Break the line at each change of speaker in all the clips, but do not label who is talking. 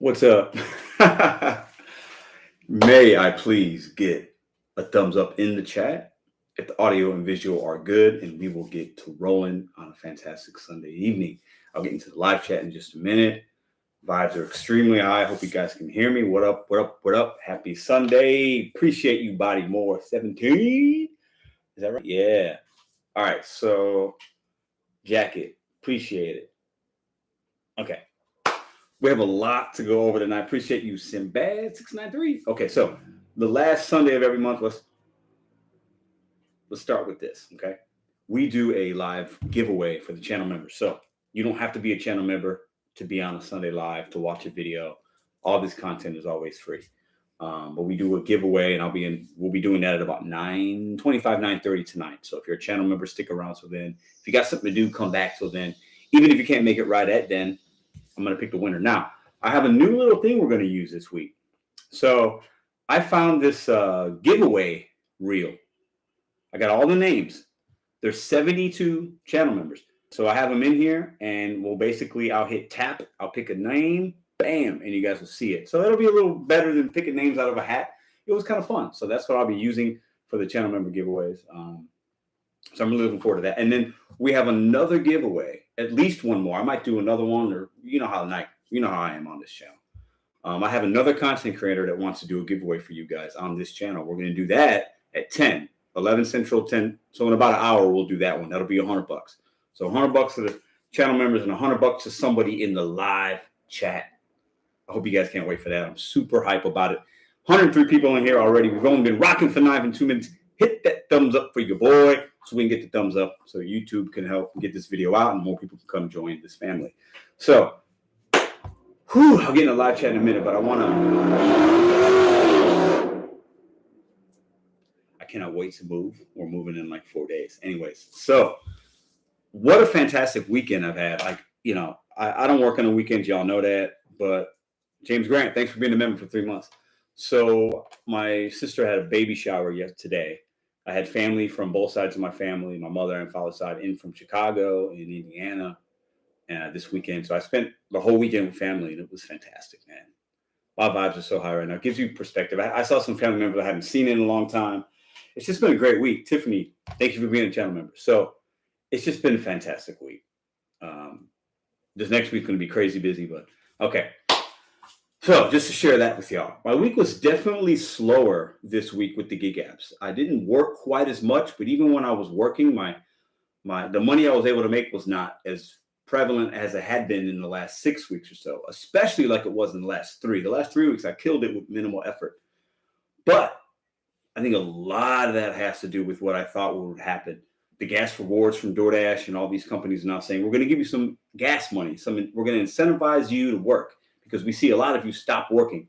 What's up? May I please get a thumbs up in the chat if the audio and visual are good, and we will get to rolling on a fantastic Sunday evening. I'll get into the live chat in just a minute. Vibes are extremely high. I hope you guys can hear me. What up? What up? What up? Happy Sunday. Appreciate you, Body More 17. Is that right? Yeah. All right. So, jacket. Appreciate it. Okay. We have a lot to go over tonight. Appreciate you, Simbad693. Okay, so the last Sunday of every month, let's start with this. Okay, we do a live giveaway for the channel members. So you don't have to be a channel member to be on a Sunday live to watch a video. All this content is always free. But we do a giveaway, and we'll be doing that at about 9:25, 9:30 tonight. So if you're a channel member, stick around till then. If you got something to do, come back till then. Even if you can't make it right at then, I'm going to pick the winner. Now, I have a new little thing we're going to use this week. So I found this giveaway reel. I got all the names. There's 72 channel members. So I have them in here, and I'll hit tap. I'll pick a name, bam, and you guys will see it. So that'll be a little better than picking names out of a hat. It was kind of fun. So that's what I'll be using for the channel member giveaways. So I'm really looking forward to that. And then we have another giveaway, at least one more. I might do another one, or you know how I am on this channel. I have another content creator that wants to do a giveaway for you guys on this channel. We're going to do that at 11 Central, 10. So in about an hour, we'll do that one. That'll be $100. So $100 to the channel members and $100 to somebody in the live chat. I hope you guys can't wait for that. I'm super hype about it. 103 people in here already. We've only been rocking for 2 minutes. Hit that thumbs up for your boy so we can get the thumbs up so YouTube can help get this video out and more people can come join this family. So, I'll get in a live chat in a minute, but I cannot wait to move. We're moving in like 4 days. Anyways, so what a fantastic weekend I've had. I don't work on the weekends. Y'all know that. But James Grant, thanks for being a member for 3 months. So my sister had a baby shower today. I had family from both sides of my family, my mother and father's side, in from Chicago and Indiana this weekend. So I spent the whole weekend with family, and it was fantastic, man. My vibes are so high right now. It gives you perspective. I saw some family members I haven't seen in a long time. It's just been a great week. Tiffany, thank you for being a channel member. So it's just been a fantastic week. This next week's going to be crazy busy, but okay. So just to share that with y'all, my week was definitely slower this week with the gig apps. I didn't work quite as much, but even when I was working, the money I was able to make was not as prevalent as it had been in the last 6 weeks or so, especially like it was in the last 3. The last 3 weeks, I killed it with minimal effort. But I think a lot of that has to do with what I thought would happen. The gas rewards from DoorDash and all these companies are now saying, we're going to give you some gas money. We're going to incentivize you to work. Because we see a lot of you stop working.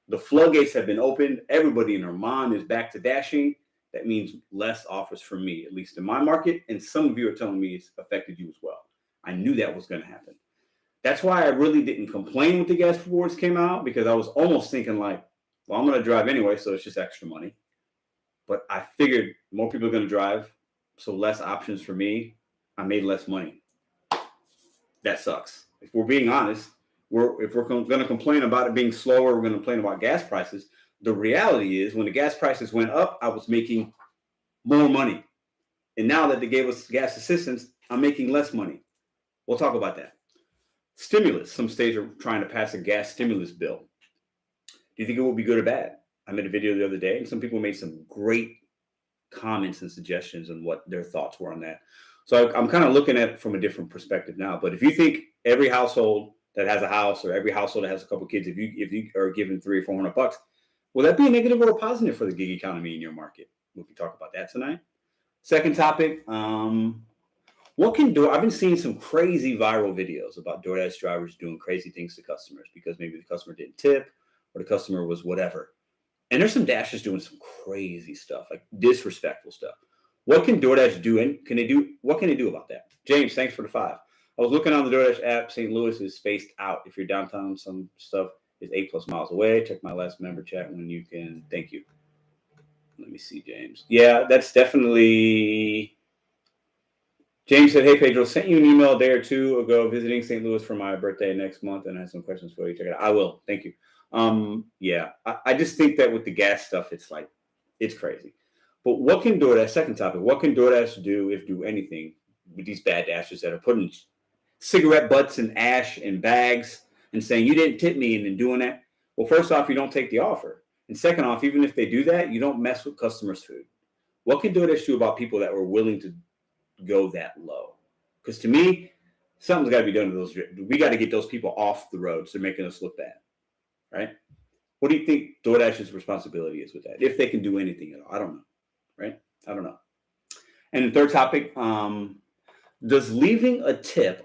The floodgates have been opened. Everybody and their mom is back to dashing. That means less offers from me, at least in my market. And some of you are telling me it's affected you as well. I knew that was going to happen. That's why I really didn't complain when the gas rewards came out, because I was almost thinking like, well, I'm going to drive anyway, so it's just extra money. But I figured more people are going to drive, so less options for me. I made less money. That sucks. If we're being honest, if we're going to complain about it being slower, we're going to complain about gas prices. The reality is when the gas prices went up, I was making more money. And now that they gave us gas assistance, I'm making less money. We'll talk about that. Stimulus. Some states are trying to pass a gas stimulus bill. Do you think it will be good or bad? I made a video the other day, and some people made some great comments and suggestions on what their thoughts were on that. So I'm kind of looking at it from a different perspective now. But if you think every household that has a house, or every household that has a couple of kids, if you are given $300 or $400, will that be a negative or a positive for the gig economy in your market? We can talk about that tonight. Second topic, I've been seeing some crazy viral videos about DoorDash drivers doing crazy things to customers because maybe the customer didn't tip or the customer was whatever. And there's some dashers doing some crazy stuff, like disrespectful stuff. What can DoorDash do, and what can they do about that? James, thanks for the 5. I was looking on the DoorDash app. St. Louis is spaced out. If you're downtown, some stuff is 8+ miles away. Check my last member chat when you can. Thank you. Let me see, James. Yeah, that's definitely James said, hey, Pedro, sent you an email a day or two ago visiting St. Louis for my birthday next month, and I have some questions for you. Check it out. I will. Thank you. Yeah, I just think that with the gas stuff, it's like, it's crazy. But what can DoorDash, second topic, what can DoorDash do, if do anything, with these bad dashers that are putting cigarette butts and ash in bags and saying, you didn't tip me, and then doing that? Well, first off, you don't take the offer. And second off, even if they do that, you don't mess with customers' food. What can DoorDash do about people that were willing to go that low? Because to me, something's got to be done to those. We got to get those people off the roads. They're making us look bad, right? What do you think DoorDash's responsibility is with that? If they can do anything at all, I don't know, right? I don't know. And the third topic, does leaving a good tip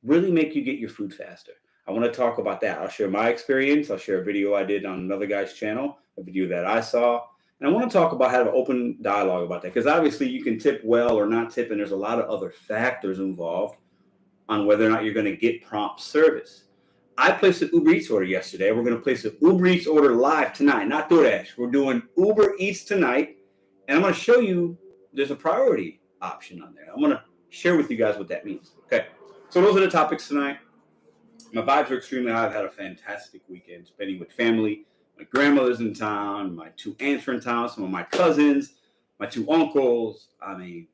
really make you get your food faster? I want to talk about that. I'll share my experience. I'll share a video I did on another guy's channel, a video that I saw. And I want to talk about how to have an open dialogue about that, because obviously you can tip well or not tip, and there's a lot of other factors involved on whether or not you're going to get prompt service. I placed an Uber Eats order yesterday. We're going to place an Uber Eats order live tonight, not DoorDash. We're doing Uber Eats tonight, and I'm going to show you there's a priority option on there. I'm going to share with you guys what that means. Okay, so those are the topics tonight. My vibes are extremely high. I've had a fantastic weekend spending with family. My grandmother's in town. My two aunts are in town. Some of my cousins, my two uncles. I mean,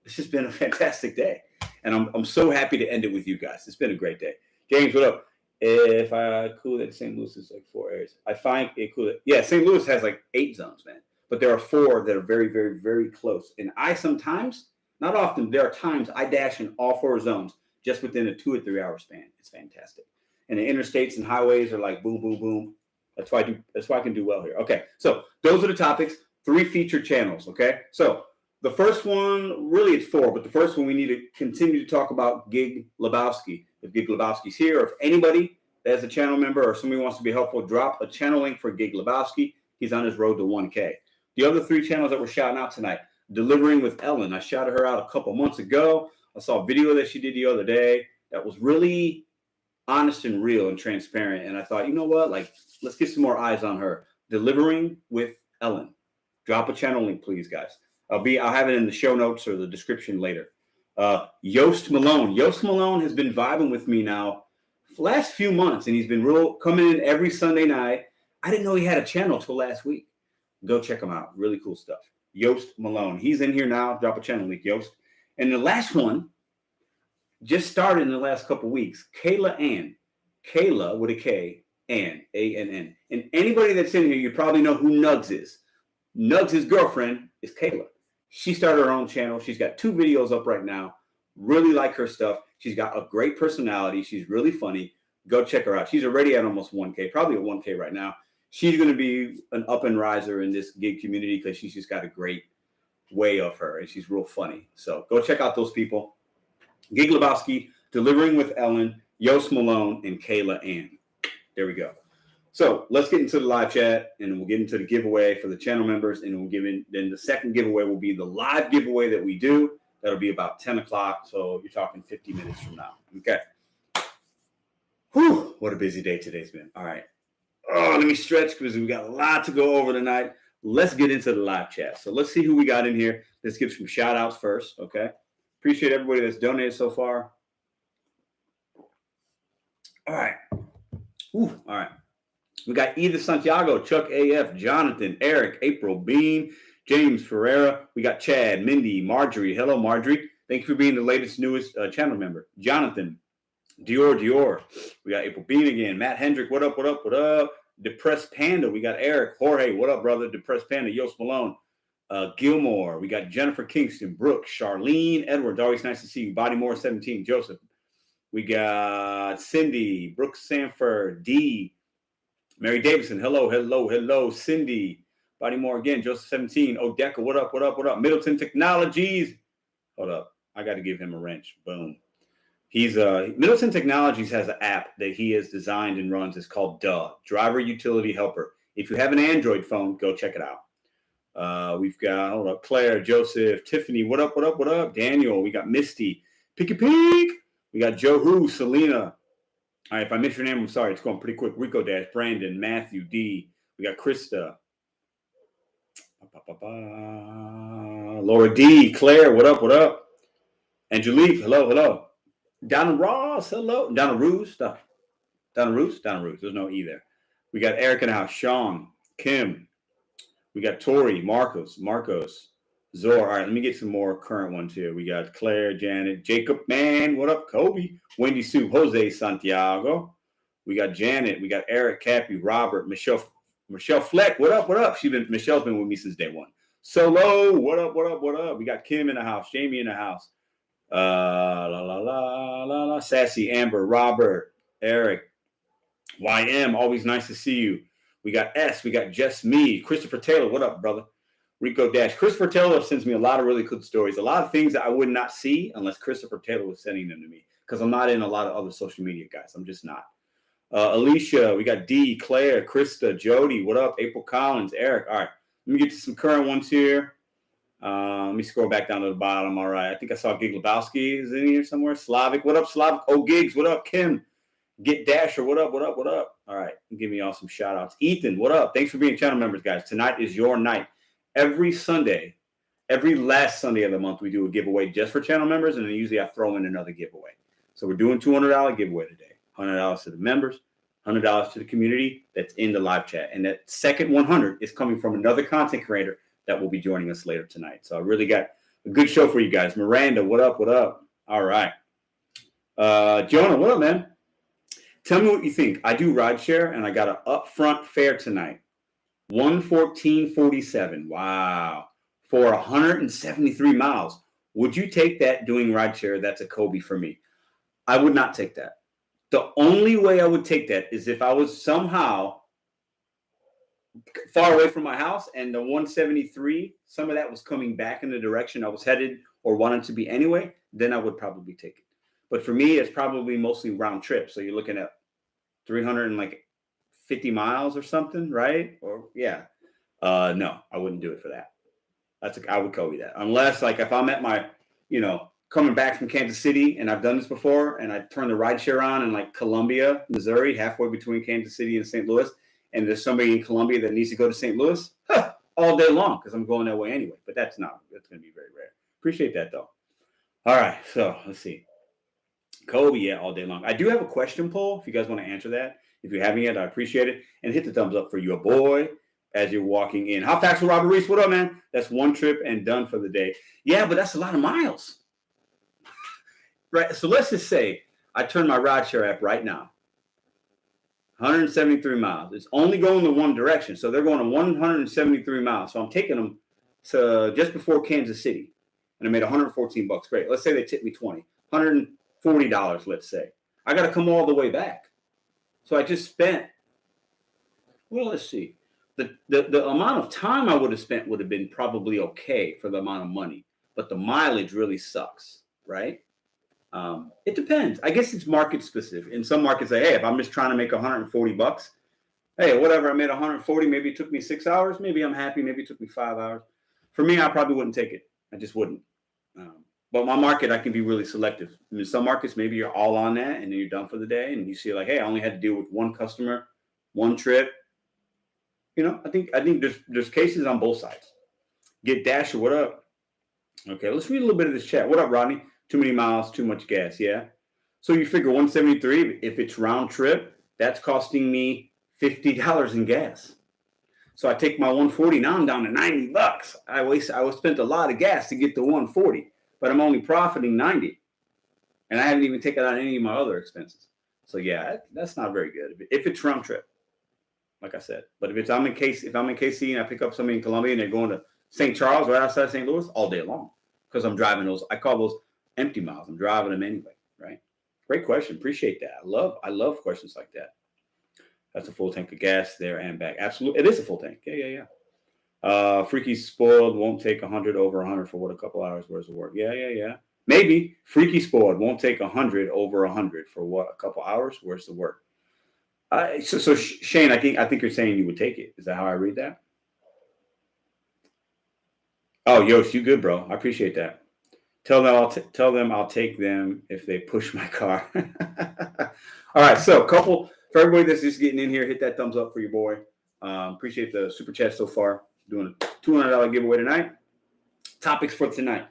it's just been a fantastic day. And I'm so happy to end it with you guys. It's been a great day. James, what up? If I cool that St. Louis is like 4 areas, I find it cool. Yeah, St. Louis has like 8 zones, man. But there are 4 that are very, very, very close. And I sometimes, not often, there are times I dash in all 4 zones just within a 2 or 3 hour span. It's fantastic. And the interstates and highways are like boom, boom, boom. That's why I can do well here. Okay, so those are the topics. 3 featured channels. Okay, so the first one, really it's 4, but the first one we need to continue to talk about GiG Lebowski. If GiG Lebowski's here, or if anybody that's a channel member or somebody wants to be helpful, drop a channel link for GiG Lebowski. He's on his road to 1K. The other 3 channels that we're shouting out tonight, Delivering with Ellen. I shouted her out a couple months ago. I saw a video that she did the other day that was really honest and real and transparent. And I thought, you know what? Like, let's get some more eyes on her. Delivering with Ellen. Drop a channel link, please, guys. I'll have it in the show notes or the description later. Yost Malone. Yost Malone has been vibing with me now for the last few months, and he's been coming in every Sunday night. I didn't know he had a channel till last week. Go check him out. Really cool stuff. Yost Malone. He's in here now. Drop a channel link, Yost. And the last one just started in the last couple weeks. Kayla Ann. Kayla with a K, Ann, A-N-N. And anybody that's in here, you probably know who Nugs is. Nugs' girlfriend is Kayla. She started her own channel. She's got 2 videos up right now. Really like her stuff. She's got a great personality. She's really funny. Go check her out. She's already at almost 1K, probably at 1K right now. She's going to be an up and riser in this gig community because she's just got a great way of her, and she's real funny. So go check out those people. GiG Lebowski, Delivering with Ellen, Yost Malone, and Kayla Ann. There we go. So let's get into the live chat, and we'll get into the giveaway for the channel members, and then the second giveaway will be the live giveaway that we do. That'll be about 10 o'clock, so you're talking 50 minutes from now. Okay. Whew, what a busy day today's been. All right. Oh, let me stretch because we got a lot to go over tonight. Let's get into the live chat. So let's see who we got in here. Let's give some shout outs first. Okay. Appreciate everybody that's donated so far. All right. All right. We got Edith Santiago, Chuck AF, Jonathan, Eric, April, Bean, James Ferreira. We got Chad, Mindy, Marjorie. Hello, Marjorie. Thank you for being the newest channel member. Jonathan, Dior. We got April Bean again. Matt Hendrick, what up? Depressed Panda. We got Eric. Jorge, what up, brother? Depressed Panda. Yost Malone. Gilmore. We got Jennifer Kingston. Brooke. Charlene Edwards. Always nice to see you. Bodymore 17. Joseph. We got Cindy. Brooke Sanford. D. Mary Davidson. Hello. Cindy. Bodymore again. Joseph 17. Odeka. What up? Middleton Technologies. Hold up. I got to give him a wrench. Boom. He's Middleton Technologies has an app that he has designed and runs. It's called Driver Utility Helper. If you have an Android phone, go check it out. We've got Claire, Joseph, Tiffany. What up? Daniel. We got Misty, Picky Peek. We got Joe Who, Selena. All right, if I missed your name, I'm sorry. It's going pretty quick. Rico Dash, Brandon, Matthew, D. We got Krista. Laura D, Claire, what up, what up? Angelique, hello, hello. Donna Ross, hello. Donna Ruse, Donna Ruse. There's no E there. We got Eric in the house. Sean, Kim. We got Tori, Marcos, Zor. All right, let me get some more current ones here. We got Claire, Janet, Jacob, man, what up? Kobe, Wendy Sue, Jose Santiago. We got Janet. We got Eric, Cappy, Robert, Michelle Fleck. What up? What up? Michelle's been with me since day one. Solo, what up? What up? What up? We got Kim in the house, Jamie in the house. Sassy, Amber, Robert, Eric, YM. Always nice to see you. We got S. We got Just Me. Christopher Taylor. What up, brother? Rico Dash. Christopher Taylor sends me a lot of really good stories. A lot of things that I would not see unless Christopher Taylor was sending them to me because I'm not in a lot of other social media guys. I'm just not. Alicia. We got D. Claire. Krista. Jody. What up? April Collins. Eric. All right. Let me get to some current ones here. Let me scroll back down to the bottom. All right. I think I saw Gig Lebowski is in here somewhere. Slavic. What up, Slavic? Oh, Gigs. What up, Kim? Get Dasher, what up, what up, what up? All right, give me all some shout outs. Ethan, what up? Thanks for being channel members, guys. Tonight is your night. Every Sunday, every last Sunday of the month, we do a giveaway just for channel members, and then usually I throw in another giveaway. So we're doing $200 giveaway today. $100 to the members, $100 to the community that's in the live chat. And that second 100 is coming from another content creator that will be joining us later tonight. So I really got a good show for you guys. Miranda, what up, what up? All right. Jonah, what up, man? Tell me what you think. I do rideshare, and I got an upfront fare tonight. $114.47. Wow. For 173 miles. Would you take that doing rideshare? That's a Kobe for me. I would not take that. The only way I would take that is if I was somehow far away from my house and the 173, some of that was coming back in the direction I was headed or wanted to be anyway, then I would probably take it. But for me, it's probably mostly round trip. So you're looking at 350 miles or something, right? Or yeah. No, I wouldn't do it for that. I would Kobe that. Unless like if I'm at my, coming back from Kansas City and I've done this before and I turn the rideshare on in like Columbia, Missouri, halfway between Kansas City and St. Louis, and there's somebody in Columbia that needs to go to St. Louis, all day long because I'm going that way anyway. But that's going to be very rare. Appreciate that though. All right, so let's see. Kobe, yeah, all day long. I do have a question poll if you guys want to answer that. If you haven't yet, I appreciate it. And hit the thumbs up for your boy as you're walking in. How fast for Robert Reese? What up, man? That's one trip and done for the day. Yeah, but that's a lot of miles. Right. So let's just say I turn my rideshare app right now. 173 miles. It's only going to one direction. So they're going to 173 miles. So I'm taking them to just before Kansas City. And I made $114. Great. Let's say they tip me 20. $140, let's say. I got to come all the way back. So I just spent, well, let's see. The amount of time I would have spent would have been probably okay for the amount of money. But the mileage really sucks, right? It depends. I guess it's market specific. In some markets say, hey, if I'm just trying to make $140, hey, whatever, I made 140, maybe it took me 6 hours. Maybe I'm happy. Maybe it took me 5 hours. For me, I probably wouldn't take it. I just wouldn't. But my market, I can be really selective. I mean, some markets, maybe you're all on that and then you're done for the day. And you see like, hey, I only had to deal with one customer, one trip. I think there's cases on both sides. Get Dasher, what up? Okay, let's read a little bit of this chat. What up, Rodney? Too many miles, too much gas, yeah? So you figure 173, if it's round trip, that's costing me $50 in gas. So I take my 140, now I'm down to $90. I spent a lot of gas to get to 140, but I'm only profiting 90. And I haven't even taken out any of my other expenses. So yeah, that's not very good. If it's round trip, like I said. But if I'm in KC and I pick up somebody in Columbia and they're going to St. Charles right outside St. Louis all day long, because I'm driving those, I call those empty miles. I'm driving them anyway, right? Great question. Appreciate that. I love questions like that. That's a full tank of gas there and back. Absolutely. It is a full tank. Yeah. Freaky Spoiled won't take 100 over 100 for what, a couple hours worth of work. Yeah. Maybe Freaky Spoiled won't take 100 over 100 for what, a couple hours worth of work. So Shane, I think you're saying you would take it. Is that how I read that? Oh, Yost, you good, bro. I appreciate that. Tell them I'll take them if they push my car. All right, so for everybody that's just getting in here, hit that thumbs up for your boy. Appreciate the super chat so far. Doing a $200 giveaway tonight. Topics for tonight.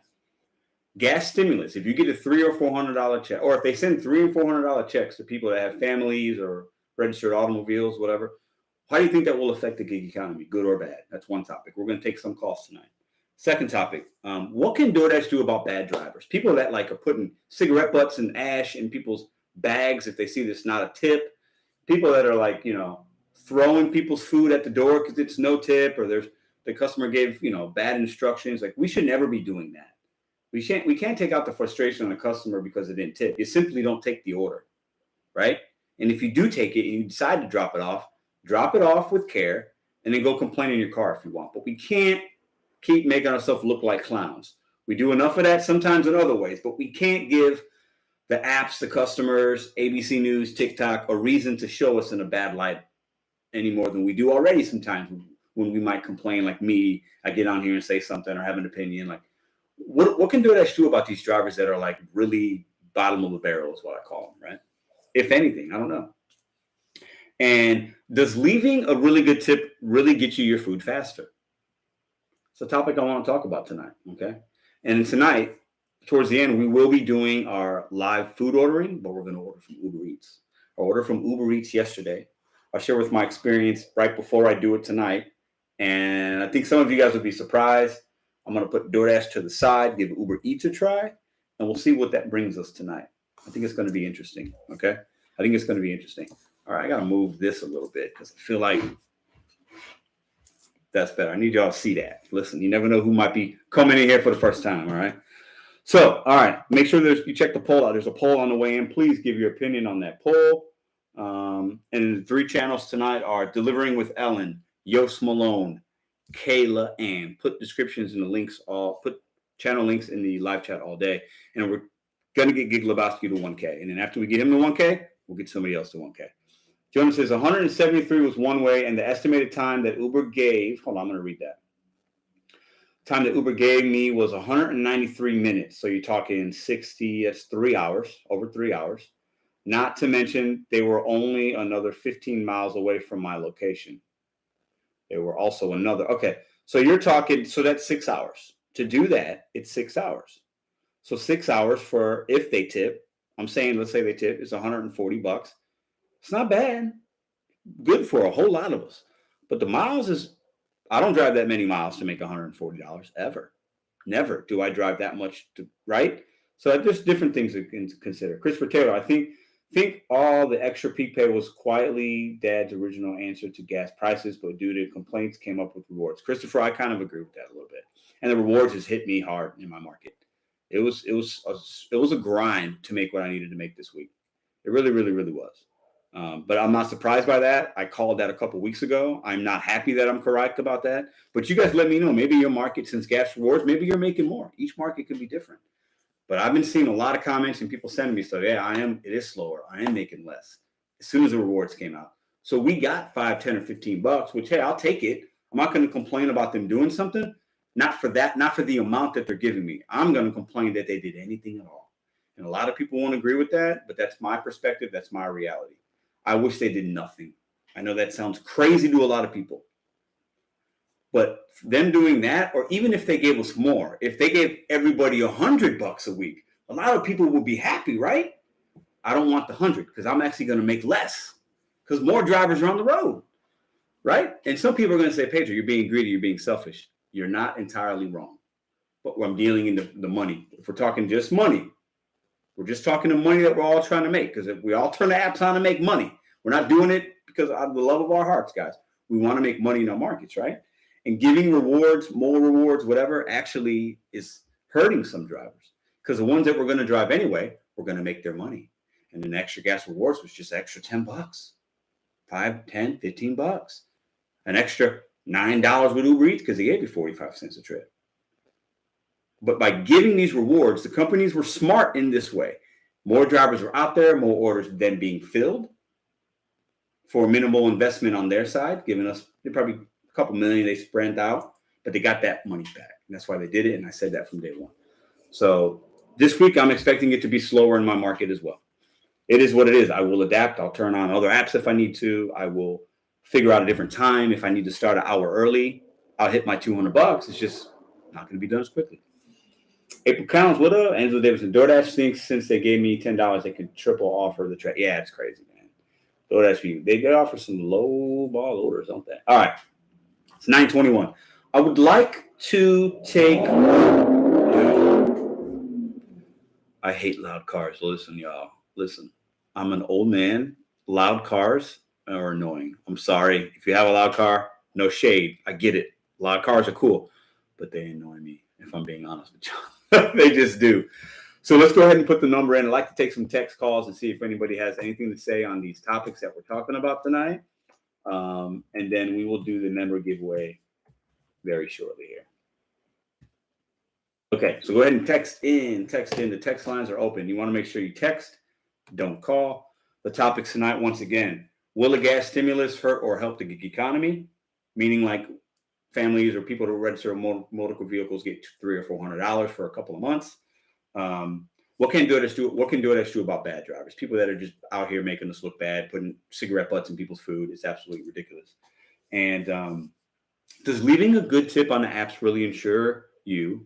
Gas stimulus. If you get a $300 or $400 check, or if they send $300 and $400 checks to people that have families or registered automobiles, whatever, how do you think that will affect the gig economy, good or bad? That's one topic. We're going to take some calls tonight. Second topic, what can DoorDash do about bad drivers? People that like are putting cigarette butts and ash in people's bags if they see this not a tip. People that are like, throwing people's food at the door because it's no tip, or the customer gave, bad instructions. Like, we should never be doing that. We can't take out the frustration on the customer because it didn't tip. You simply don't take the order, right? And if you do take it and you decide to drop it off with care, and then go complain in your car if you want. But we can't keep making ourselves look like clowns. We do enough of that sometimes in other ways, but we can't give the apps, the customers, ABC News, TikTok, a reason to show us in a bad light any more than we do already sometimes when we might complain. Like me, I get on here and say something or have an opinion. Like, what can DoorDash do about these drivers that are like really bottom of the barrel is what I call them, right? If anything, I don't know. And does leaving a really good tip really get you your food faster? It's a topic I want to talk about tonight, okay? And tonight, towards the end, we will be doing our live food ordering, but we're going to order from Uber Eats. I ordered from Uber Eats yesterday. I'll share with my experience right before I do it tonight. And I think some of you guys will be surprised. I'm going to put DoorDash to the side, give Uber Eats a try, and we'll see what that brings us tonight. I think it's going to be interesting, okay? I think it's going to be interesting. All right, I got to move this a little bit because I feel like that's better. I need y'all to see that. Listen, you never know who might be coming in here for the first time, all right? So, all right, make sure you check the poll out. There's a poll on the way in. Please give your opinion on that poll. And the 3 channels tonight are Delivering with Ellen, Yost Malone, Kayla, and put descriptions in the links, put channel links in the live chat all day. And we're going to get Gig Lebowski to 1K. And then after we get him to 1K, we'll get somebody else to 1K. Jonas says 173 was one way, and the estimated time that Uber gave, hold on, I'm going to read that. Time that Uber gave me was 193 minutes. So you're talking 60, that's 3 hours, over 3 hours. Not to mention they were only another 15 miles away from my location. They were also okay. So you're talking, so that's 6 hours. To do that, it's 6 hours. So 6 hours for, if they tip, I'm saying, let's say they tip, it's $140. It's not bad. Good for a whole lot of us. But the miles is, I don't drive that many miles to make $140 ever. Never do I drive that much, right? So there's different things to consider. Christopher Taylor, I think all the extra peak pay was quietly Dad's original answer to gas prices, but due to complaints came up with rewards. Christopher, I kind of agree with that a little bit. And the rewards has hit me hard in my market. It was a grind to make what I needed to make this week. It really, really, really was. But I'm not surprised by that. I called that a couple weeks ago. I'm not happy that I'm correct about that. But you guys let me know. Maybe your market, since gas rewards, maybe you're making more. Each market could be different. But I've been seeing a lot of comments and people sending me stuff. Yeah, it is slower. I am making less as soon as the rewards came out. So we got $5, $10, or $15, which, hey, I'll take it. I'm not going to complain about them doing something. Not for that, not for the amount that they're giving me. I'm going to complain that they did anything at all. And a lot of people won't agree with that, but that's my perspective. That's my reality. I wish they did nothing. I know that sounds crazy to a lot of people. But them doing that, or even if they gave us more, if they gave everybody $100 a week, a lot of people would be happy, right? I don't want the 100 because I'm actually going to make less because more drivers are on the road, right? And some people are going to say, Pedro, you're being greedy, you're being selfish. You're not entirely wrong. But I'm dealing in the money. If we're talking just money, we're just talking the money that we're all trying to make, because if we all turn the apps on to make money, we're not doing it because of the love of our hearts, guys. We want to make money in our markets, right? And giving rewards, more rewards, whatever, actually is hurting some drivers, because the ones that we're going to drive anyway, we're going to make their money. And then extra gas rewards was just extra $10, $5, $10, $15, an extra $9 with Uber Eats because they gave you 45 cents a trip. But by giving these rewards, the companies were smart in this way. More drivers were out there, more orders then being filled for minimal investment on their side, giving us probably a couple million they spread out, but they got that money back. And that's why they did it. And I said that from day one. So this week, I'm expecting it to be slower in my market as well. It is what it is. I will adapt. I'll turn on other apps if I need to. I will figure out a different time. If I need to start an hour early, I'll hit my $200. It's just Not going to be done as quickly. April Collins, what up? Angela Davidson, DoorDash thinks since they gave me $10, they can triple offer the trade. Yeah, it's crazy, man. DoorDash, they offer some low ball orders, don't they? All right, it's 9:21. I would like to take. I hate loud cars. Listen, y'all. Listen, I'm an old man. Loud cars are annoying. I'm sorry. If you have a loud car, no shade. I get it. Loud cars are cool, but they annoy me, if I'm being honest with you. They just do. So let's go ahead and put the number in. I'd like to take some text calls and see if anybody has anything to say on these topics that we're talking about tonight. And then we will do the number giveaway very shortly here. Okay, so go ahead and text in. The text lines are open. You want to make sure you text, don't call. The topics tonight, once again, will a gas stimulus hurt or help the gig economy? Meaning like families or people who register motor vehicles get $300 or $400 for a couple of months. What can DoorDash do? What can DoorDash do about bad drivers? People that are just out here making us look bad, putting cigarette butts in people's food. It's absolutely ridiculous. And does leaving a good tip on the apps really ensure you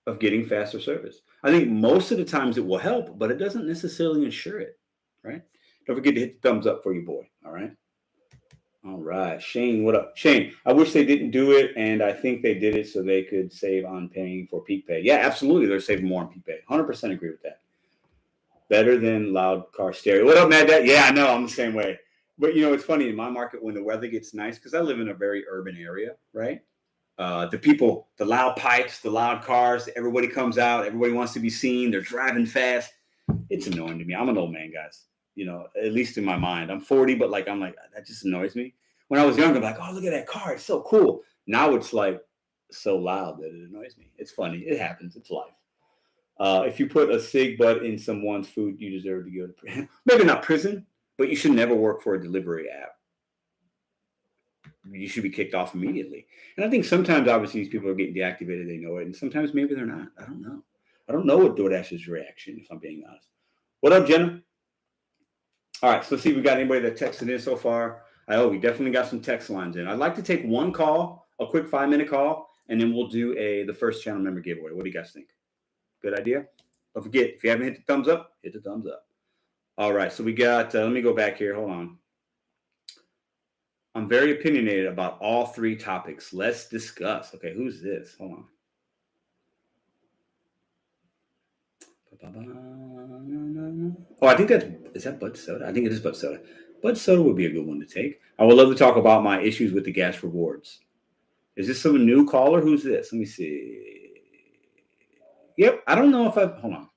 of getting faster service? I think most of the times it will help, but it doesn't necessarily ensure it, right? Don't forget to hit the thumbs up for your boy, all right? All right, Shane, what up? Shane, I wish they didn't do it, and I think they did it so they could save on paying for peak pay. Yeah, absolutely, they're saving more on peak pay. 100% agree with that. Better than loud car stereo. What up, Mad Dad? Yeah, I know, I'm the same way. But, you know, it's funny, in my market, when the weather gets nice, because I live in a very urban area, right? The people, the loud pipes, the loud cars, everybody comes out, everybody wants to be seen, they're driving fast. It's annoying to me. I'm an old man, guys. You know, at least in my mind. I'm 40, but I'm like, that just annoys me. When I was younger, I'm like, oh, look at that car. It's so cool. Now it's like so loud that it annoys me. It's funny. It happens. It's life. If you put a cig butt in someone's food, you deserve to go to prison. Maybe not prison, but you should never work for a delivery app. You should be kicked off immediately. And I think sometimes, obviously, these people are getting deactivated. They know it. And sometimes maybe they're not. I don't know. I don't know what DoorDash's reaction, if I'm being honest. What up, Jenna? All right, so let's see if we got anybody that texted in so far. We definitely got some text lines in. I'd like to take one call, a quick 5-minute call, and then we'll do the first channel member giveaway. What do you guys think? Good idea? Don't forget, if you haven't hit the thumbs up, hit the thumbs up. All right, so we got, let me go back here. Hold on. I'm very opinionated about all three topics. Let's discuss. Okay, who's this? Hold on. Oh, I think is that Bud Soda? I think it is Bud Soda. Bud Soda would be a good one to take. I would love to talk about my issues with the gas rewards. Is this some new caller? Who's this? Let me see. Yep, I don't know if hold on.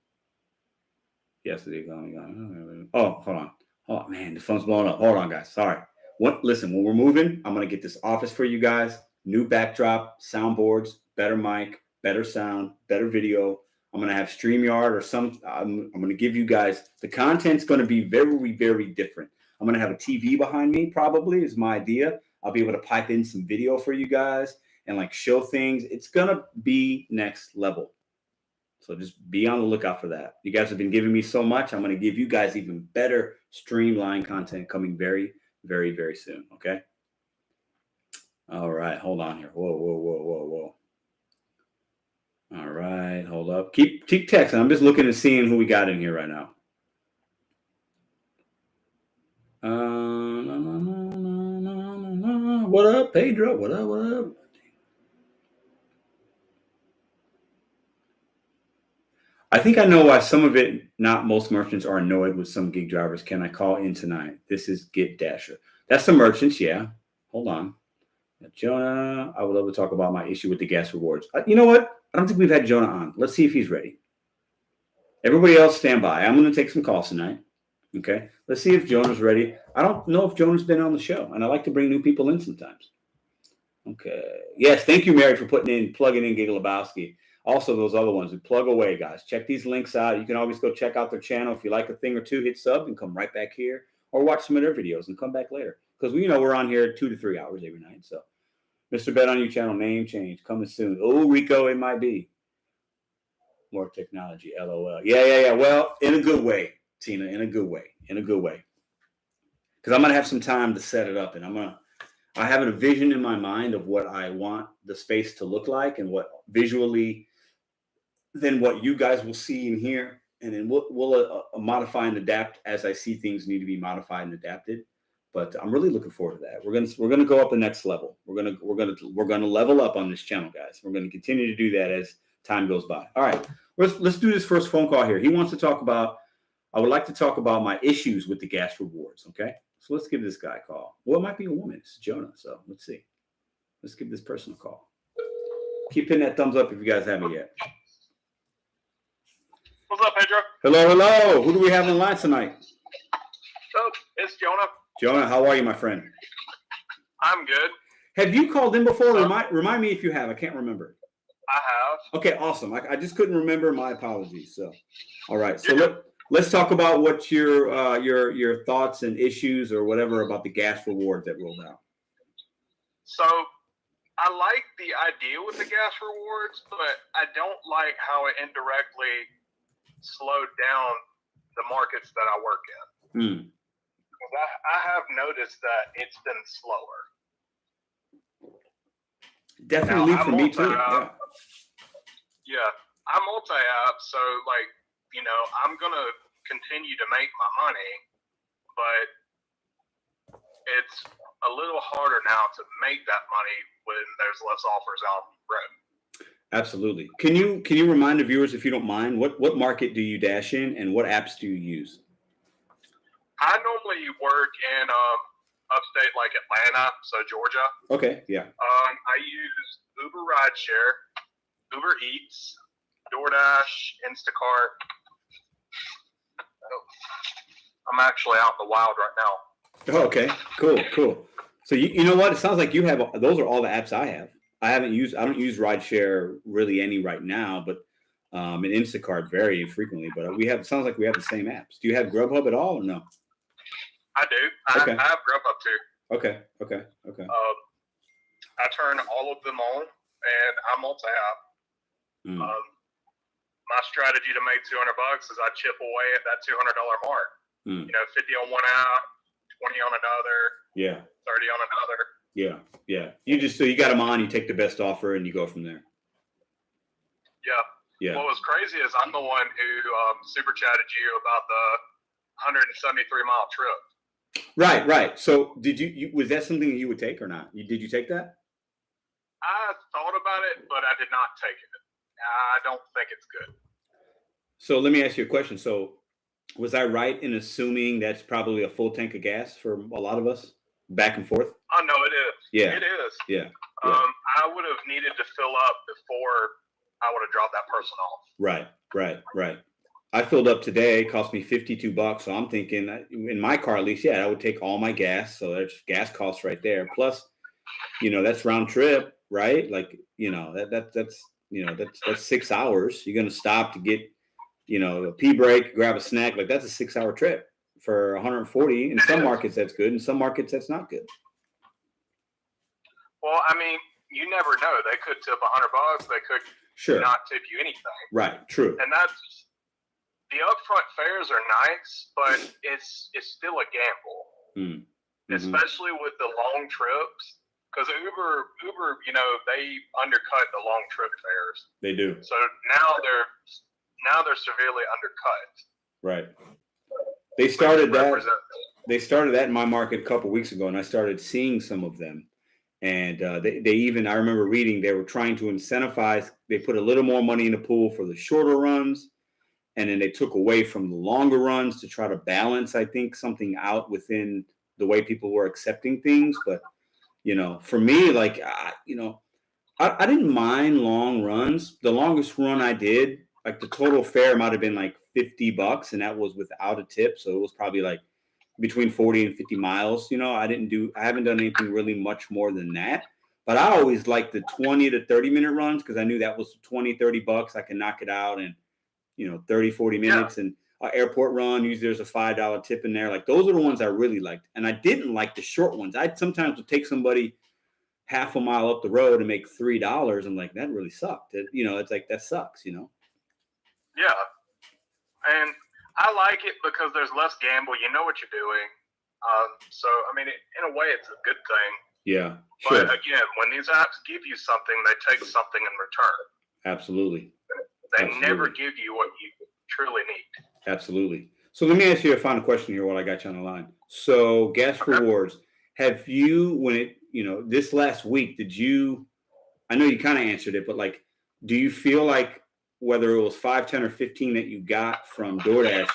Yesterday, oh, hold on. Oh, man, the phone's blowing up. Hold on, guys. Sorry. Listen, when we're moving, I'm going to get this office for you guys. New backdrop, soundboards, better mic, better sound, better video. I'm going to have StreamYard or I'm going to give you guys, the content's going to be very, very different. I'm going to have a TV behind me, probably, is my idea. I'll be able to pipe in some video for you guys and show things. It's going to be next level. So just be on the lookout for that. You guys have been giving me so much. I'm going to give you guys even better streamlined content coming very, very, very soon. Okay. All right. Hold on here. Whoa. All right. Hold up. Keep texting. I'm just looking and seeing who we got in here right now. What up, Pedro? What up? I think I know why some of it, not most merchants, are annoyed with some gig drivers. Can I call in tonight? This is Get Dasher. That's the merchants, yeah. Hold on. Jonah, I would love to talk about my issue with the gas rewards. You know what? I don't think we've had Jonah on. Let's see if he's ready. Everybody else stand by. I'm going to take some calls tonight. Okay. Let's see if Jonah's ready. I don't know if Jonah's been on the show, and I like to bring new people in sometimes. Okay. Yes. Thank you, Mary, for plugging in Gig Lebowski. Also, those other ones, plug away, guys. Check these links out. You can always go check out their channel. If you like a thing or two, hit sub and come right back here, or watch some of their videos and come back later. Because we're on here 2 to 3 hours every night. So, Mr.BetonYou channel name change coming soon. Oh, Rico, it might be more technology. LOL. Yeah. Well, in a good way, Tina. In a good way. Because I'm gonna have some time to set it up, and I'm I have a vision in my mind of what I want the space to look like and what visually, then what you guys will see and hear. And then we'll modify and adapt as I see things need to be modified and adapted. But I'm really looking forward to that. We're gonna go up the next level. We're gonna level up on this channel, guys. We're gonna continue to do that as time goes by. All right, let's do this first phone call here. He wants to talk about. I would like to talk about my issues with the gas rewards. Okay, so let's give this guy a call. Well, it might be a woman. It's Jonah. So let's see. Let's give this person a call. Keep hitting that thumbs up if you guys haven't yet.
What's up, Pedro?
Hello. Who do we have on the line tonight?
Oh, it's Jonah.
Jonah, how are you, my friend?
I'm good.
Have you called in before? Remind me if you have. I can't remember.
I have.
Okay, awesome. I just couldn't remember. My apologies. So, all right. So let's talk about what your thoughts and issues or whatever about the gas reward that rolled out.
So I like the idea with the gas rewards, but I don't like how it indirectly slowed down the markets that I work in. I have noticed that it's been slower.
Definitely
now,
for me too.
Yeah, I'm multi-app, so I'm gonna continue to make my money, but it's a little harder now to make that money when there's less offers out on the road.
Absolutely. Can you remind the viewers, if you don't mind, what market do you dash in and what apps do you use?
I normally work in upstate, like Atlanta, so Georgia.
Okay, yeah.
I use Uber Rideshare, Uber Eats, DoorDash, Instacart. I'm actually out in the wild right now.
Oh, okay, cool. So you know what? It sounds like you have. Those are all the apps I have. I don't use Rideshare really any right now, but and Instacart very frequently. But it sounds like we have the same apps. Do you have Grubhub at all or no?
I do. I have Grubhub too.
Okay.
I turn all of them on, and I'm multi-app. My strategy to make $200 is I chip away at that $200 mark. 50 on one app, 20 on another.
Yeah.
30 on another.
Yeah. You got them on. You take the best offer, and you go from there. Yeah.
What was crazy is I'm the one who super chatted you about the 173-mile trip.
Right. So did you was that something that you would take or not? Did you take that?
I thought about it, but I did not take it. I don't think it's good.
So let me ask you a question. So was I right in assuming that's probably a full tank of gas for a lot of us back and forth?
Oh, no, it is.
Yeah.
It is.
Yeah.
I would have needed to fill up before I would have dropped that person off.
Right. I filled up today. It cost me $52. So I'm thinking in my car, at least, I would take all my gas. So there's gas costs right there. Plus, that's round trip, right? Like, that's 6 hours. You're going to stop to get, a pee break, grab a snack. Like that's a 6-hour trip for 140. In some markets, that's good. In some markets, that's not good.
Well, I mean, you never know. They could tip $100. They could not tip you anything.
Right. True.
And that's the upfront fares are nice, but it's still a gamble, especially with the long trips. Because Uber, they undercut the long trip fares.
They do.
So now they're severely undercut.
Right. They started that. They started that in my market a couple of weeks ago, and I started seeing some of them. And they even, I remember reading, they were trying to incentivize. They put a little more money in the pool for the shorter runs, and then they took away from the longer runs to try to balance, I think, something out within the way people were accepting things. But for me, like, I didn't mind long runs. The longest run I did, like the total fare might have been like $50, and that was without a tip. So it was probably like between 40 and 50 miles. I haven't done anything really much more than that. But I always liked the 20 to 30 minute runs because I knew that was $20-$30. I can knock it out in 30-40 minutes. And airport run, usually there's a $5 tip in there. Like those are the ones I really liked. And I didn't like the short ones. I sometimes would take somebody half a mile up the road and make $3. I'm like, that really sucked. It's like, that sucks, Yeah.
And I like it because there's less gamble. You know what you're doing. So, I mean, in a way, it's a good thing.
Yeah.
But
Sure.
again, when these apps give you something, they take something in return.
Absolutely.
They
Absolutely.
never give you what you truly need.
Absolutely. So let me ask you a final question here while I got you on the line. So gas rewards, have you, when it, this last week, I know you kind of answered it, but like, do you feel like whether it was 5, 10, or 15 that you got from DoorDash,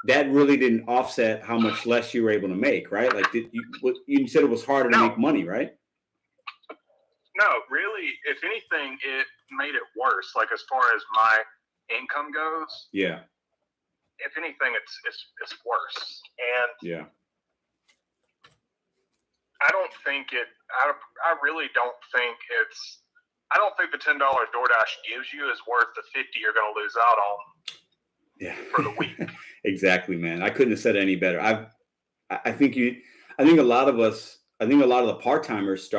that really didn't offset how much less you were able to make, right? Like you said it was harder to make money, right?
No, really, if anything, it made it worse. Like as far as my income goes.
Yeah.
If anything, it's worse. And
yeah,
I don't think I really don't think I don't think the $10 DoorDash gives you is worth the 50 you're going to lose out on.
Yeah.
For the week.
Exactly, man. I couldn't have said it any better. I think a lot of the part-timers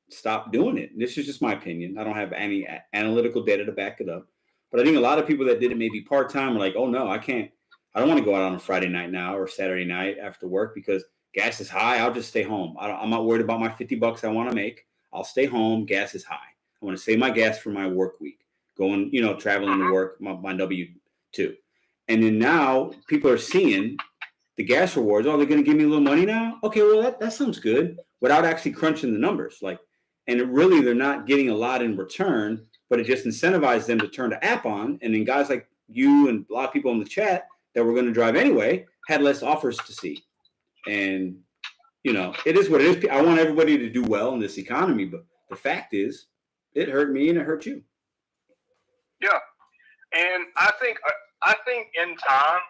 stopped doing it. And this is just my opinion. I don't have any analytical data to back it up. But I think a lot of people that did it maybe part-time are like, oh no, I don't want to go out on a Friday night now or Saturday night after work because gas is high. I'll just stay home. I'm not worried about my $50 I want to make. I'll stay home. Gas is high. I want to save my gas for my work week. Going, traveling to work, my W-2. And then now people are seeing the gas rewards. Oh, they're going to give me a little money now? Okay, well, that sounds good without actually crunching the numbers. And they're not getting a lot in return, but it just incentivized them to turn the app on. And then guys like you and a lot of people in the chat that were going to drive anyway had less offers to see. And, it is what it is. I want everybody to do well in this economy, but the fact is it hurt me and it hurt you.
Yeah. And I think in time,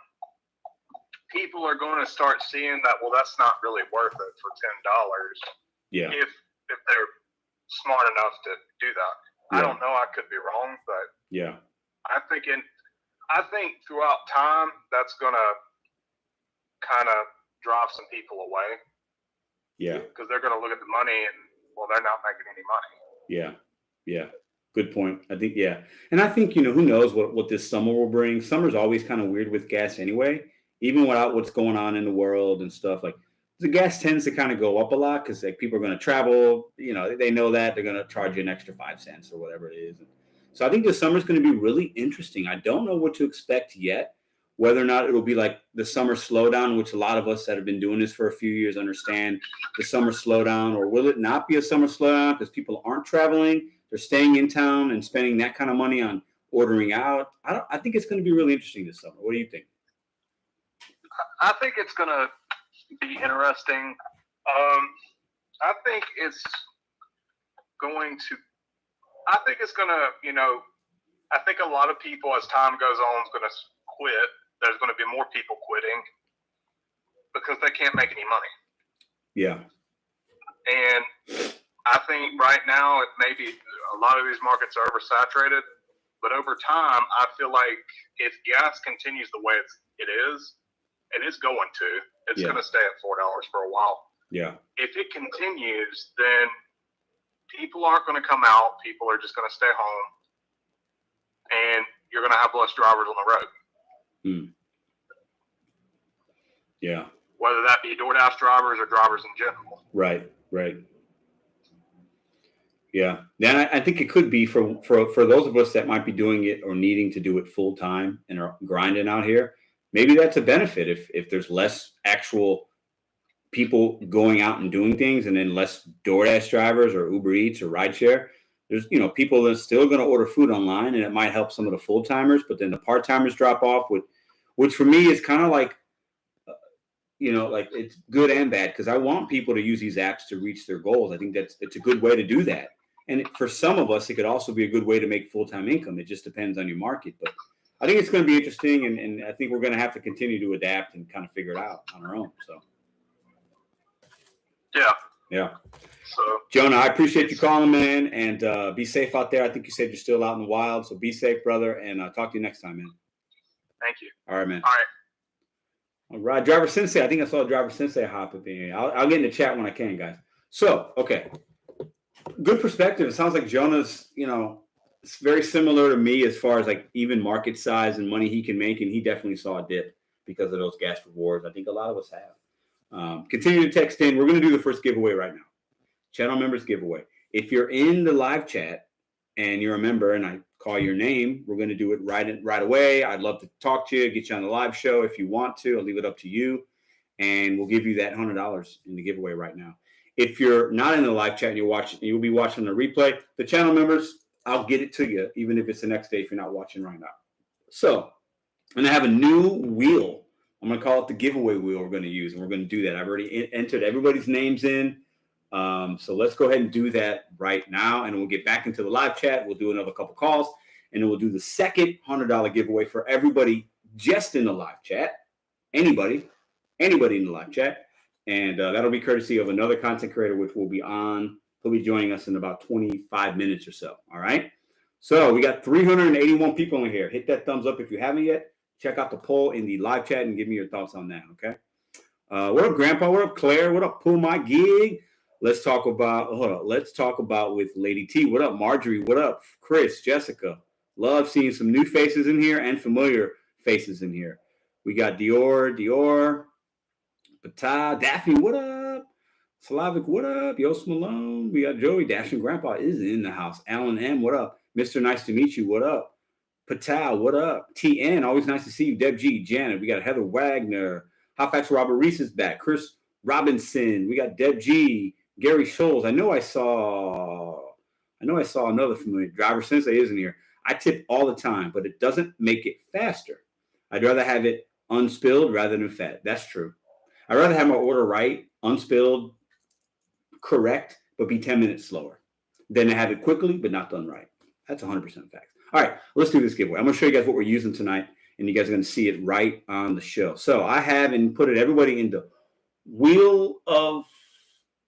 people are going to start seeing that, well, that's not really worth it for $10.
Yeah.
If they're smart enough to do that.
Yeah.
I don't know. I could be wrong, but
yeah,
I think throughout time, that's going to kind of drive some people away.
Yeah.
Because they're going to look at the money and, well, they're not making any money.
Yeah. Yeah. Good point. I think, yeah. And I think, who knows what this summer will bring. Summer's always kind of weird with gas anyway, even without what's going on in the world and stuff. Like the gas tends to kind of go up a lot because like people are going to travel, they know that they're going to charge you an extra 5 cents or whatever it is. So I think this summer's going to be really interesting. I don't know what to expect yet, whether or not it'll be like the summer slowdown, which a lot of us that have been doing this for a few years understand the summer slowdown, or will it not be a summer slowdown because people aren't traveling? They're staying in town and spending that kind of money on ordering out. I think it's going to be really interesting this summer. What do you think?
I think it's going to be interesting. I think it's going to, I think a lot of people as time goes on is going to quit. There's going to be more people quitting because they can't make any money.
Yeah.
And I think right now, maybe a lot of these markets are oversaturated, but over time, I feel like if gas continues the way it is, and it's going to, it's going to stay at $4 for a while.
Yeah. If
it continues, then people aren't going to come out. People are just going to stay home, and you're going to have less drivers on the road.
Yeah.
Whether that be DoorDash drivers or drivers in general.
Right. Yeah. Then I think it could be for those of us that might be doing it or needing to do it full time and are grinding out here. Maybe that's a benefit if there's less actual people going out and doing things, and then less DoorDash drivers or Uber Eats or Rideshare. There's people that are still going to order food online, and it might help some of the full timers, but then the part timers drop off. Which for me is kind of like, like it's good and bad because I want people to use these apps to reach their goals. I think it's a good way to do that. And for some of us, it could also be a good way to make full-time income. It just depends on your market. But I think it's going to be interesting, and I think we're going to have to continue to adapt and kind of figure it out on our own. So, yeah.
So,
Jonah, I appreciate you calling, man, and be safe out there. I think you said you're still out in the wild, so be safe, brother, and I'll talk to you next time, man.
Thank you.
All right, man.
All right.
All right, Driver Sensei. I think I saw Driver Sensei hop up in here. I'll get in the chat when I can, guys. So, okay. Good perspective. It sounds like Jonah's, it's very similar to me as far as like even market size and money he can make. And he definitely saw a dip because of those gas rewards. I think a lot of us have. Continue to text in. We're going to do the first giveaway right now. channel members giveaway. If you're in the live chat and you're a member and I call your name, we're going to do it right away. I'd love to talk to you, get you on the live show if you want to. I'll leave it up to you. And we'll give you that $100 in the giveaway right now. If you're not in the live chat and you'll be watching the replay, the channel members, I'll get it to you, even if it's the next day if you're not watching right now. So I'm going to have a new wheel. I'm going to call it the giveaway wheel we're going to use, and we're going to do that. I've already entered everybody's names in. So let's go ahead and do that right now, and we'll get back into the live chat. We'll do another couple calls, and then we'll do the second $100 giveaway for everybody just in the live chat. Anybody in the live chat. And that'll be courtesy of another content creator, which will be on. He'll be joining us in about 25 minutes or so. All right. So we got 381 people in here. Hit that thumbs up if you haven't yet. Check out the poll in the live chat and give me your thoughts on that. Okay. What up, Grandpa? What up, Claire? What up, Pull My Gig? Let's talk about with Lady T. What up, Marjorie? What up, Chris, Jessica? Love seeing some new faces in here and familiar faces in here. We got Dior. Pata, Daphne, what up? Slavic, what up? Yost Malone. We got Joey. Dashing Grandpa is in the house. Alan M, what up? Mr. Nice to meet you, what up? Patal, what up? TN, always nice to see you. Deb G, Janet. We got Heather Wagner. Hot Facts Robert Reese is back. Chris Robinson. We got Deb G. Gary Scholes. I know I saw another familiar. Driver Sensei isn't here. I tip all the time, but it doesn't make it faster. I'd rather have it unspilled rather than fat. That's true. I'd rather have my order right, unspilled, correct, but be 10 minutes slower than to have it quickly, but not done right. That's 100% facts. All right, let's do this giveaway. I'm going to show you guys what we're using tonight, and you guys are going to see it right on the show. So I have inputted everybody into Wheel of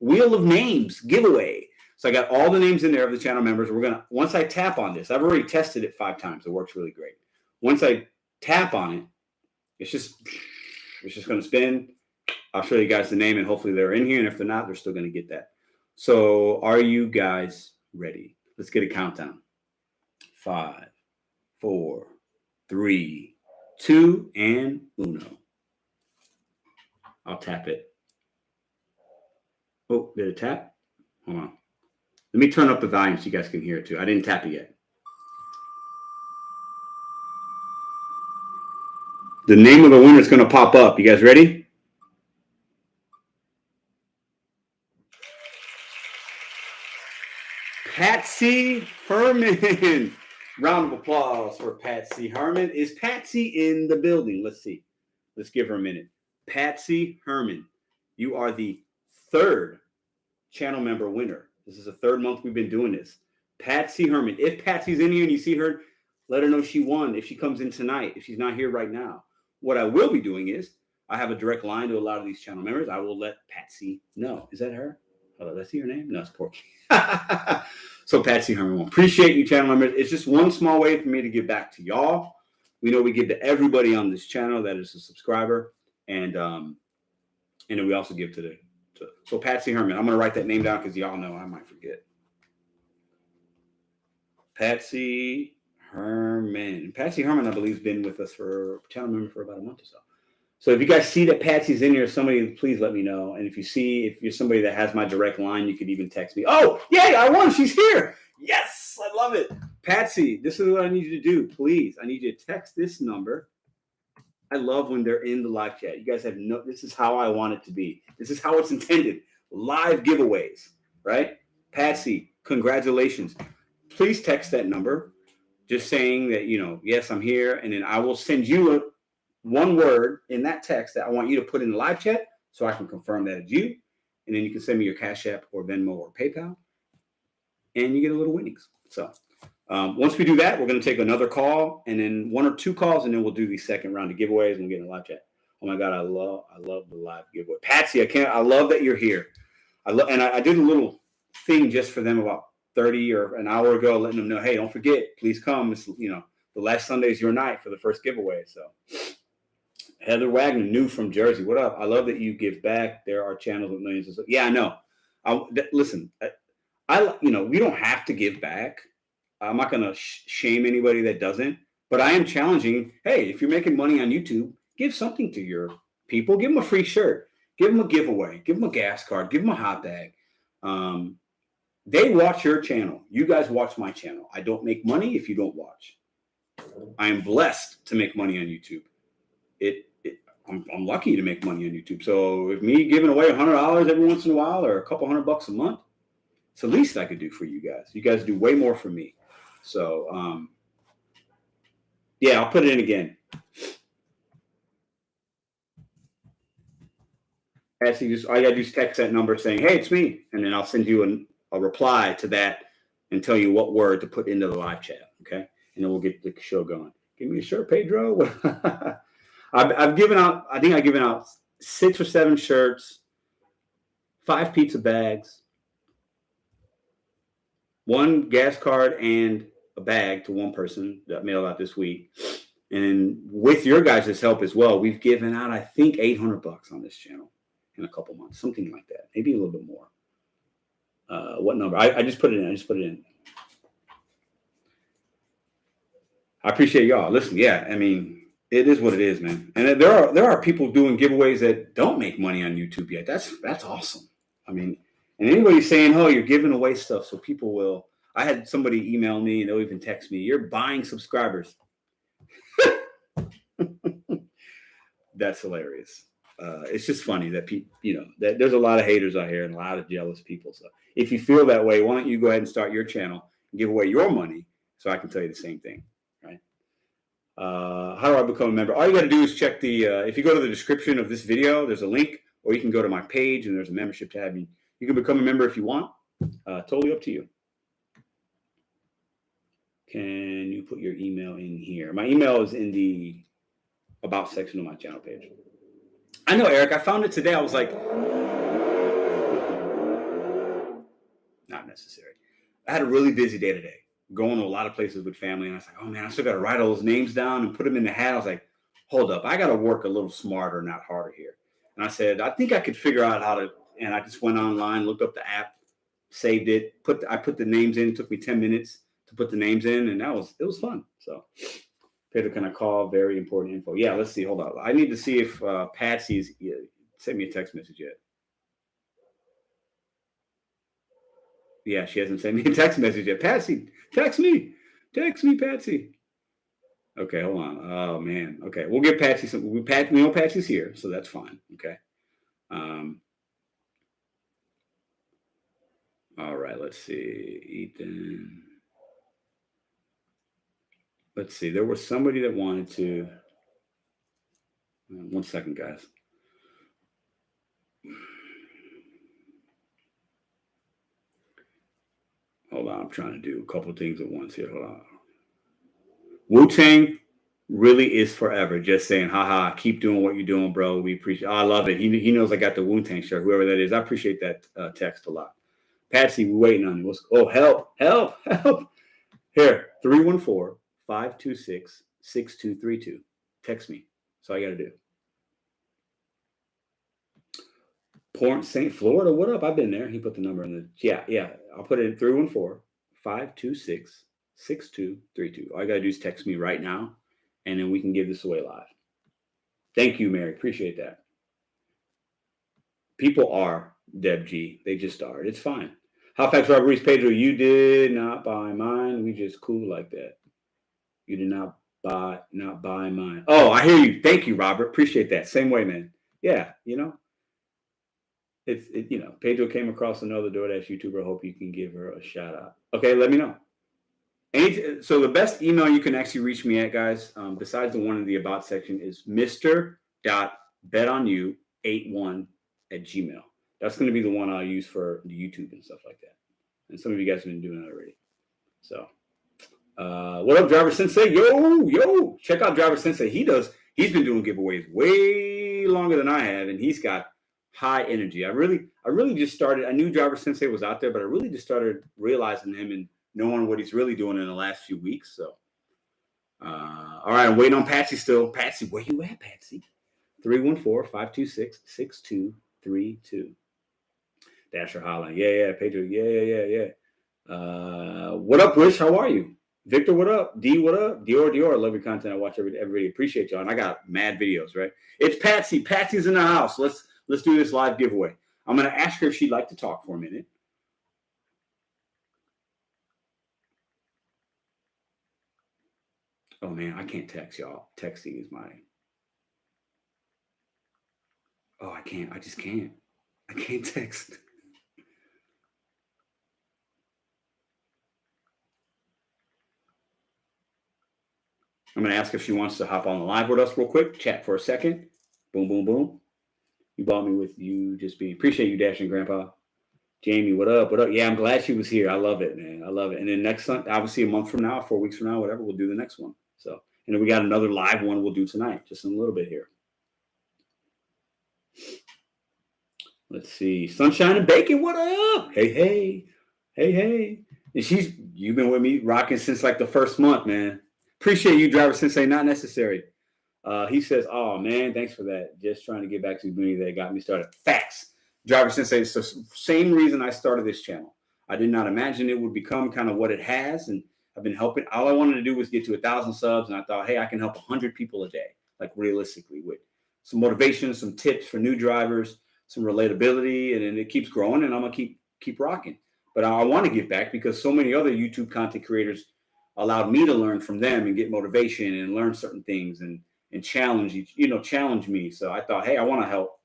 Names giveaway. So I got all the names in there of the channel members. Once I tap on this, I've already tested it 5 times. It works really great. Once I tap on it, it's just going to spin. I'll show you guys the name, and hopefully they're in here. And if they're not, they're still going to get that. So are you guys ready? Let's get a countdown. 5, 4, 3, 2, and uno. I'll tap it. Oh, did it tap? Hold on. Let me turn up the volume so you guys can hear it too. I didn't tap it yet. The name of the winner is going to pop up. You guys ready? Patsy Herman. Round of applause for Patsy Herman. Is Patsy in the building? Let's see. Let's give her a minute. Patsy Herman, you are the 3rd channel member winner. This is the 3rd month we've been doing this. Patsy Herman. If Patsy's in here and you see her, let her know she won if she comes in tonight, if she's not here right now. What I will be doing is I have a direct line to a lot of these channel members. I will let Patsy know. Is that her? Oh, did I see her name? No, it's Porky. So Patsy Herman, appreciate you, channel members. It's just one small way for me to give back to y'all. We know we give to everybody on this channel that is a subscriber, and then we also give so Patsy Herman. I'm gonna write that name down because y'all know I might forget. Patsy Herman. Patsy Herman, I believe, has been with us for channel member for about a month or so. So if you guys see that Patsy's in here, somebody please let me know. And if you're somebody that has my direct line, you could even text me. Oh, yay, I won. She's here. Yes, I love it. Patsy, this is what I need you to do. Please, I need you to text this number. I love when they're in the live chat. You guys this is how I want it to be. This is how it's intended. Live giveaways, right? Patsy, congratulations. Please text that number, just saying that, yes, I'm here. And then I will send you one word in that text that I want you to put in the live chat so I can confirm that it's you. And then you can send me your Cash App or Venmo or PayPal, and you get a little winnings. So once we do that, we're going to take another call and then 1 or 2 calls, and then we'll do the second round of giveaways and we'll get in the live chat. Oh my God, I love the live giveaway. Patsy, I love that you're here. I did a little thing just for them about 30 or an hour ago, letting them know, hey, don't forget, please come. It's, the last Sunday is your night for the first giveaway. So Heather Wagner, new from Jersey. What up? I love that you give back. There are channels with millions of stuff. Yeah, I know. Listen, we don't have to give back. I'm not going to shame anybody that doesn't, but I am challenging. Hey, if you're making money on YouTube, give something to your people. Give them a free shirt. Give them a giveaway. Give them a gas card. Give them a hot bag. They watch your channel. You guys watch my channel. I don't make money if you don't watch. I am blessed to make money on YouTube. I'm lucky to make money on YouTube. So if me giving away $100 every once in a while or a couple $100 a month, it's the least I could do for you guys. You guys do way more for me. So, yeah, I'll put it in again. Actually, all you gotta do is text that number saying, "Hey, it's me," and then I'll send you a reply to that and tell you what word to put into the live chat. Okay, and then we'll get the show going. Give me a shirt, Pedro. I've given out. I think I've given out 6 or 7 shirts, 5 pizza bags, 1 gas card, and a bag to 1 person that mailed out this week. And with your guys' help as well, we've given out, I think, $800 on this channel in a couple months, something like that, maybe a little bit more. What number? I just put it in. I appreciate y'all. Listen, yeah, I mean, it is what it is, man. And there are people doing giveaways that don't make money on YouTube yet. That's awesome. I mean, and anybody saying, "Oh, you're giving away stuff," so people will. I had somebody email me and they'll even text me, "You're buying subscribers." That's hilarious. It's just funny that people, that there's a lot of haters out here and a lot of jealous people. So if you feel that way, why don't you go ahead and start your channel and give away your money so I can tell you the same thing, right? How do I become a member? All you got to do is check if you go to the description of this video, there's a link, or you can go to my page and there's a membership tab. You can become a member if you want. Totally up to you. Can you put your email in here? My email is in the About section of my channel page. I know, Eric. I found it today. I was like, not necessary. I had a really busy day today, going to a lot of places with family. And I was like, oh, man, I still got to write all those names down and put them in the hat. I was like, hold up. I got to work a little smarter, not harder here. And I said, I think I could figure out how to. And I just went online, looked up the app, saved it. I put the names in. It took me 10 minutes to put the names in. And it was fun. So. Pedro, can I call? Very important info. Yeah, let's see. Hold on. I need to see if Patsy's sent me a text message yet. Yeah, she hasn't sent me a text message yet. Patsy, text me. Text me, Patsy. Okay, hold on. Oh, man. Okay, we'll give Patsy some. We know Patsy's here, so that's fine. Okay. All right, let's see. Ethan. Let's see. There was somebody that wanted to. 1 second, guys. Hold on. I'm trying to do a couple of things at once here. Hold on. Wu-Tang really is forever. Just saying, haha, keep doing what you're doing, bro. We appreciate it. Oh, I love it. He knows I got the Wu-Tang shirt, whoever that is. I appreciate that text a lot. Patsy, we're waiting on you. Help. Here, 314-526-6232. Text me. That's all I got to do. Port St. Florida, what up? I've been there. He put the number in the. Yeah. I'll put it in 314-526-6232. All you got to do is text me right now, and then we can give this away live. Thank you, Mary. Appreciate that. People are, Deb G. They just are. It's fine. How Facts Robert Reese Pedro, you did not buy mine. We just cool like that. You did not buy mine. Oh, I hear you. Thank you, Robert. Appreciate that. Same way, man. Yeah, Pedro came across another DoorDash YouTuber. Hope you can give her a shout out. Okay, let me know. So the best email you can actually reach me at, guys, besides the one in the About section, is Mr.BetonYou81@gmail. That's going to be the one I'll use for the YouTube and stuff like that. And some of you guys have been doing that already. So, what up, Driver Sensei? Yo, check out Driver Sensei. He's been doing giveaways way longer than I have, and he's got high energy. I really just started. I knew Driver Sensei was out there, but I really just started realizing him and knowing what he's really doing in the last few weeks. So, all right, I'm waiting on Patsy still. Patsy, where you at, Patsy? 314-526-6232. Dasher Hotline. Yeah, Pedro. Yeah. What up, Wish? How are you? Victor, what up? D, what up? Dior. I love your content. I watch everybody. Appreciate y'all. And I got mad videos, right? It's Patsy. Patsy's in the house. Let's do this live giveaway. I'm going to ask her if she'd like to talk for a minute. Oh man, I can't text y'all. Texting is my. Oh, I can't. I just can't. I can't text. I'm going to ask if she wants to hop on the live with us real quick. Chat for a second. Boom, boom, boom. You bought me with you just being. Appreciate you, Dash and Grandpa. Jamie, what up? What up? Yeah, I'm glad she was here. I love it, man. I love it. And then next, obviously, a month from now, 4 weeks from now, whatever, we'll do the next one. So, and then we got another live one we'll do tonight, just in a little bit here. Let's see. Sunshine and Bacon, what up? Hey, hey. Hey, hey. And you've been with me rocking since like the first month, man. Appreciate you, Driver Sensei, not necessary. He says, oh, man, thanks for that. Just trying to get back to the community that got me started. Facts. Driver Sensei, it's the same reason I started this channel. I did not imagine it would become kind of what it has, and I've been helping. All I wanted to do was get to 1,000 subs, and I thought, hey, I can help 100 people a day, like realistically, with some motivation, some tips for new drivers, some relatability, and then it keeps growing, and I'm going to keep rocking. But I want to give back because so many other YouTube content creators allowed me to learn from them and get motivation and learn certain things and challenge me. So I thought, hey, I want to help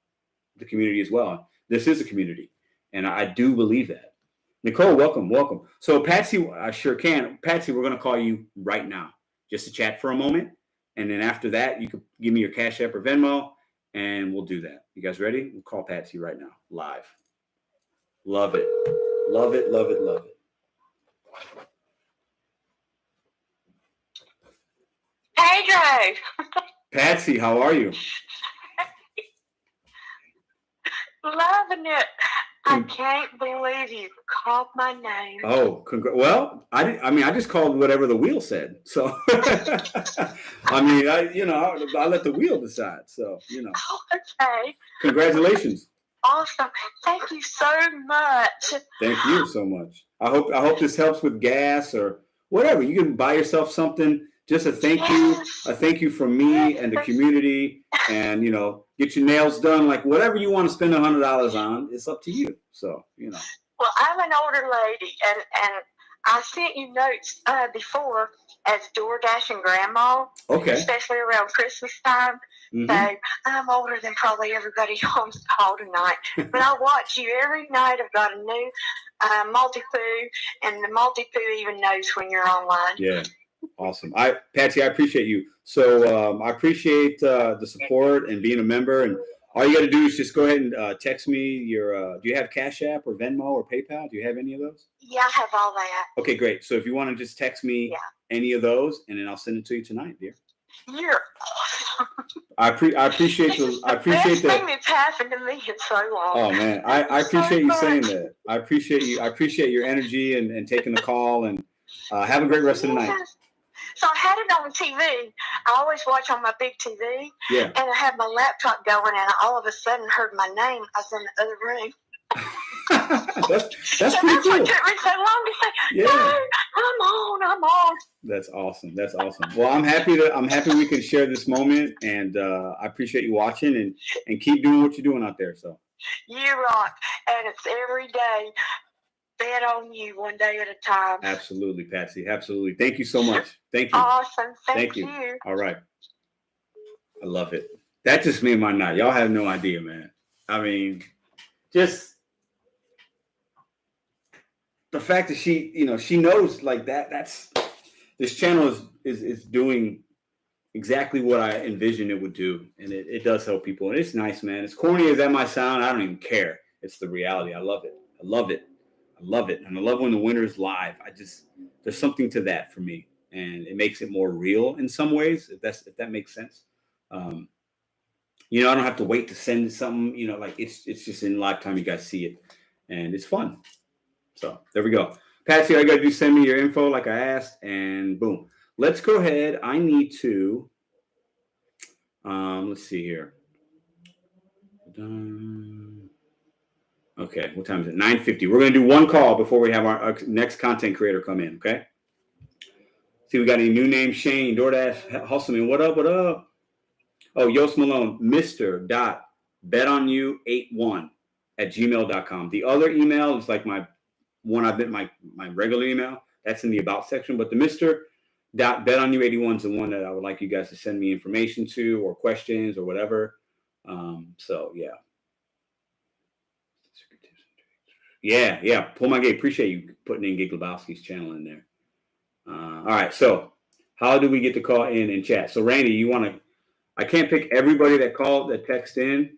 the community as well. This is a community, and I do believe that. Nicole, welcome. So Patsy, I sure can. Patsy, we're going to call you right now just to chat for a moment. And then after that, you can give me your Cash App or Venmo, and we'll do that. You guys ready? We'll call Patsy right now, live. Love it. Love it, love it, love it.
Hey, Joe.
Patsy, how are you?
Loving it. I can't believe you called my name.
Oh, well, I just called whatever the wheel said. So, I let the wheel decide. So,
Oh, okay.
Congratulations.
Awesome. Thank you so much.
Thank you so much. I hope this helps with gas or whatever. You can buy yourself something. Just a thank you from me and the community, and get your nails done, like whatever you want to spend $100 on. It's up to you. So
Well, I'm an older lady, and I sent you notes before as DoorDash and Grandma,
okay,
especially around Christmas time.
Mm-hmm.
So I'm older than probably everybody on this call tonight, but I watch you every night. I've got a new multi-poo, and the multi-poo even knows when you're online.
Yeah. Awesome. Patsy, I appreciate you. So I appreciate the support and being a member. And all you got to do is just go ahead and text me your, do you have Cash App or Venmo or PayPal? Do you have any of those?
Yeah, I have all that.
Okay, great. So if you want to just text me any of those, and then I'll send it to you tonight, dear.
You're awesome.
I appreciate
the best thing that's happened to me in so long.
Oh man, I appreciate you saying that. I appreciate you. I appreciate your energy and taking the call, and have a great rest of the night.
So I had it on TV. I always watch on my big TV.
Yeah.
And I had my laptop going, and I all of a sudden heard my name. I was in the other room.
that's pretty cool.
What took me so long to say, no, I'm on.
That's awesome. Well, I'm happy we can share this moment, and I appreciate you watching and keep doing what you're doing out there. So
you rock, and it's every day. Bet on you one day at a time.
Absolutely, Patsy. Absolutely. Thank you so much. Thank you.
Awesome. Thank you.
All right. I love it. That just made my night. Y'all have no idea, man. I mean, just the fact that she knows like that. This channel is doing exactly what I envisioned it would do, and it does help people, and it's nice, man. As corny as that might sound, I don't even care. It's the reality. I love it. And I love when the winner's live. There's something to that for me, and it makes it more real in some ways, if that makes sense. I don't have to wait to send something, like it's just in lifetime. You guys see it, and it's fun. So there we go. Patsy, all you got to do is send me your info like I asked, and boom. Let's go ahead. I need to, let's see here. Okay, what time is it? 9:50. We're going to do one call before we have our next content creator come in, okay? See, we got any new names? Shane, DoorDash, Hustleman, what up? Oh, Yost Malone, Mr.BetonYou81@gmail.com. The other email is like my regular email. That's in the About section. But the Mr. .BetonYou81 is the one that I would like you guys to send me information to or questions or whatever. So yeah. Yeah. Pull my gate. Appreciate you putting in Gig Lebowski's channel in there. All right. So how do we get to call in and chat? So Randy, I can't pick everybody that called, that text in,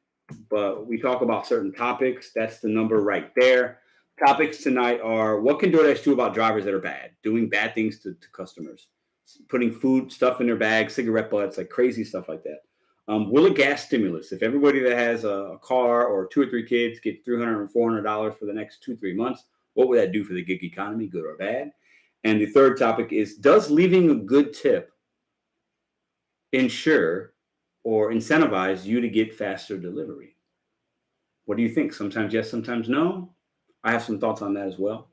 but we talk about certain topics. That's the number right there. Topics tonight are: what can DoorDash do about drivers that are bad, doing bad things to customers, putting food stuff in their bags, cigarette butts, like crazy stuff like that. Will a gas stimulus, if everybody that has a car or 2 or 3 kids get $300 or $400 for the next 2-3 months, what would that do for the gig economy, good or bad? And the third topic is: does leaving a good tip ensure or incentivize you to get faster delivery? What do you think? Sometimes yes, sometimes no. I have some thoughts on that as well.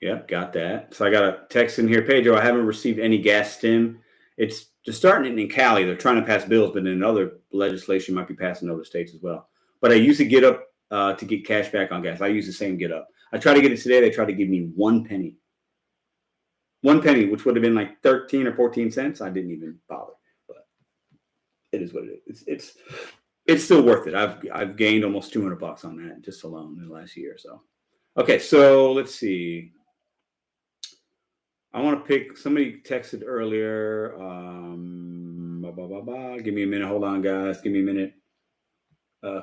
Yep, got that. So I got a text in here. Pedro, I haven't received any gas stim. It's just starting in Cali. They're trying to pass bills, but then other legislation might be passed in other states as well. But I use the Get Up to get cash back on gas. I use the same Get Up. I tried to get it today. They tried to give me 1 penny. 1 penny, which would have been like 13 or 14 cents. I didn't even bother. But it is what it is. It's still worth it. I've gained almost $200 on that just alone in the last year or so. Okay, so let's see. I want to pick, somebody texted earlier. Give me a minute. Hold on, guys. Give me a minute.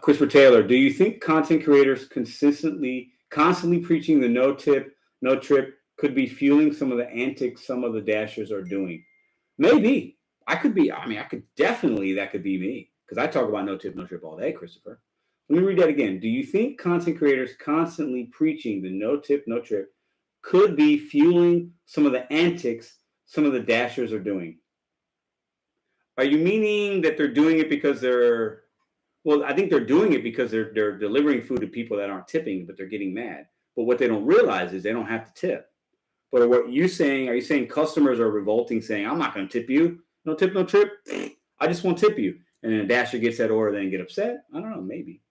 Christopher Taylor, do you think content creators constantly preaching the no tip, no trip could be fueling some of the antics some of the dashers are doing? Maybe. That could be me, because I talk about no tip, no trip all day, Christopher. Let me read that again. Do you think content creators constantly preaching the no tip, no trip could be fueling some of the antics some of the dashers are doing? Are you meaning that they're doing it because I think they're doing it because they're delivering food to people that aren't tipping, but they're getting mad. But what they don't realize is they don't have to tip. But what you saying, are you saying customers are revolting, saying, I'm not going to tip you? No tip, no trip? I just won't tip you. And then a dasher gets that order, then get upset? I don't know, maybe.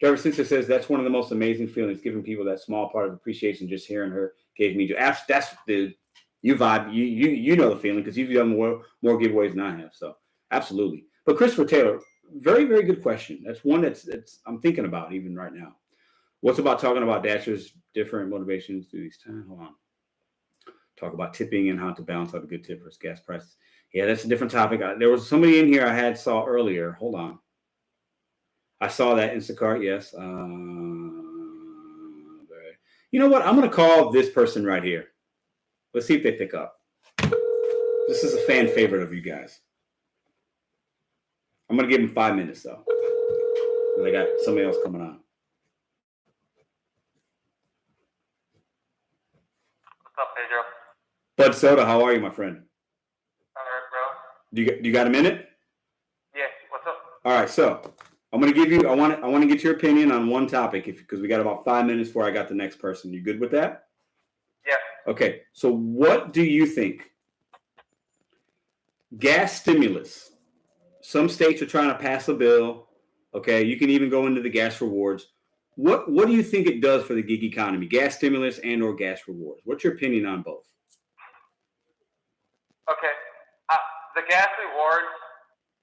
Driver Sister says that's one of the most amazing feelings, giving people that small part of appreciation. Just hearing her gave me joy. That's the you vibe. You know the feeling because you've done more giveaways than I have. So absolutely. But Christopher Taylor, very, very good question. That's one that's I'm thinking about even right now. What's about talking about dashers' different motivations through these times? Hold on. Talk about tipping and how to balance out a good tip versus gas prices. Yeah, that's a different topic. There was somebody in here I saw earlier. Hold on. I saw that Instacart, yes. You know what? I'm going to call this person right here. Let's see if they pick up. This is a fan favorite of you guys. I'm going to give him 5 minutes, though. Because I got somebody else coming on.
What's up, Pedro?
Bud Soda, how are you, my friend?
All right, bro.
Do you got a minute?
Yeah, what's up?
All right, so I'm going to give you, I want to get your opinion on one topic because we got about 5 minutes before I got the next person. You good with that?
Yeah.
Okay, so what do you think? Gas stimulus. Some states are trying to pass a bill. Okay, you can even go into the gas rewards. What do you think it does for the gig economy? Gas stimulus and or gas rewards. What's your opinion on both?
Okay. The gas rewards,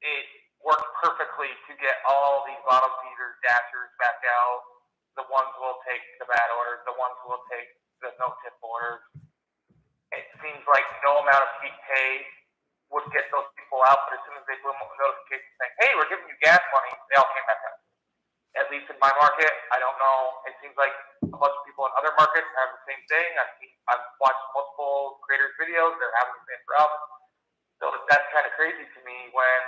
it worked perfectly to get all these bottom feeders, dashers back out. The ones who will take the bad orders, the ones who will take the no tip orders. It seems like no amount of peak pay would get those people out, but as soon as they blew a notification saying, hey, we're giving you gas money, they all came back out. At least in my market, I don't know. It seems like a bunch of people in other markets have the same thing. I've watched multiple creators' videos. They're having the same problem. So that's kind of crazy to me when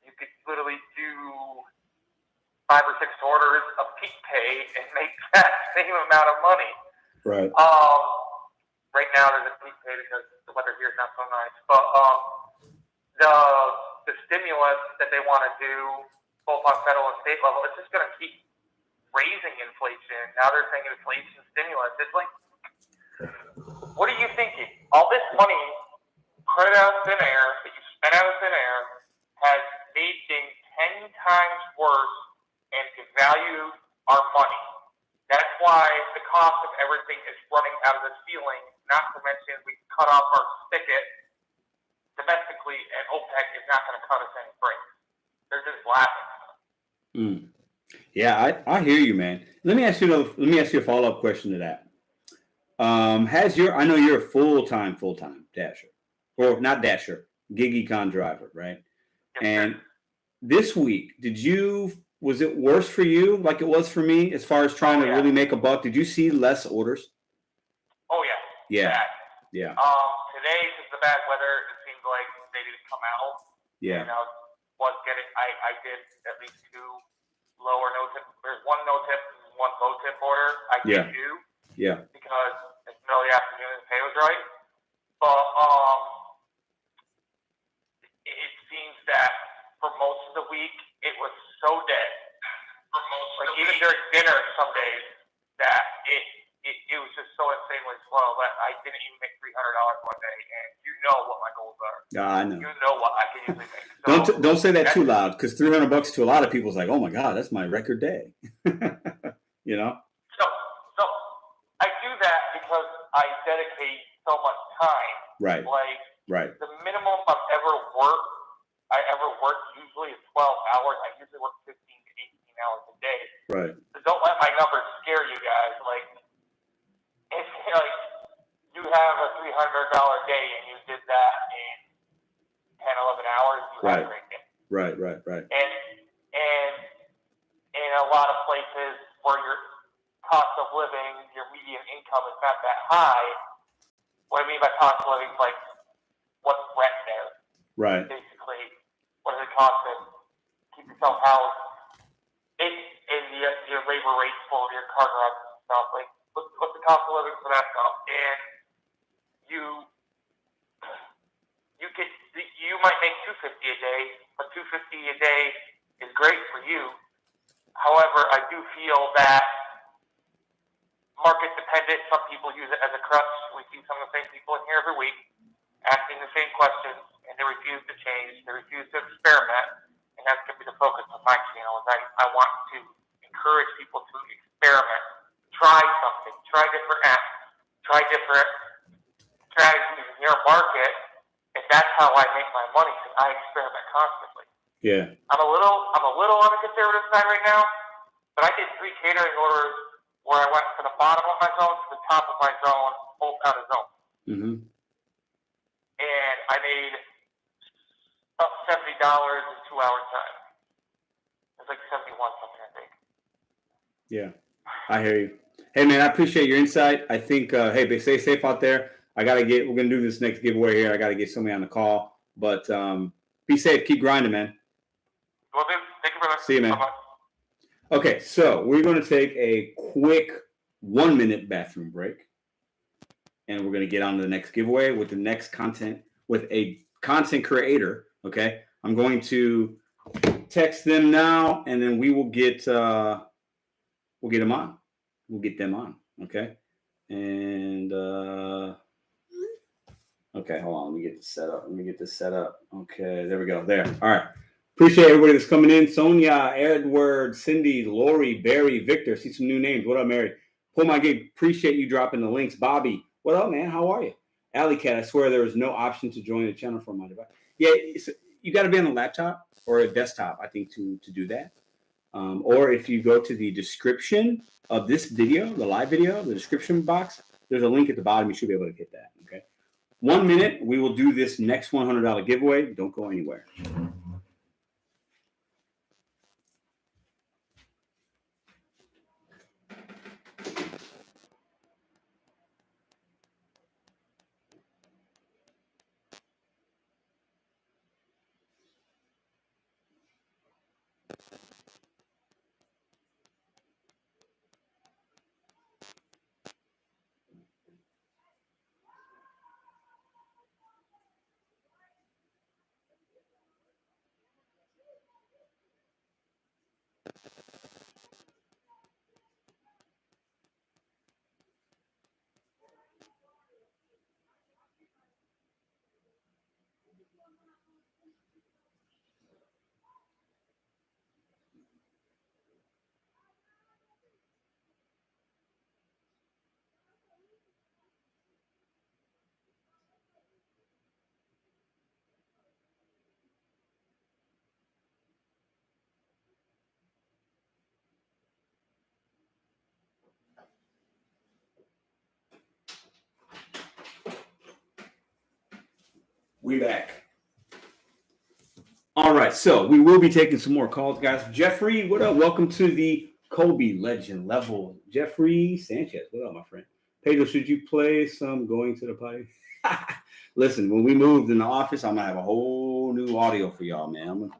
you could literally do 5 or 6 orders of peak pay and make that same amount of money.
Right.
Right now there's a peak pay because the weather here is not so nice. But the stimulus that they want to do, both on federal and state level, it's just going to keep raising inflation. Now they're saying inflation stimulus. It's like, what are you thinking? All this money put out of thin air, that you spent out of thin air, has made things 10 times worse and devalued our money. That's why the cost of every point. Not to mention we cut off our spigot domestically, and OPEC is not going to cut us any breaks. They're just laughing.
Yeah, I hear you, man. Let me ask you a follow-up question to that. I know you're a full-time dasher, or not dasher, gig econ driver, right?
Yes,
and
sir.
This week, was it worse for you like it was for me as far as trying to really make a buck? Did you see less orders?
Oh yeah.
Yeah.
Bad.
Yeah.
Today, because of the bad weather, it seemed like they didn't come out.
Yeah.
And I did at least 2 low or no tip. There's 1 no tip and 1 low tip order. I did 2.
Yeah.
Because it's middle of the afternoon and the pay was right. But it seems that for most of the week it was so dead. For most of the even during dinner some days that it was just so insanely slow that I didn't even make $300 one day, and you know what my goals are.
Yeah, I know.
You know what I can usually make. So
don't say that too loud, because $300 to a lot of people is like, oh my god, that's my record day. You know.
So I do that because I dedicate so much time.
Right.
Like the minimum I ever worked usually is 12 hours. I usually work 15 to 18 hours a day.
Right.
So don't let my numbers scare you guys. Like, if you have a $300 day and you did that in 10, 11 hours, you had a great day.
Right.
And in a lot of places where your cost of living, your median income is not that high, what I mean by cost of living is like what's rent there.
Right.
Basically, what does it cost to keep yourself housed? And your labor rates for your car garage and stuff. Like, what's the cost of living for that stuff? And you might make $250 a day, but $250 a day is great for you. However, I do feel that market dependent. Some people use it as a crutch. We see some of the same people in here every week asking the same questions, and they refuse to change. They refuse to experiment, and that's going to be the focus of my channel. Is I want to encourage people to experiment, try something, try different apps, try different strategies in your market, and that's how I make my money. Because I experiment constantly.
Yeah.
I'm a little on the conservative side right now, but I did 3 catering orders where I went from the bottom of my zone to the top of my zone, full out of zone.
Mm-hmm.
And I made up $70 in 2 hours time. It's like 71 something, I think.
Yeah, I hear you. Hey man, I appreciate your insight. I think hey, stay safe out there. we're gonna do this next giveaway here. I gotta get somebody on the call. But be safe, keep grinding, man.
Well, then, thank you, brother.
See you, man.
Bye-bye.
Okay, so we're going to take a quick 1-minute bathroom break, and we're going to get on to the next giveaway with the next content with a content creator. Okay, I'm going to text them now, and then we will get them on. We'll get them on. Okay, and okay, hold on. Let me get this set up. Okay, there we go. There. All right. Appreciate everybody that's coming in. Sonia, Edward, Cindy, Lori, Barry, Victor. See some new names. What up, Mary? Pull my gig. Appreciate you dropping the links. Bobby, what up, man? How are you? Alley Cat, I swear there is no option to join the channel from my device. Yeah, you got to be on a laptop or a desktop, I think, to do that. Or if you go to the description of this video, the live video, the description box, there's a link at the bottom. You should be able to get that. Okay. 1 minute. We will do this next $100 giveaway. Don't go anywhere. We back. All right, so we will be taking some more calls, guys. Jeffrey, what up? Welcome to the Kobe Legend level. Jeffrey Sanchez, what up, my friend? Pedro, should you play some Going to the Party? Listen, when we moved in the office, I'm gonna have a whole new audio for y'all, man.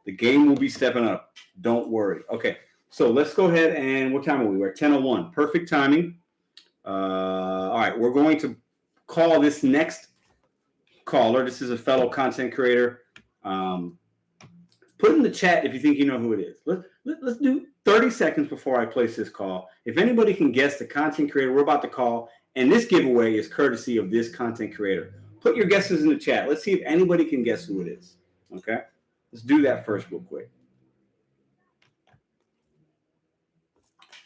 The game will be stepping up. Don't worry. Okay, so let's go ahead and what time are we? We're at 10:01. Perfect timing. All right, we're going to call this next caller. This is a fellow content creator. Put in the chat if you think you know who it is. Let's do 30 seconds before I place this call. If anybody can guess the content creator we're about to call, and this giveaway is courtesy of this content creator. Put your guesses in the chat. Let's see if anybody can guess who it is. Okay? Let's do that first real quick.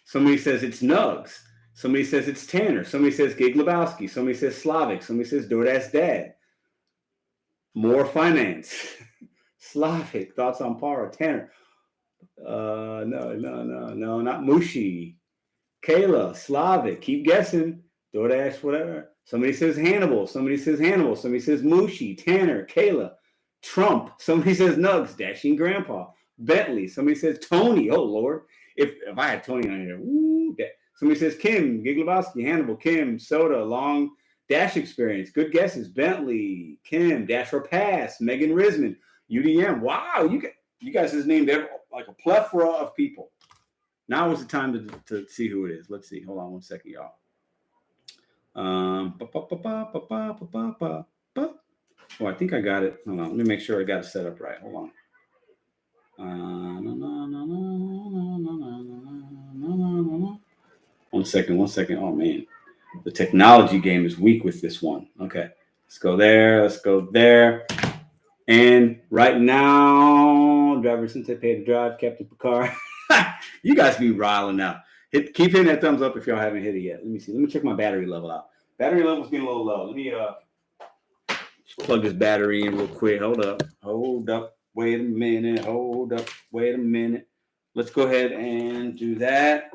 Somebody says it's Nugs. Somebody says it's Tanner. Somebody says Gig Lebowski. Somebody says Slavic. Somebody says Doordash Dad. More Finance. Slavic. Thoughts on Para. Tanner. No, not Mushi. Kayla. Slavic. Keep guessing. Doordash, whatever. Somebody says Hannibal. Somebody says Hannibal. Somebody says Mushi. Tanner. Kayla. Trump. Somebody says Nugs. Dashing Grandpa. Bentley. Somebody says Tony. Oh, Lord. If I had Tony on here. Woo, somebody says Kim. Gig Lebowski. Hannibal. Kim. Soda. Long Dash Experience. Good guesses. Bentley. Kim. Dash or Pass. Megan Risman. UDM. Wow. You guys just named like a plethora of people. Now is the time to see who it is. Let's see. Hold on one second, y'all. Oh, I think I got it. Hold on. Let me make sure I got it set up right. Hold on. One second. Oh, man. The technology game is weak with this one. Okay. Let's go there. And right now, driver since they paid to drive, Captain Picard. You guys be riling out. Keep hitting that thumbs up if y'all haven't hit it yet. Let me see. Let me check my battery level out. Battery level's getting a little low. Let me plug this battery in real quick. Hold up. Wait a minute. Let's go ahead and do that.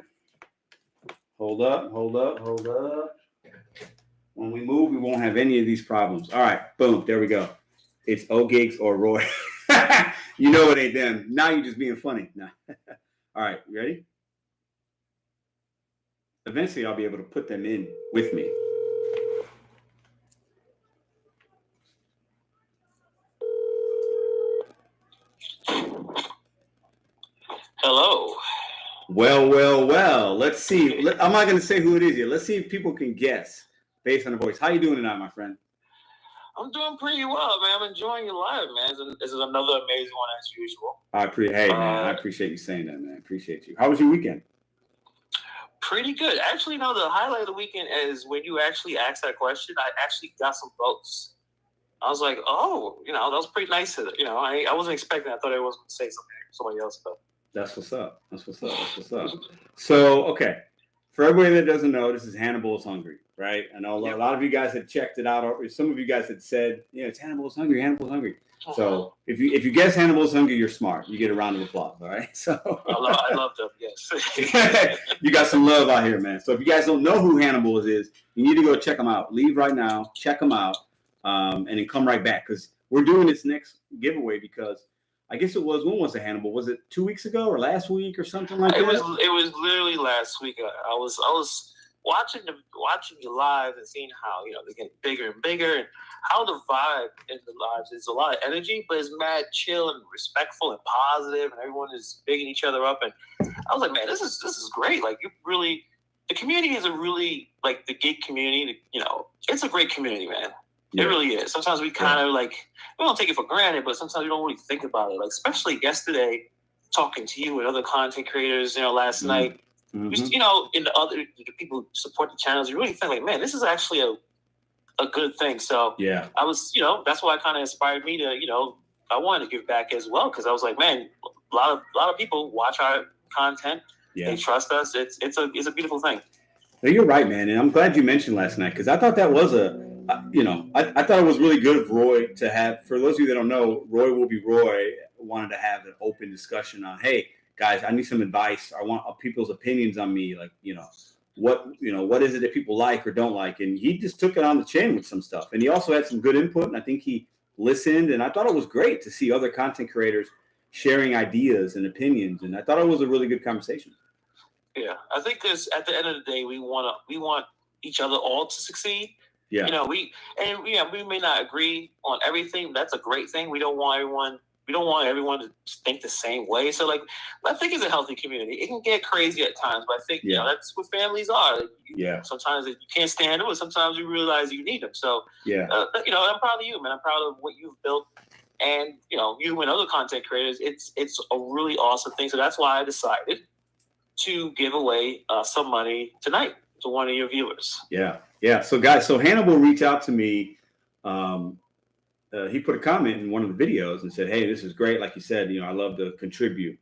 Hold up. When we move, we won't have any of these problems. All right. Boom. There we go. It's O-Gigs or Roy. You know it ain't them. Now you're just being funny. Nah. All right. You ready? Eventually, I'll be able to put them in with me.
Hello.
Well. Let's see. I'm not going to say who it is yet. Let's see if people can guess based on the voice. How you doing tonight, my friend?
I'm doing pretty well, man. I'm enjoying your live, man. This is another amazing one as usual.
I appreciate you saying that, man. I appreciate you. How was your weekend?
Pretty good. Actually, no, the highlight of the weekend is when you actually asked that question, I actually got some votes. I was like, oh, that was pretty nice. I wasn't expecting. I thought I was going to say somebody else, but.
That's what's up. So, okay. For everybody that doesn't know, this is Hannibal's Hungry, right? I know a lot of you guys had checked it out, or some of you guys had said, it's Hannibal's Hungry. Uh-huh. So if you guess Hannibal's Hungry, you're smart. You get a round of applause, all right? So
I love them, yes.
You got some love out here, man. So if you guys don't know who Hannibal is, you need to go check them out. Leave right now, check them out, and then come right back, because we're doing this next giveaway because I guess it was, when was it, Hannibal? Was it 2 weeks ago or last week or something like that?
It was literally last week. I was watching you live and seeing how they get bigger and bigger, and how the vibe in the lives is a lot of energy, but it's mad chill and respectful and positive, and everyone is bigging each other up. And I was like, man, this is great. Like, the community is a really, like, the gig community. It's a great community, man. Yeah. It really is. Sometimes we kind of we don't take it for granted, but sometimes we don't really think about it. Like, especially yesterday, talking to you and other content creators, last night, just, in the people who support the channels, you really think like, man, this is actually a good thing. So yeah, I was, that's why it kind of inspired me to, I wanted to give back as well, because I was like, man, a lot of people watch our content. Yeah. They trust us. It's a beautiful thing.
No, you're right, man, and I'm glad you mentioned last night, because I thought that was I thought it was really good of Roy to have. For those of you that don't know, Roy Will Be Roy wanted to have an open discussion on, hey guys, I need some advice. I want people's opinions on me, like what is it that people like or don't like, and he just took it on the chin with some stuff, and he also had some good input, and I think he listened, and I thought it was great to see other content creators sharing ideas and opinions, and I thought it was a really good conversation.
Yeah, I think because at the end of the day, we want each other all to succeed.
Yeah,
you know, we may not agree on everything. That's a great thing. We don't want everyone to think the same way. So, like, I think it's a healthy community. It can get crazy at times, but I think that's what families are. Sometimes you can't stand them, but sometimes you realize you need them. So, I'm proud of you, man. I'm proud of what you've built, and you and other content creators. It's a really awesome thing. So that's why I decided to give away some money tonight to one of your viewers.
Yeah. So guys, Hannibal reached out to me. He put a comment in one of the videos and said, "Hey, this is great. Like you said, I love to contribute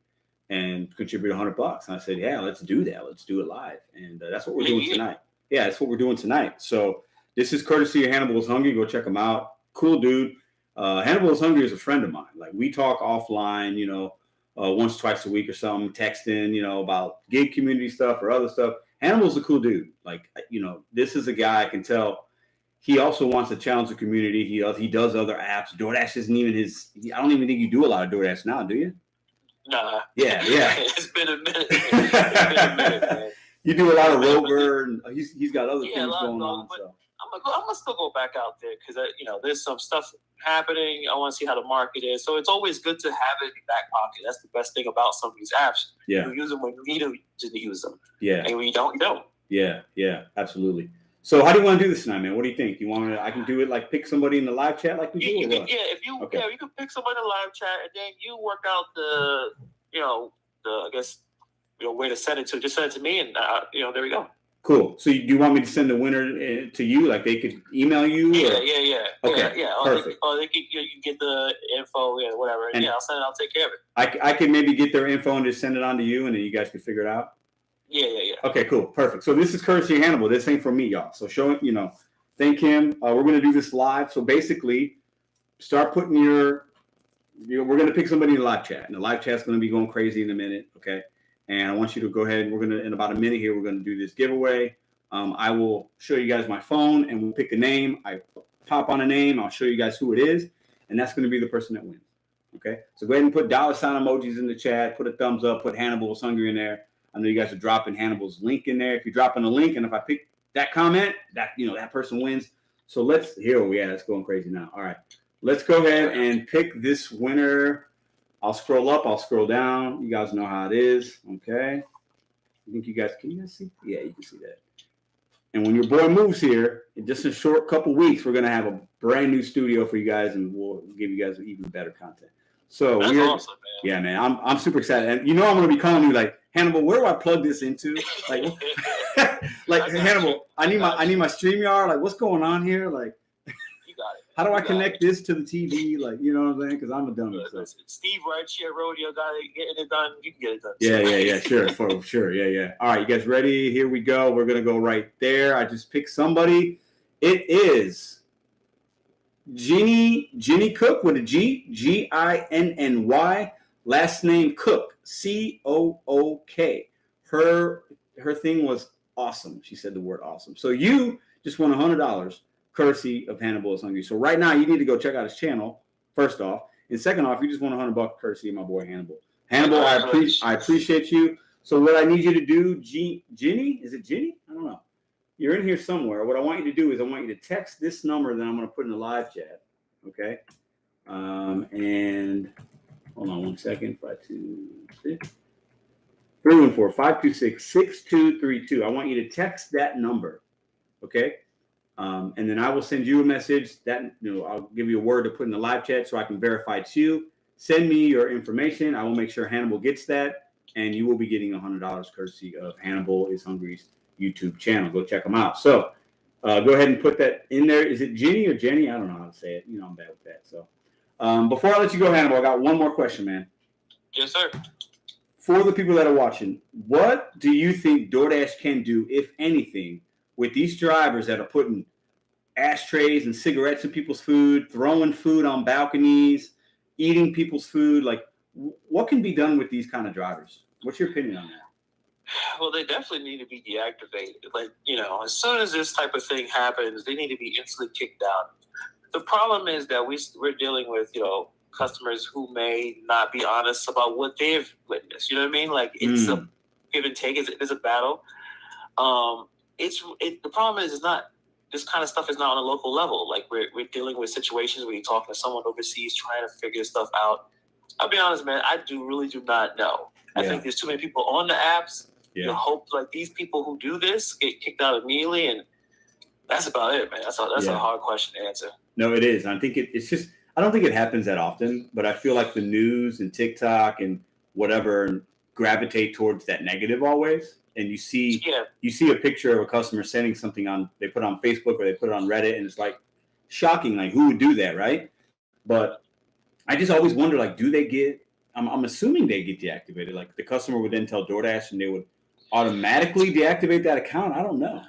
and contribute $100." And I said, "Yeah, let's do that. Let's do it live." And that's what we're doing tonight. Yeah, that's what we're doing tonight. So this is courtesy of Hannibal is Hungry. Go check him out. Cool dude. Hannibal is Hungry is a friend of mine. Like, we talk offline, once, twice a week or something, texting, about gig community stuff or other stuff. Hannibal's a cool dude. Like, this is a guy I can tell. He also wants to challenge the community. He does other apps. DoorDash isn't even his. I don't even think you do a lot of DoorDash now, do you?
Nah.
Yeah.
It's been a minute. Man.
You do a lot of Rover, and he's got other things going on. So
I'm gonna still go back out there because there's some stuff happening. I want to see how the market is. So it's always good to have it in your back pocket. That's the best thing about some of these apps.
Yeah.
You use them when you need to use them.
Yeah.
And when you don't, you don't.
Yeah, absolutely. So how do you want to do this tonight, man? What do you think? You want I can do it like pick somebody in the live chat like we do?
You can pick somebody in the live chat, and then you work out the way to send it to. Just send it to me, and there we go.
Cool. So do you want me to send the winner to you? Like, they could email you?
Yeah.
Okay.
Yeah.
Perfect.
They can, you can get the info, whatever. And I'll send it. I'll take care of it.
I can maybe get their info and just send it on to you, and then you guys can figure it out.
Yeah.
Okay, cool. Perfect. So this is courtesy of Hannibal. This ain't from me, y'all. So show it, thank him. We're going to do this live. So basically, start putting we're going to pick somebody in the live chat. And the live chat's going to be going crazy in a minute, okay? And I want you to go ahead. We're going to, in about a minute here, we're going to do this giveaway. I will show you guys my phone, and we'll pick a name. I pop on a name. I'll show you guys who it is, and that's going to be the person that wins, okay? So go ahead and put $sign emojis in the chat. Put a thumbs up. Put Hannibal is Hungry in there. I know you guys are dropping Hannibal's link in there. If you're dropping a link, and if I pick that comment, that person wins. So here we are. It's going crazy now. All right. Let's go ahead and pick this winner. I'll scroll up. I'll scroll down. You guys know how it is. Okay. I think can you guys see? Yeah, you can see that. And when your boy moves here, in just a short couple weeks, we're going to have a brand new studio for you guys, and we'll give you guys even better content. So
that's awesome, man.
Yeah, man. I'm super excited. And I'm going to be calling you like, Hannibal, where do I plug this into? Like, Hannibal, I need my StreamYard. Like, what's going on here? Like,
you got it.
How do I connect this to the TV? Like, you know what I'm saying? Because I'm a dummy. So.
Steve Rideshare Rodeo guy getting it done. You can get it done.
Yeah. Sure, for sure. Yeah. All right, you guys ready? Here we go. We're gonna go right there. I just picked somebody. It is Ginny Cook with a G, Ginny. Last name Cook, Cook. Her thing was awesome. She said the word awesome. So you just won $100. Courtesy of Hannibal is Hungry. So right now you need to go check out his channel, first off. And second off, you just won $100 courtesy of my boy Hannibal. Hannibal, I appreciate you. So what I need you to do, Ginny? Is it Ginny? I don't know. You're in here somewhere. What I want you to do is I want you to text this number that I'm going to put in the live chat. Okay? And hold on one second. 526 314 526 6232. I want you to text that number. Okay? And then I will send you a message that, I'll give you a word to put in the live chat so I can verify it's you. Send me your information. I will make sure Hannibal gets that, and you will be getting $100 courtesy of Hannibal is Hungry's YouTube channel. Go check them out. So go ahead and put that in there. Is it Ginny or Jenny? I don't know how to say it. I'm bad with that. So before I let you go, Hannibal, I got one more question, man.
Yes, sir.
For the people that are watching, what do you think DoorDash can do, if anything, with these drivers that are putting ashtrays and cigarettes in people's food, throwing food on balconies, eating people's food? Like, what can be done with these kind of drivers? What's your opinion on that?
Well, they definitely need to be deactivated. Like, as soon as this type of thing happens, they need to be instantly kicked out. The problem is that we're dealing with, customers who may not be honest about what they've witnessed. You know what I mean? Like it's a give and take. It's a battle. The problem is, it's not, this kind of stuff is not on a local level. Like we're dealing with situations where you're talking to someone overseas trying to figure stuff out. I'll be honest, man, I really do not know. I think there's too many people on the apps. You hope like these people who do this get kicked out immediately, and that's about it, man. That's a hard question to answer.
No, it is. I think it's just, I don't think it happens that often, but I feel like the news and TikTok and whatever gravitate towards that negative always. And you see a picture of a customer sending something they put it on Facebook or they put it on Reddit, and it's like shocking. Like, who would do that, right? But I just always wonder, like, do they get? I'm assuming they get deactivated. Like the customer would then tell DoorDash, and they would automatically deactivate that account. I don't know.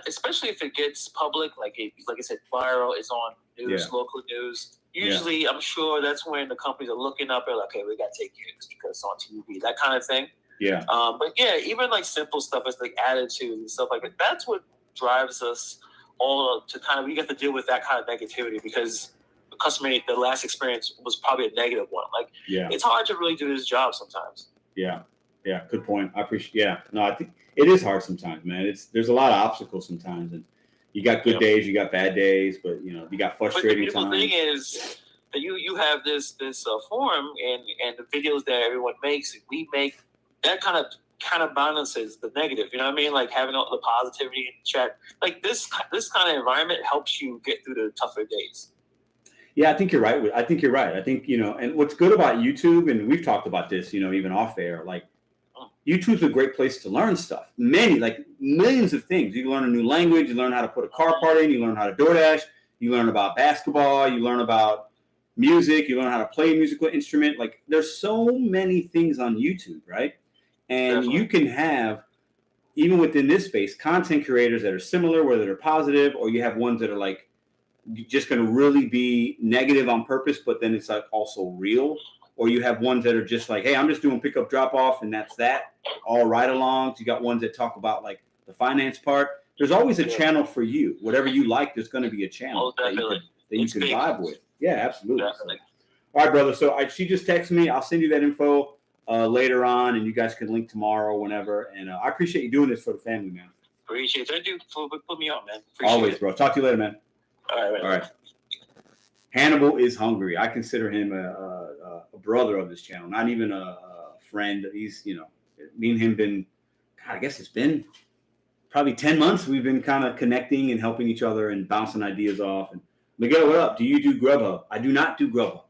Especially if it gets public, like I said, viral, it's on news, local news. Usually, I'm sure that's when the companies are looking up. They're like, okay, we got to take care of this because it's on TV, that kind of thing. Yeah. But yeah, even like simple stuff as like attitude and stuff like that. That's what drives us all to we get to deal with that kind of negativity because the customer, the last experience was probably a negative one. Like, it's hard to really do this job sometimes. Yeah. Yeah. Good point. I appreciate. Yeah. No, I think it is hard sometimes, man. There's a lot of obstacles sometimes, and you got good days, you got bad days, but you got frustrating times. But the beautiful thing is that you have this forum and the videos that everyone makes, and we make. That kind of balances the negative, you know what I mean? Like having all the positivity in the chat, like this kind of environment helps you get through the tougher days. Yeah, I think you're right. I think, and what's good about YouTube, and we've talked about this, even off air, like YouTube's a great place to learn stuff. Millions of things. You learn a new language, you learn how to put a car part in, you learn how to DoorDash, you learn about basketball, you learn about music, you learn how to play a musical instrument. Like there's so many things on YouTube, right? And definitely. You can have, even within this space, content creators that are similar, whether they're positive, or you have ones that are like just going to really be negative on purpose, but then it's like also real. Or you have ones that are just like, hey, I'm just doing pickup drop off, and that's that. All ride alongs. You got ones that talk about like the finance part. There's always a channel for you. Whatever you like, there's going to be a channel that you can vibe with. Yeah, absolutely. Definitely. All right, brother. So she just texted me. I'll send you that info later on, and you guys can link tomorrow, whenever. And I appreciate you doing this for the family, man. Appreciate it. Thank you for putting me on, man. Always, bro. Talk to you later, man. All right. Hannibal is hungry. I consider him a brother of this channel, not even a friend. He's, me and him been, God, I guess it's been probably 10 months. We've been kind of connecting and helping each other and bouncing ideas off. And Miguel, what up? Do you do Grubhub? I do not do Grubhub.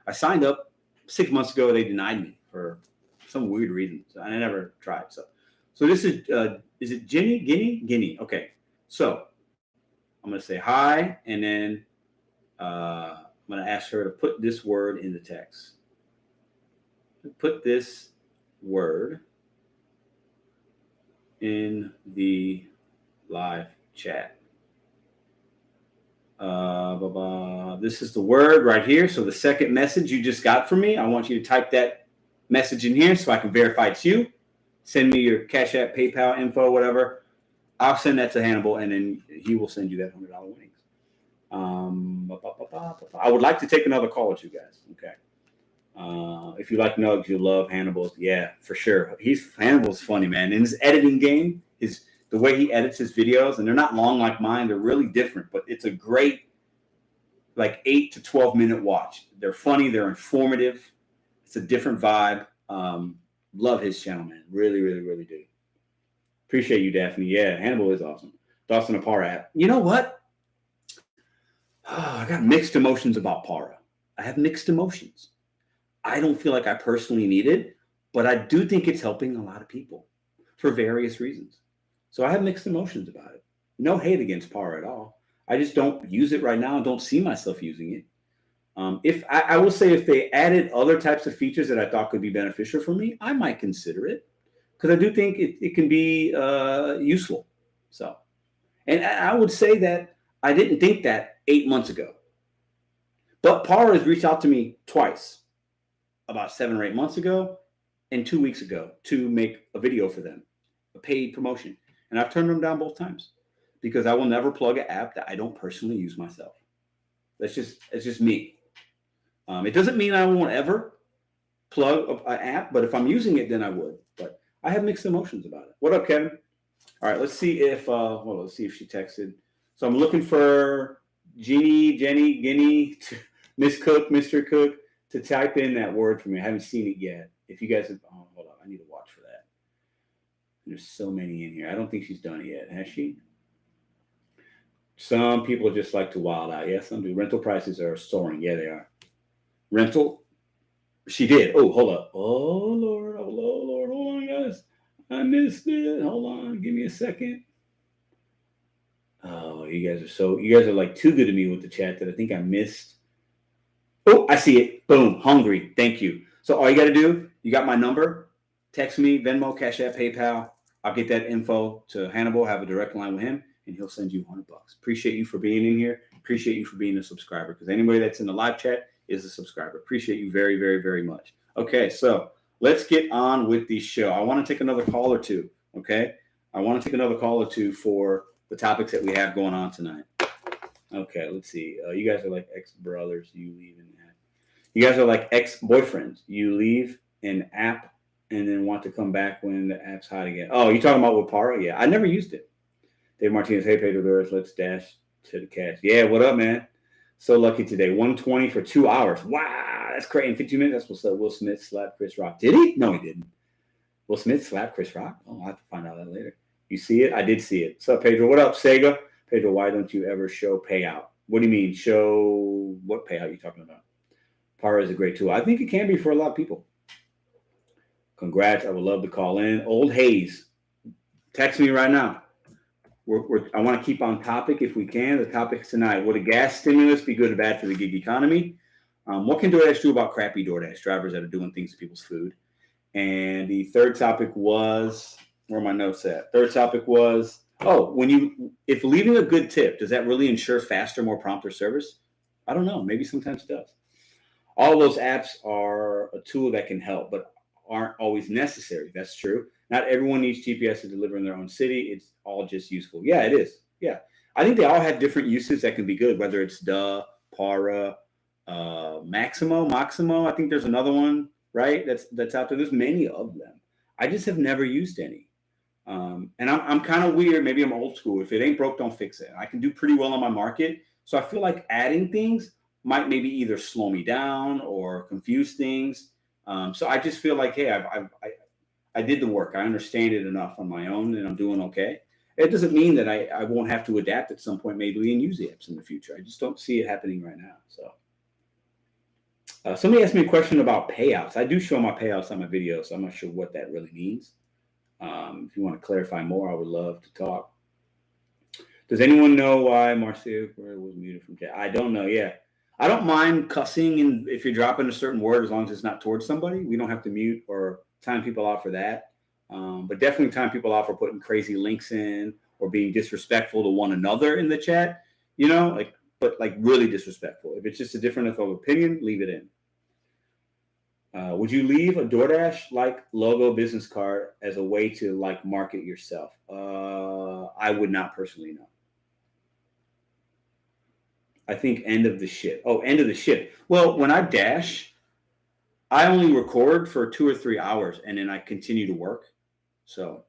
I signed up 6 months ago. They denied me for some weird reason. So I never tried. So this is it Guinea? Okay. So I'm going to say hi, and then I'm going to ask her to put this word in the text. Put this word in the live chat. This is the word right here. So the second message you just got from me, I want you to type that message in here so I can verify it's you. Send me your Cash App, PayPal info, whatever. I'll send that to Hannibal, and then he will send you that $100 winnings. I would like to take another call with you guys. Okay. If you like Nugs, you love Hannibal's. Yeah, for sure. Hannibal's funny, man. In his editing game, the way he edits his videos, and they're not long like mine. They're really different, but it's a great, like 8 to 12 minute watch. They're funny. They're informative. It's a different vibe. Love his channel, man. Really, really, really do. Appreciate you, Daphne. Yeah, Hannibal is awesome. Dawson a Para app. You know what? I got mixed emotions about Para. I have mixed emotions. I don't feel like I personally need it, but I do think it's helping a lot of people for various reasons. So I have mixed emotions about it. No hate against Para at all. I just don't use it right now and don't see myself using it. If I will say, if they added other types of features that I thought could be beneficial for me, I might consider it, because I do think it can be useful. So, and I would say that I didn't think that 8 months ago, but Para has reached out to me twice, about 7 or 8 months ago and 2 weeks ago, to make a video for them, a paid promotion. And I've turned them down both times, because I will never plug an app that I don't personally use myself.
It's just me. It doesn't mean I won't ever plug an app, but if I'm using it, then I would. But I have mixed emotions about it. What up, Kevin? All right, let's see if she texted. So I'm looking for Jenny, Guinea, Miss Cook, Mr. Cook to type in that word for me. I haven't seen it yet. If you guys have, hold on, I need to watch for that. There's so many in here. I don't think she's done it yet. Has she? Some people just like to wild out. Yes, some do. Rental prices are soaring. Yeah, they are. Rental. She did. Oh, hold up. Oh, Lord. Oh, Lord. Hold on, guys. I missed it. Hold on. Give me a second. Oh, you guys are like too good to me with the chat that I think I missed. Oh, I see it. Boom. Hungry. Thank you. So all you got to do, you got my number. Text me, Venmo, Cash App, PayPal. I'll get that info to Hannibal, have a direct line with him, and he'll send you $100. Appreciate you for being in here. Appreciate you for being a subscriber, because anybody that's in the live chat is a subscriber. Appreciate you very, very, very much. Okay, so let's get on with the show. I want to take another call or two, okay? I want to take another call or two for the topics that we have going on tonight. Okay, let's see. You guys are like ex-brothers. You leave an app. You guys are like ex-boyfriends. You leave an app and then want to come back when the app's hot again. Oh, you talking about with Para? Yeah, I never used it. Dave Martinez, hey, Pedro Doris, let's dash to the cash. Yeah, what up, man? So lucky today. 120 for 2 hours. Wow, that's crazy. In 15 minutes, that's what's up. Will Smith slapped Chris Rock. Did he? No, he didn't. Will Smith slapped Chris Rock? Oh, I'll have to find out that later. You see it? I did see it. What's up, Pedro? What up, Sega? Pedro, why don't you ever show payout? What do you mean? Show what payout are you talking about? Para is a great tool. I think it can be for a lot of people. Congrats. I would love to call in. Old Hayes, text me right now. I want to keep on topic if we can. The topic tonight, would a gas stimulus be good or bad for the gig economy? What can DoorDash do about crappy DoorDash drivers that are doing things to people's food? And the third topic was, where are my notes at? Third topic was, if leaving a good tip, does that really ensure faster, more prompter service? I don't know. Maybe sometimes it does. All of those apps are a tool that can help, but aren't always necessary. That's true. Not everyone needs GPS to deliver in their own city. It's all just useful. Yeah, it is. Yeah. I think they all have different uses that can be good, whether it's Para, Maximo. I think there's another one, right? That's out there. There's many of them. I just have never used any. And I'm kind of weird. Maybe I'm old school. If it ain't broke, don't fix it. I can do pretty well on my market. So I feel like adding things might maybe either slow me down or confuse things. So I just feel like, hey, I did the work. I understand it enough on my own, and I'm doing okay. It doesn't mean that I won't have to adapt at some point, maybe, and use the apps in the future. I just don't see it happening right now. So somebody asked me a question about payouts. I do show my payouts on my videos, so I'm not sure what that really means. If you want to clarify more, I would love to talk. Does anyone know why Marcia was muted from chat? I don't know. Yeah. I don't mind cussing, and if you're dropping a certain word, as long as it's not towards somebody, we don't have to mute or time people out for that. But definitely time people out for putting crazy links in or being disrespectful to one another in the chat, but really disrespectful. If it's just a difference of opinion, leave it in. Would you leave a DoorDash logo business card as a way to market yourself? I would not personally know. I think end of the shift. Oh, end of the shift. Well, when I dash, I only record for 2 or 3 hours and then I continue to work. So,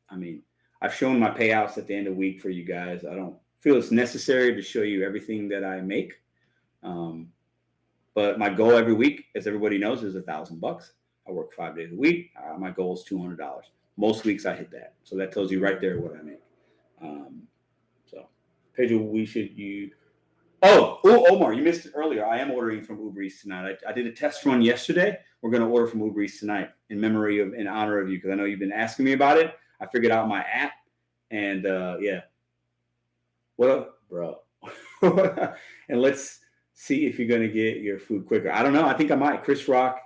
I've shown my payouts at the end of the week for you guys. I don't feel it's necessary to show you everything that I make. But my goal every week, as everybody knows, is $1,000. I work 5 days a week. My goal is $200. Most weeks I hit that. So that tells you right there what I make. Pedro, Omar, you missed it earlier. I am ordering from Uber Eats tonight. I did a test run yesterday. We're going to order from Uber Eats tonight in honor of you, because I know you've been asking me about it. I figured out my app, and yeah. What up, bro? And let's see if you're going to get your food quicker. I don't know. I think I might. Chris Rock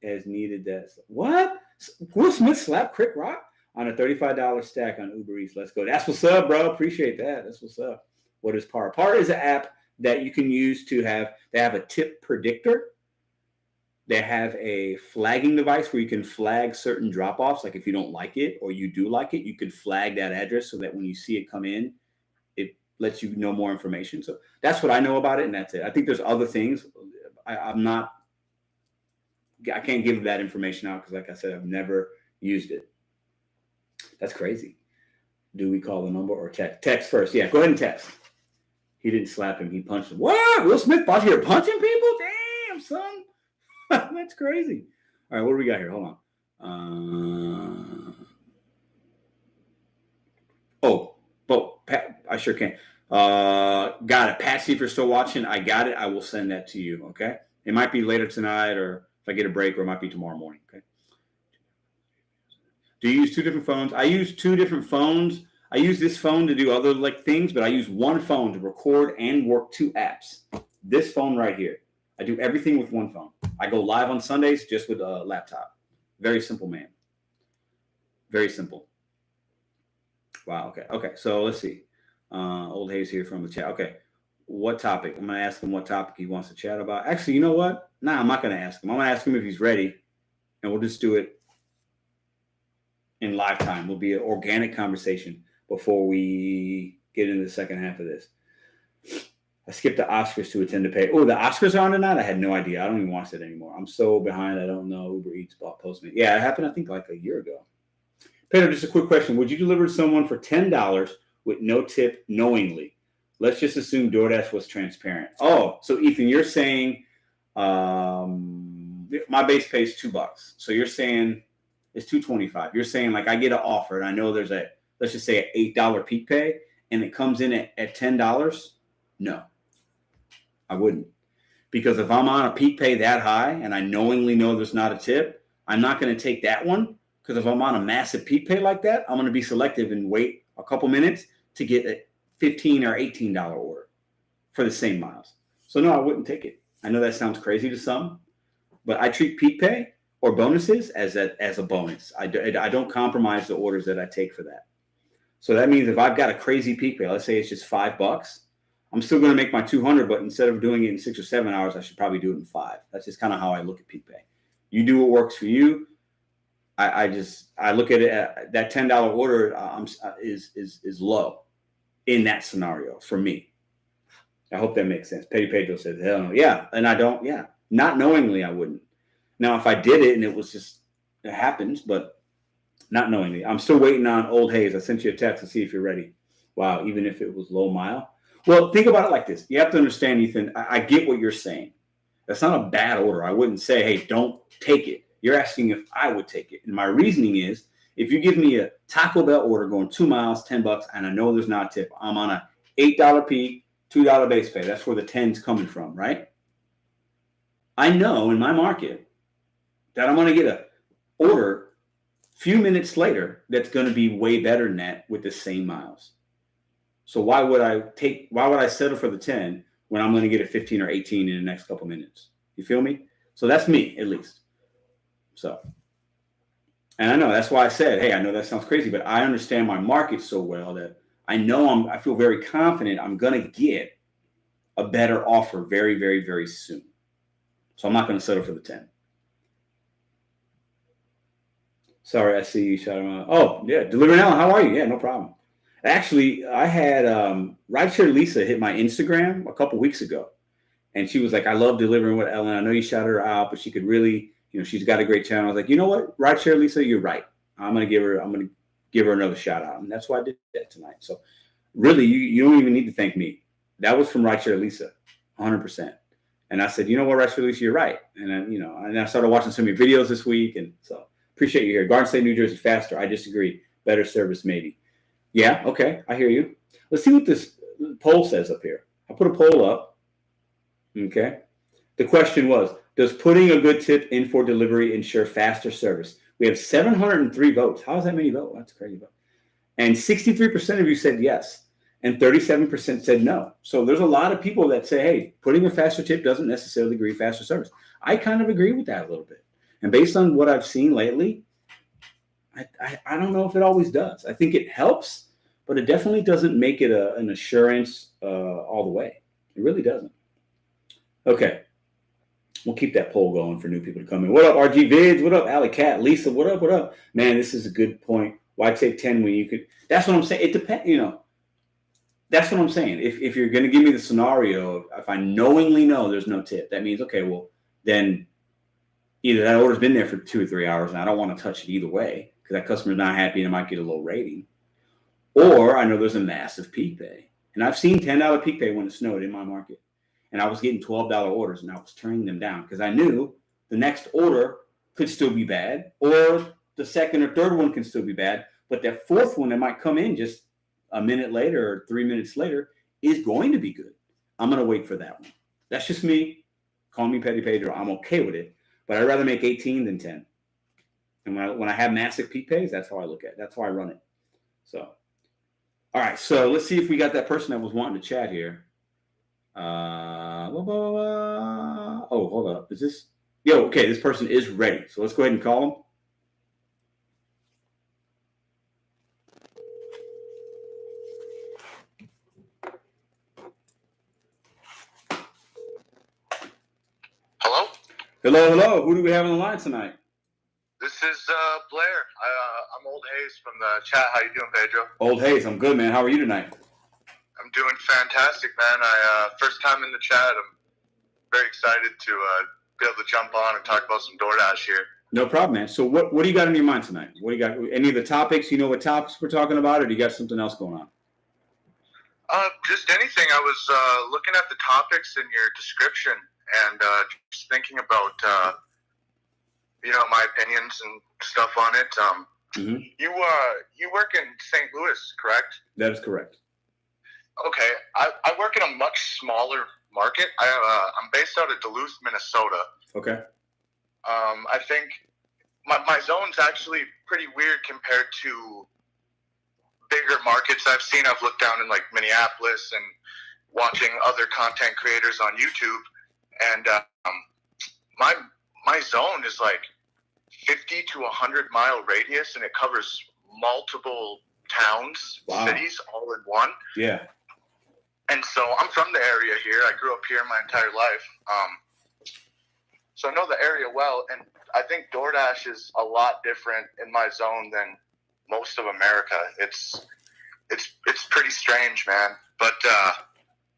has needed that. What? Will Smith slapped Chris Rock on a $35 stack on Uber Eats. Let's go. That's what's up, bro. Appreciate that. That's what's up. What is Para? Para is an app that you can use they have a tip predictor. They have a flagging device where you can flag certain drop-offs. Like if you don't like it or you do like it, you can flag that address so that when you see it come in, lets you know more information. So that's what I know about it, and that's it. I think there's other things. I can't give that information out because, like I said, I've never used it. That's crazy. Do we call the number or text? Text first. Yeah, go ahead and text. He didn't slap him. He punched him. What? Will Smith out here punching people? Damn, son. That's crazy. All right, what do we got here? Hold on. Pat, I sure can. Got it. Patsy, if you're still watching, I got it. I will send that to you, okay? It might be later tonight, or if I get a break, or it might be tomorrow morning, okay? Do you use two different phones? I use two different phones. I use this phone to do other things, but I use one phone to record and work two apps. This phone right here. I do everything with one phone. I go live on Sundays just with a laptop. Very simple, man. Very simple. Wow. Okay. So let's see. Old Hayes here from the chat. Okay. What topic? I'm going to ask him what topic he wants to chat about. Actually, you know what? I'm not going to ask him. I'm going to ask him if he's ready, and we'll just do it in live time. Will be an organic conversation before we get into the second half of this. I skipped the Oscars to attend to pay. Oh, the Oscars are on tonight? I had no idea. I don't even watch it anymore. I'm so behind. I don't know. Uber Eats bought Postmates. Yeah, it happened, I think, like a year ago. Pedro, just a quick question. Would you deliver to someone for $10 with no tip knowingly? Let's just assume DoorDash was transparent. Oh, so Ethan, you're saying my base pay is $2. So you're saying it's $2.25. You're saying I get an offer and I know there's let's just say an $8 peak pay and it comes in at $10. No, I wouldn't. Because if I'm on a peak pay that high and I knowingly know there's not a tip, I'm not going to take that one. Because if I'm on a massive peak pay like that, I'm going to be selective and wait a couple minutes to get a $15 or $18 order for the same miles. So no, I wouldn't take it. I know that sounds crazy to some, but I treat peak pay or bonuses as a bonus. I don't compromise the orders that I take for that. So that means if I've got a crazy peak pay, let's say it's just $5, I'm still going to make my 200, but instead of doing it in 6 or 7 hours, I should probably do it in 5. That's just kind of how I look at peak pay. You do what works for you. I look at it that $10 order is low in that scenario for me. I hope that makes sense. Petty Pedro says, hell no. Yeah, and I don't. Yeah, not knowingly, I wouldn't. Now, if I did it and it happens, but not knowingly. I'm still waiting on Old Hayes. I sent you a text to see if you're ready. Wow, even if it was low mile. Well, think about it like this. You have to understand, Ethan, I get what you're saying. That's not a bad order. I wouldn't say, hey, don't take it. You're asking if I would take it. And my reasoning is, if you give me a Taco Bell order going 2 miles, $10, and I know there's not a tip, I'm on a $8 peak, $2 base pay. That's where the 10's coming from, right? I know in my market that I'm going to get an order a few minutes later that's going to be way better than that with the same miles. So why would I settle for the 10 when I'm going to get a 15 or 18 in the next couple minutes? You feel me? So that's me, at least. So, and I know that's why I said, hey, I know that sounds crazy, but I understand my market so well that I feel very confident I'm going to get a better offer very, very, very soon. So I'm not going to settle for the 10. Sorry, I see you. Shout out. Oh, yeah. Delivering Alan, how are you? Yeah, no problem. Actually, I had Rideshare Lisa hit my Instagram a couple weeks ago. And she was like, I love delivering with Ellen. I know you shouted her out, but she could really, she's got a great channel. I was like, you know what? Rideshare Lisa, you're right. I'm going to give her another shout out. And that's why I did that tonight. So really, you don't even need to thank me. That was from Rideshare Lisa, 100%. And I said, you know what, Rideshare Lisa, you're right. And then, and I started watching some of your videos this week. And so appreciate you here. Garden State, New Jersey, faster. I disagree. Better service, maybe. Yeah. Okay. I hear you. Let's see what this poll says up here. I put a poll up. Okay. The question was, does putting a good tip in for delivery ensure faster service? We have 703 votes. How is that many votes? That's crazy vote. And 63% of you said yes. And 37% said no. So there's a lot of people that say, hey, putting a faster tip doesn't necessarily agree faster service. I kind of agree with that a little bit. And based on what I've seen lately, I don't know if it always does. I think it helps, but it definitely doesn't make it an assurance all the way. It really doesn't. Okay. We'll keep that poll going for new people to come in. What up, RG Vids? What up, Alley Cat? Lisa, what up? What up? Man, this is a good point. Why take 10 when you could? That's what I'm saying. It depends, That's what I'm saying. If you're going to give me the scenario of if I knowingly know there's no tip, that means, okay, well, then either that order's been there for 2 or 3 hours and I don't want to touch it either way because that customer's not happy and I might get a low rating. Or I know there's a massive peak pay. And I've seen $10 peak pay when it snowed in my market. And I was getting $12 orders and I was turning them down because I knew the next order could still be bad or the second or third one can still be bad. But that fourth one that might come in just a minute later or 3 minutes later is going to be good. I'm going to wait for that one. That's just me. Call me Petty Pedro. I'm okay with it. But I'd rather make 18 than 10. And when I have massive peak pays, that's how I look at it. That's how I run it. So, all right. So let's see if we got that person that was wanting to chat here. Oh, hold up. Is this? Yo, okay. This person is ready. So let's go ahead and call him.
Hello?
Hello. Who do we have on the line tonight?
This is Blair. I'm Old Hayes from the chat. How you doing, Pedro?
Old Hayes. I'm good, man. How are you tonight?
I'm doing fantastic, man. First time in the chat. I'm very excited to be able to jump on and talk about some DoorDash here.
No problem, man. So what do you got on your mind tonight? What do you got? Any of the topics? You know what topics we're talking about, or do you got something else going on?
Just anything. I was looking at the topics in your description and just thinking about, my opinions and stuff on it. You work in St. Louis, correct?
That is correct.
Okay. I work in a much smaller market. I'm based out of Duluth, Minnesota.
Okay.
I think my zone's actually pretty weird compared to bigger markets I've seen. I've looked down in like Minneapolis and watching other content creators on YouTube, and my zone is like 50 to 100 mile radius, and it covers multiple towns, cities, all in one.
Yeah.
And so I'm from the area here. I grew up here my entire life. So I know the area well, and I think DoorDash is a lot different in my zone than most of America. It's pretty strange, man. But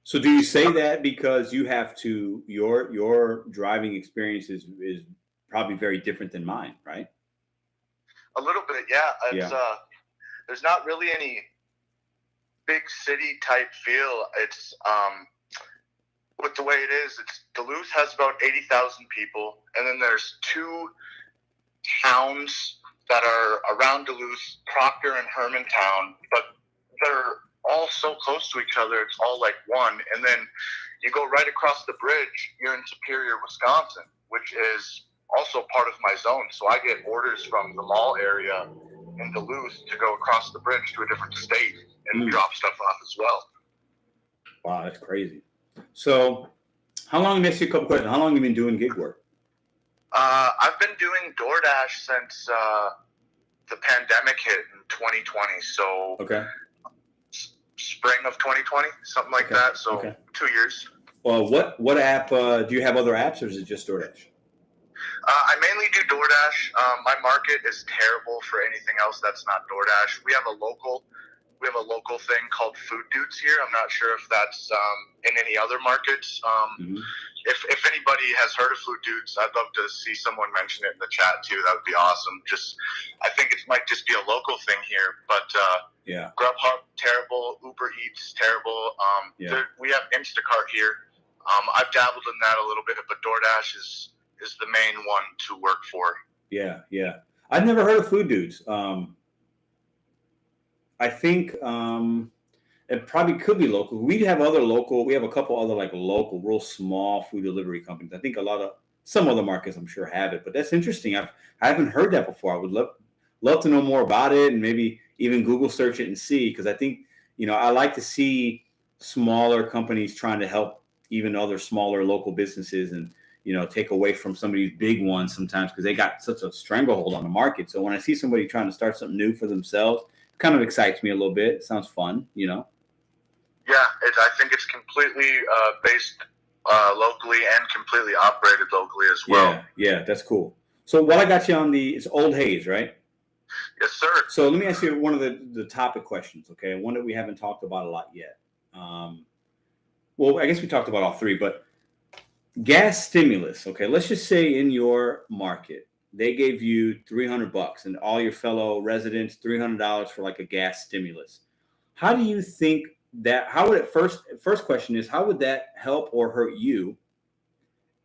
so do you say that because you have to your driving experience is probably very different than mine, right?
A little bit, yeah. There's not really any big city type feel. It's with the way it is, Duluth has about 80,000 people, and then there's two towns that are around Duluth, Proctor and Hermantown, but they're all so close to each other. It's all like one. And then you go right across the bridge, you're in Superior, Wisconsin, which is also part of my zone. So I get orders from the mall area in Duluth to go across the bridge to a different state and drop stuff off as well.
Wow, that's crazy. So how long, let me ask you a couple questions. How long have you been doing gig work?
I've been doing DoorDash since the pandemic hit in 2020. So
okay.
Spring of 2020, something like that. So 2 years.
Well, what app, do you have other apps or is it just DoorDash?
I mainly do DoorDash. My market is terrible for anything else that's not DoorDash. We have a local thing called Food Dudes here. I'm not sure if that's in any other markets. If anybody has heard of Food Dudes, I'd love to see someone mention it in the chat too. That would be awesome. I think it might just be a local thing here, but Grubhub, terrible. Uber Eats, terrible. We have Instacart here. I've dabbled in that a little bit, but DoorDash is the main one to work for. Yeah.
I've never heard of Food Dudes. I think it probably could be local. We have a couple other like local, real small food delivery companies. I think some other markets I'm sure have it, but that's interesting. I haven't heard that before. I would love to know more about it and maybe even Google search it and see, because I think, I like to see smaller companies trying to help even other smaller local businesses and, take away from some of these big ones sometimes because they got such a stranglehold on the market. So when I see somebody trying to start something new for themselves, it kind of excites me a little bit. It sounds fun, Yeah,
I think it's completely based locally and completely operated locally as well.
Yeah, that's cool. So while I got you it's Old Hayes, right?
Yes, sir.
So let me ask you one of the topic questions, okay? One that we haven't talked about a lot yet. Well, I guess we talked about all three, but gas stimulus. Okay, let's just say in your market they gave you $300 and all your fellow residents $300 for like a gas stimulus. How do you think that? How would it first question is, how would that help or hurt you,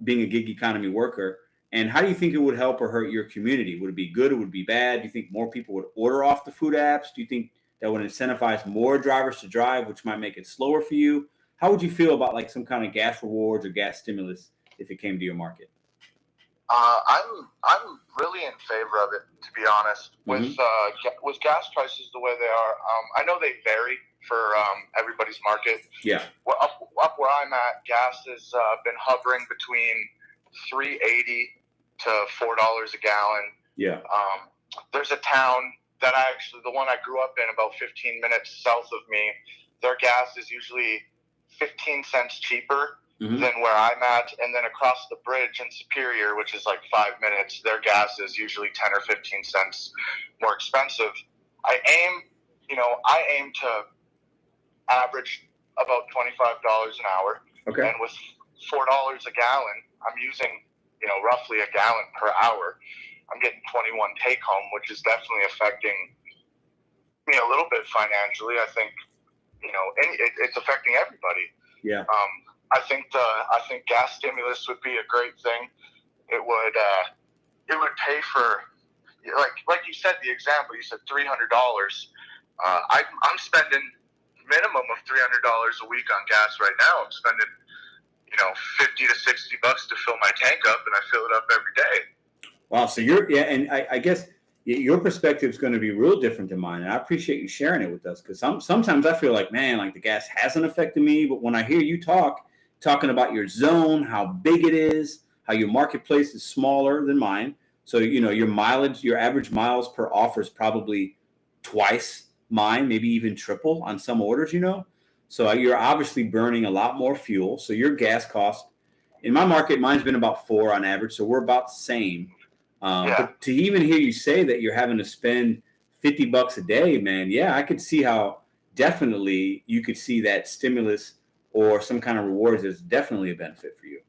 being a gig economy worker? And how do you think it would help or hurt your community? Would it be good? Or would it be bad? Do you think more people would order off the food apps? Do you think that would incentivize more drivers to drive, which might make it slower for you? How would you feel about like some kind of gas rewards or gas stimulus if it came to your market?
I'm really in favor of it, to be honest. With gas prices the way they are, I know they vary for everybody's market.
Yeah.
Well, up where I'm at, gas has been hovering between $3.80 to $4 a gallon.
Yeah.
There's a town that the one I grew up in, about 15 minutes south of me, their gas is usually 15 cents cheaper than where I'm at. And then across the bridge in Superior, which is like 5 minutes, their gas is usually 10 or 15 cents more expensive. I aim to average about $25 an hour.
Okay.
And with $4 a gallon, I'm using, roughly a gallon per hour. I'm getting 21 take home, which is definitely affecting me a little bit financially. I think, it's affecting everybody.
Yeah.
I think gas stimulus would be a great thing. It would pay for, like you said, the example, you said $300. I'm spending minimum of $300 a week on gas right now. I'm spending, $50 to $60 to fill my tank up, and I fill it up every day.
Wow. So and I guess your perspective is going to be real different than mine. And I appreciate you sharing it with us, because sometimes I feel like, man, like the gas hasn't affected me. But when I hear you talking about your zone, how big it is, how your marketplace is smaller than mine. So, your mileage, your average miles per offer is probably twice mine, maybe even triple on some orders, So you're obviously burning a lot more fuel. So your gas cost, in my market, mine's been about $4 on average. So we're about the same. But to even hear you say that you're having to spend $50 a day, man, I could see how definitely you could see that stimulus or some kind of rewards is definitely a benefit for you.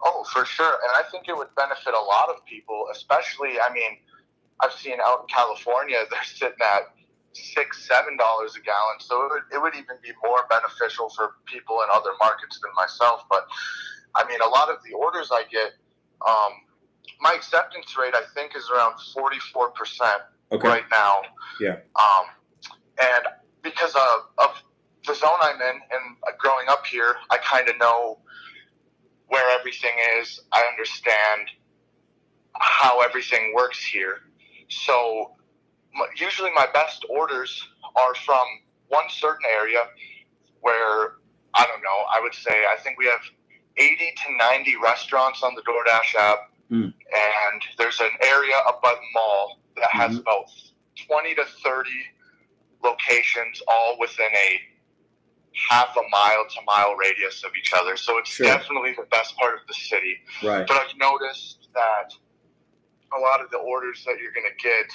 Oh, for sure. And I think it would benefit a lot of people, especially, I've seen out in California, they're sitting at $6, $7 a gallon. So it would even be more beneficial for people in other markets than myself. But, a lot of the orders I get, my acceptance rate, I think, is around 44% right now.
Yeah.
And because of the zone I'm in and growing up here, I kind of know where everything is. I understand how everything works here. So usually my best orders are from one certain area where, I don't know, I would say I think we have 80 to 90 restaurants on the DoorDash app. And there's an area up by the mall that has about 20 to 30 locations, all within a half a mile to mile radius of each other. So it's definitely the best part of the city.
Right.
But I've noticed that a lot of the orders that you're going to get,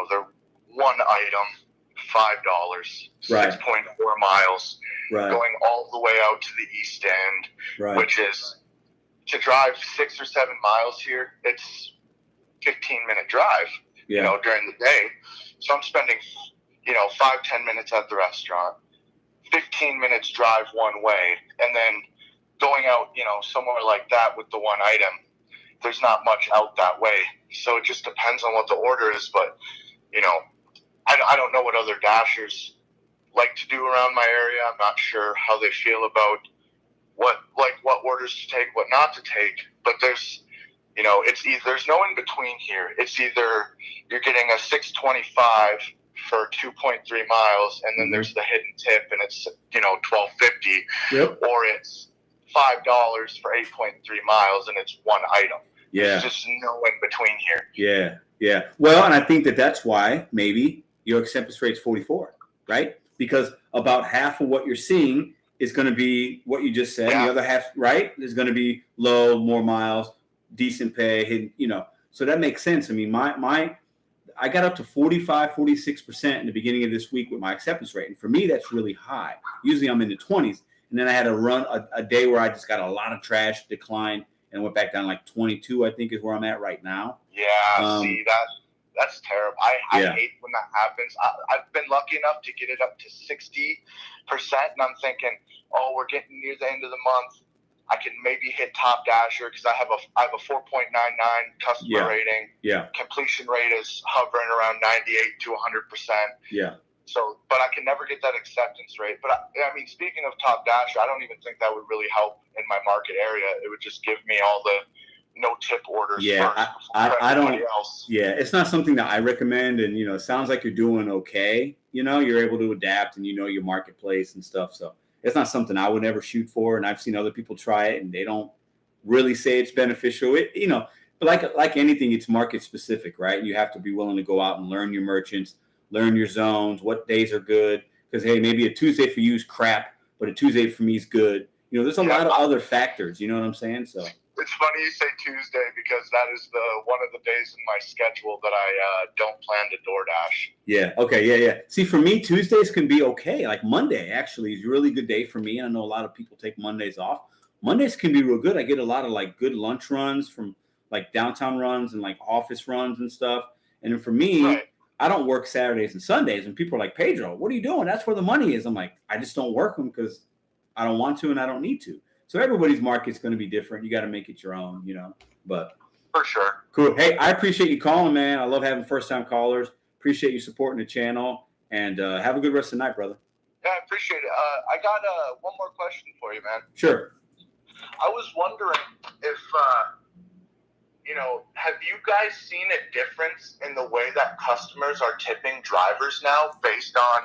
they're one item, $5, 6.4 miles, going all the way out to the East End, which is, to drive 6 or 7 miles here, it's 15-minute drive, during the day. So I'm spending, 5-10 minutes at the restaurant, 15 minutes drive one way, and then going out, somewhere like that with the one item, there's not much out that way. So it just depends on what the order is. But, I don't know what other dashers like to do around my area. I'm not sure how they feel about what orders to take, what not to take. But there's, there's no in between here. It's either you're getting a $6.25 for 2.3 miles, and then there's the hidden tip, and it's $12.50, or it's $5 for 8.3 miles, and it's one item. There's just no in between here.
Yeah. Well, and I think that's why maybe your acceptance rate is 44, right? Because about half of what you're seeing is going to be what you just said. The other half, right, is going to be low, more miles, decent pay, hidden, So that makes sense. My I got up to 45, 46% in the beginning of this week with my acceptance rate. And for me, that's really high. Usually I'm in the 20s. And then I had a day where I just got a lot of trash, declined, and went back down like 22, I think is where I'm at right now.
Yeah, see, that's terrible. I hate when that happens. I've been lucky enough to get it up to 60%, and I'm thinking, oh, we're getting near the end of the month. I can maybe hit Top Dasher because I have a 4.99 customer rating.
Yeah.
Completion rate is hovering around 98 to 100%.
Yeah.
So, but I can never get that acceptance rate. But I mean, speaking of Top Dasher, I don't even think that would really help in my market area. It would just give me all the no tip orders.
Yeah, I don't. Else. Yeah, it's not something that I recommend. And it sounds like you're doing okay. You're able to adapt, and your marketplace and stuff. So it's not something I would ever shoot for. And I've seen other people try it, and they don't really say it's beneficial. But like anything, it's market specific, right? You have to be willing to go out and learn your merchants, learn your zones, what days are good. Because hey, maybe a Tuesday for you is crap, but a Tuesday for me is good. There's a lot of other factors. You know what I'm saying? So.
It's funny you say Tuesday because that is one of the days in my schedule that I don't plan to DoorDash.
Yeah. Okay. Yeah. See, for me, Tuesdays can be okay. Like Monday actually is a really good day for me. I know a lot of people take Mondays off. Mondays can be real good. I get a lot of like good lunch runs from like downtown runs and like office runs and stuff. And then for me, I don't work Saturdays and Sundays. And people are like, Pedro, what are you doing? That's where the money is. I'm like, I just don't work them because I don't want to and I don't need to. So everybody's market's going to be different. You got to make it your own, but
for sure.
Cool. Hey, I appreciate you calling, man. I love having first-time callers. Appreciate you supporting the channel, and have a good rest of the night, brother.
Yeah, I appreciate it. I got one more question for you, man.
Sure.
I was wondering if, have you guys seen a difference in the way that customers are tipping drivers now based on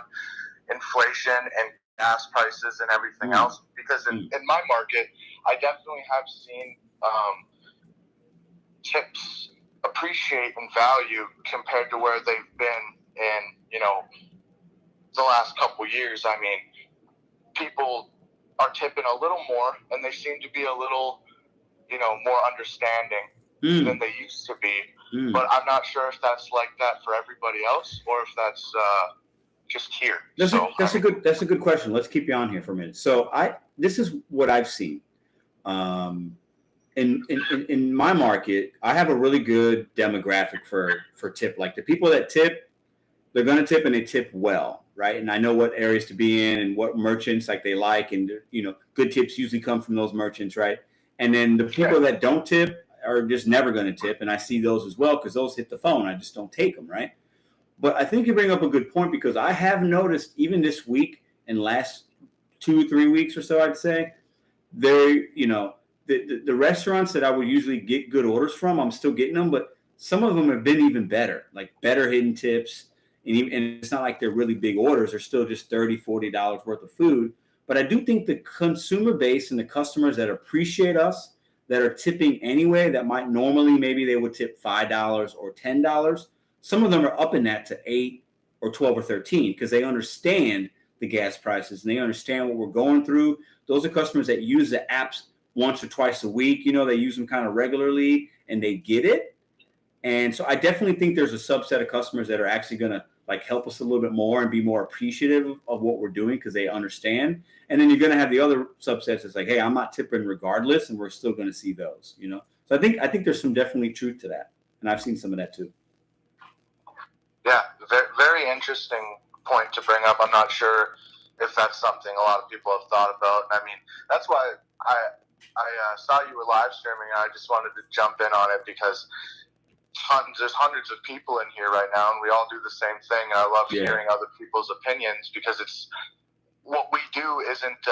inflation and gas prices and everything else? Because in my market, I definitely have seen tips appreciate in value compared to where they've been in, the last couple years. I mean, people are tipping a little more, and they seem to be a little, more understanding than they used to be. But I'm not sure if that's like that for everybody else or if that's just here.
That's a good question. Let's keep you on here for a minute. So this is what I've seen. In my market, I have a really good demographic for tip. Like the people that tip, they're going to tip and they tip well, right? And I know what areas to be in and what merchants like they like, and good tips usually come from those merchants, right? And then the people that don't tip are just never going to tip, and I see those as well because those hit the phone. I just don't take them, right? But I think you bring up a good point because I have noticed even this week and last 2-3 weeks or so, I'd say, the restaurants that I would usually get good orders from, I'm still getting them, but some of them have been even better, like better hidden tips. And it's not like they're really big orders. They're still just $30, $40 worth of food. But I do think the consumer base and the customers that appreciate us, that are tipping anyway, that might normally maybe they would tip $5 or $10. Some of them are upping that to 8 or 12 or 13 because they understand the gas prices and they understand what we're going through. Those are customers that use the apps once or twice a week. They use them kind of regularly and they get it. And so I definitely think there's a subset of customers that are actually going to like help us a little bit more and be more appreciative of what we're doing because they understand. And then you're going to have the other subsets that's like, hey, I'm not tipping regardless, and we're still going to see those, So I think there's some definitely truth to that, and I've seen some of that too.
Yeah, very interesting point to bring up. I'm not sure if that's something a lot of people have thought about. I mean, that's why I saw you were live streaming, and I just wanted to jump in on it because there's hundreds of people in here right now, and we all do the same thing. And I love hearing other people's opinions because it's what we do isn't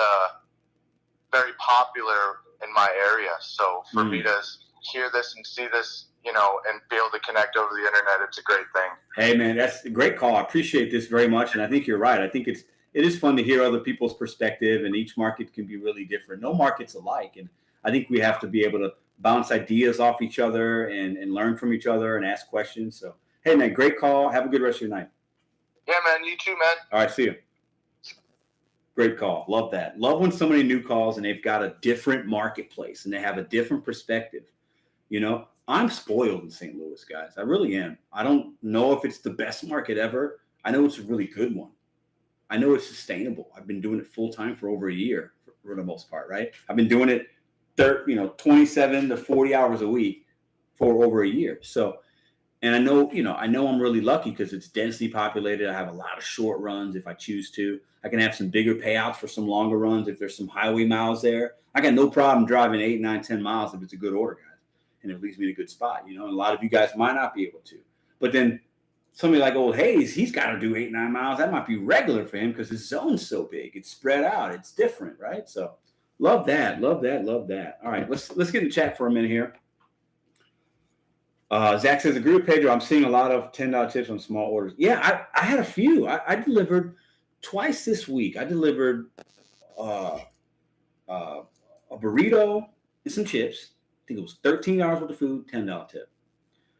very popular in my area. So for me to hear this and see this, and be able to connect over the internet, it's a great thing.
Hey man, that's a great call. I appreciate this very much, and I think you're right. I think it is fun to hear other people's perspective, and each market can be really different. No market's alike, and I think we have to be able to bounce ideas off each other and learn from each other and ask questions. So, hey, man, great call. Have a good rest of your night.
Yeah, man. You too, man.
All right, see you. Great call. Love that. Love when somebody new calls and they've got a different marketplace and they have a different perspective. I'm spoiled in St. Louis, guys. I really am. I don't know if it's the best market ever. I know it's a really good one. I know it's sustainable. I've been doing it full time for over a year for the most part, right? I've been doing it 27 to 40 hours a week for over a year. So, and I know I'm really lucky because it's densely populated. I have a lot of short runs if I choose to. I can have some bigger payouts for some longer runs if there's some highway miles there. I got no problem driving 8, 9, 10 miles if it's a good order, guys. And it leaves me in a good spot, and a lot of you guys might not be able to. But then somebody like Old Hayes, he's got to do 8, 9 miles. That might be regular for him because his zone's so big. It's spread out. It's different, right? So love that. All right, let's get in the chat for a minute here. Zach says, agree with Pedro. I'm seeing a lot of $10 tips on small orders. Yeah, I had a few. I delivered twice this week. I delivered a burrito and some chips. I think it was $13 worth of food, $10 tip.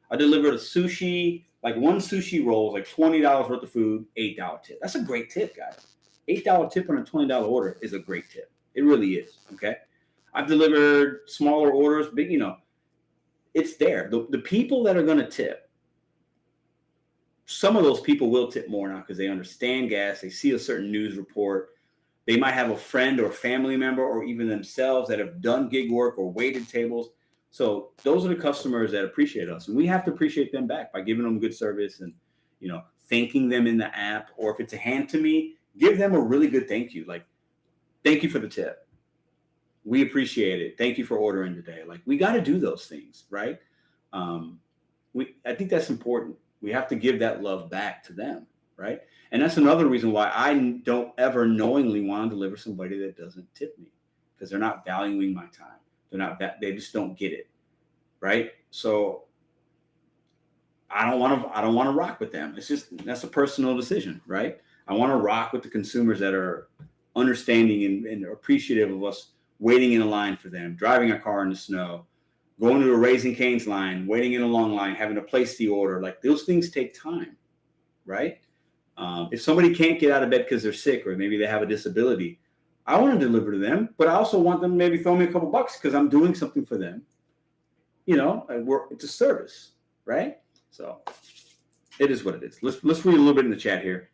I delivered a sushi, like one sushi roll, like $20 worth of food, $8 tip. That's a great tip, guys. $8 tip on a $20 order is a great tip. It really is, okay? I've delivered smaller orders, but, it's there. The people that are going to tip, some of those people will tip more now because they understand gas. They see a certain news report. They might have a friend or family member or even themselves that have done gig work or waited tables. So those are the customers that appreciate us. And we have to appreciate them back by giving them good service and, thanking them in the app. Or if it's a hand to me, give them a really good thank you. Like, thank you for the tip. We appreciate it. Thank you for ordering today. Like, we got to do those things, right? I think that's important. We have to give that love back to them, right? And that's another reason why I don't ever knowingly want to deliver somebody that doesn't tip me, because they're not valuing my time. They just don't get it, right? So I don't want to rock with them. That's a personal decision, right? I want to rock with the consumers that are understanding and appreciative of us waiting in a line for them, driving a car in the snow, going to a Raising Cane's line, waiting in a long line, having to place the order. Like, those things take time, right? If somebody can't get out of bed because they're sick or maybe they have a disability, I want to deliver to them, but I also want them to maybe throw me a couple bucks because I'm doing something for them. It's a service, right? So it is what it is. Let's read a little bit in the chat here.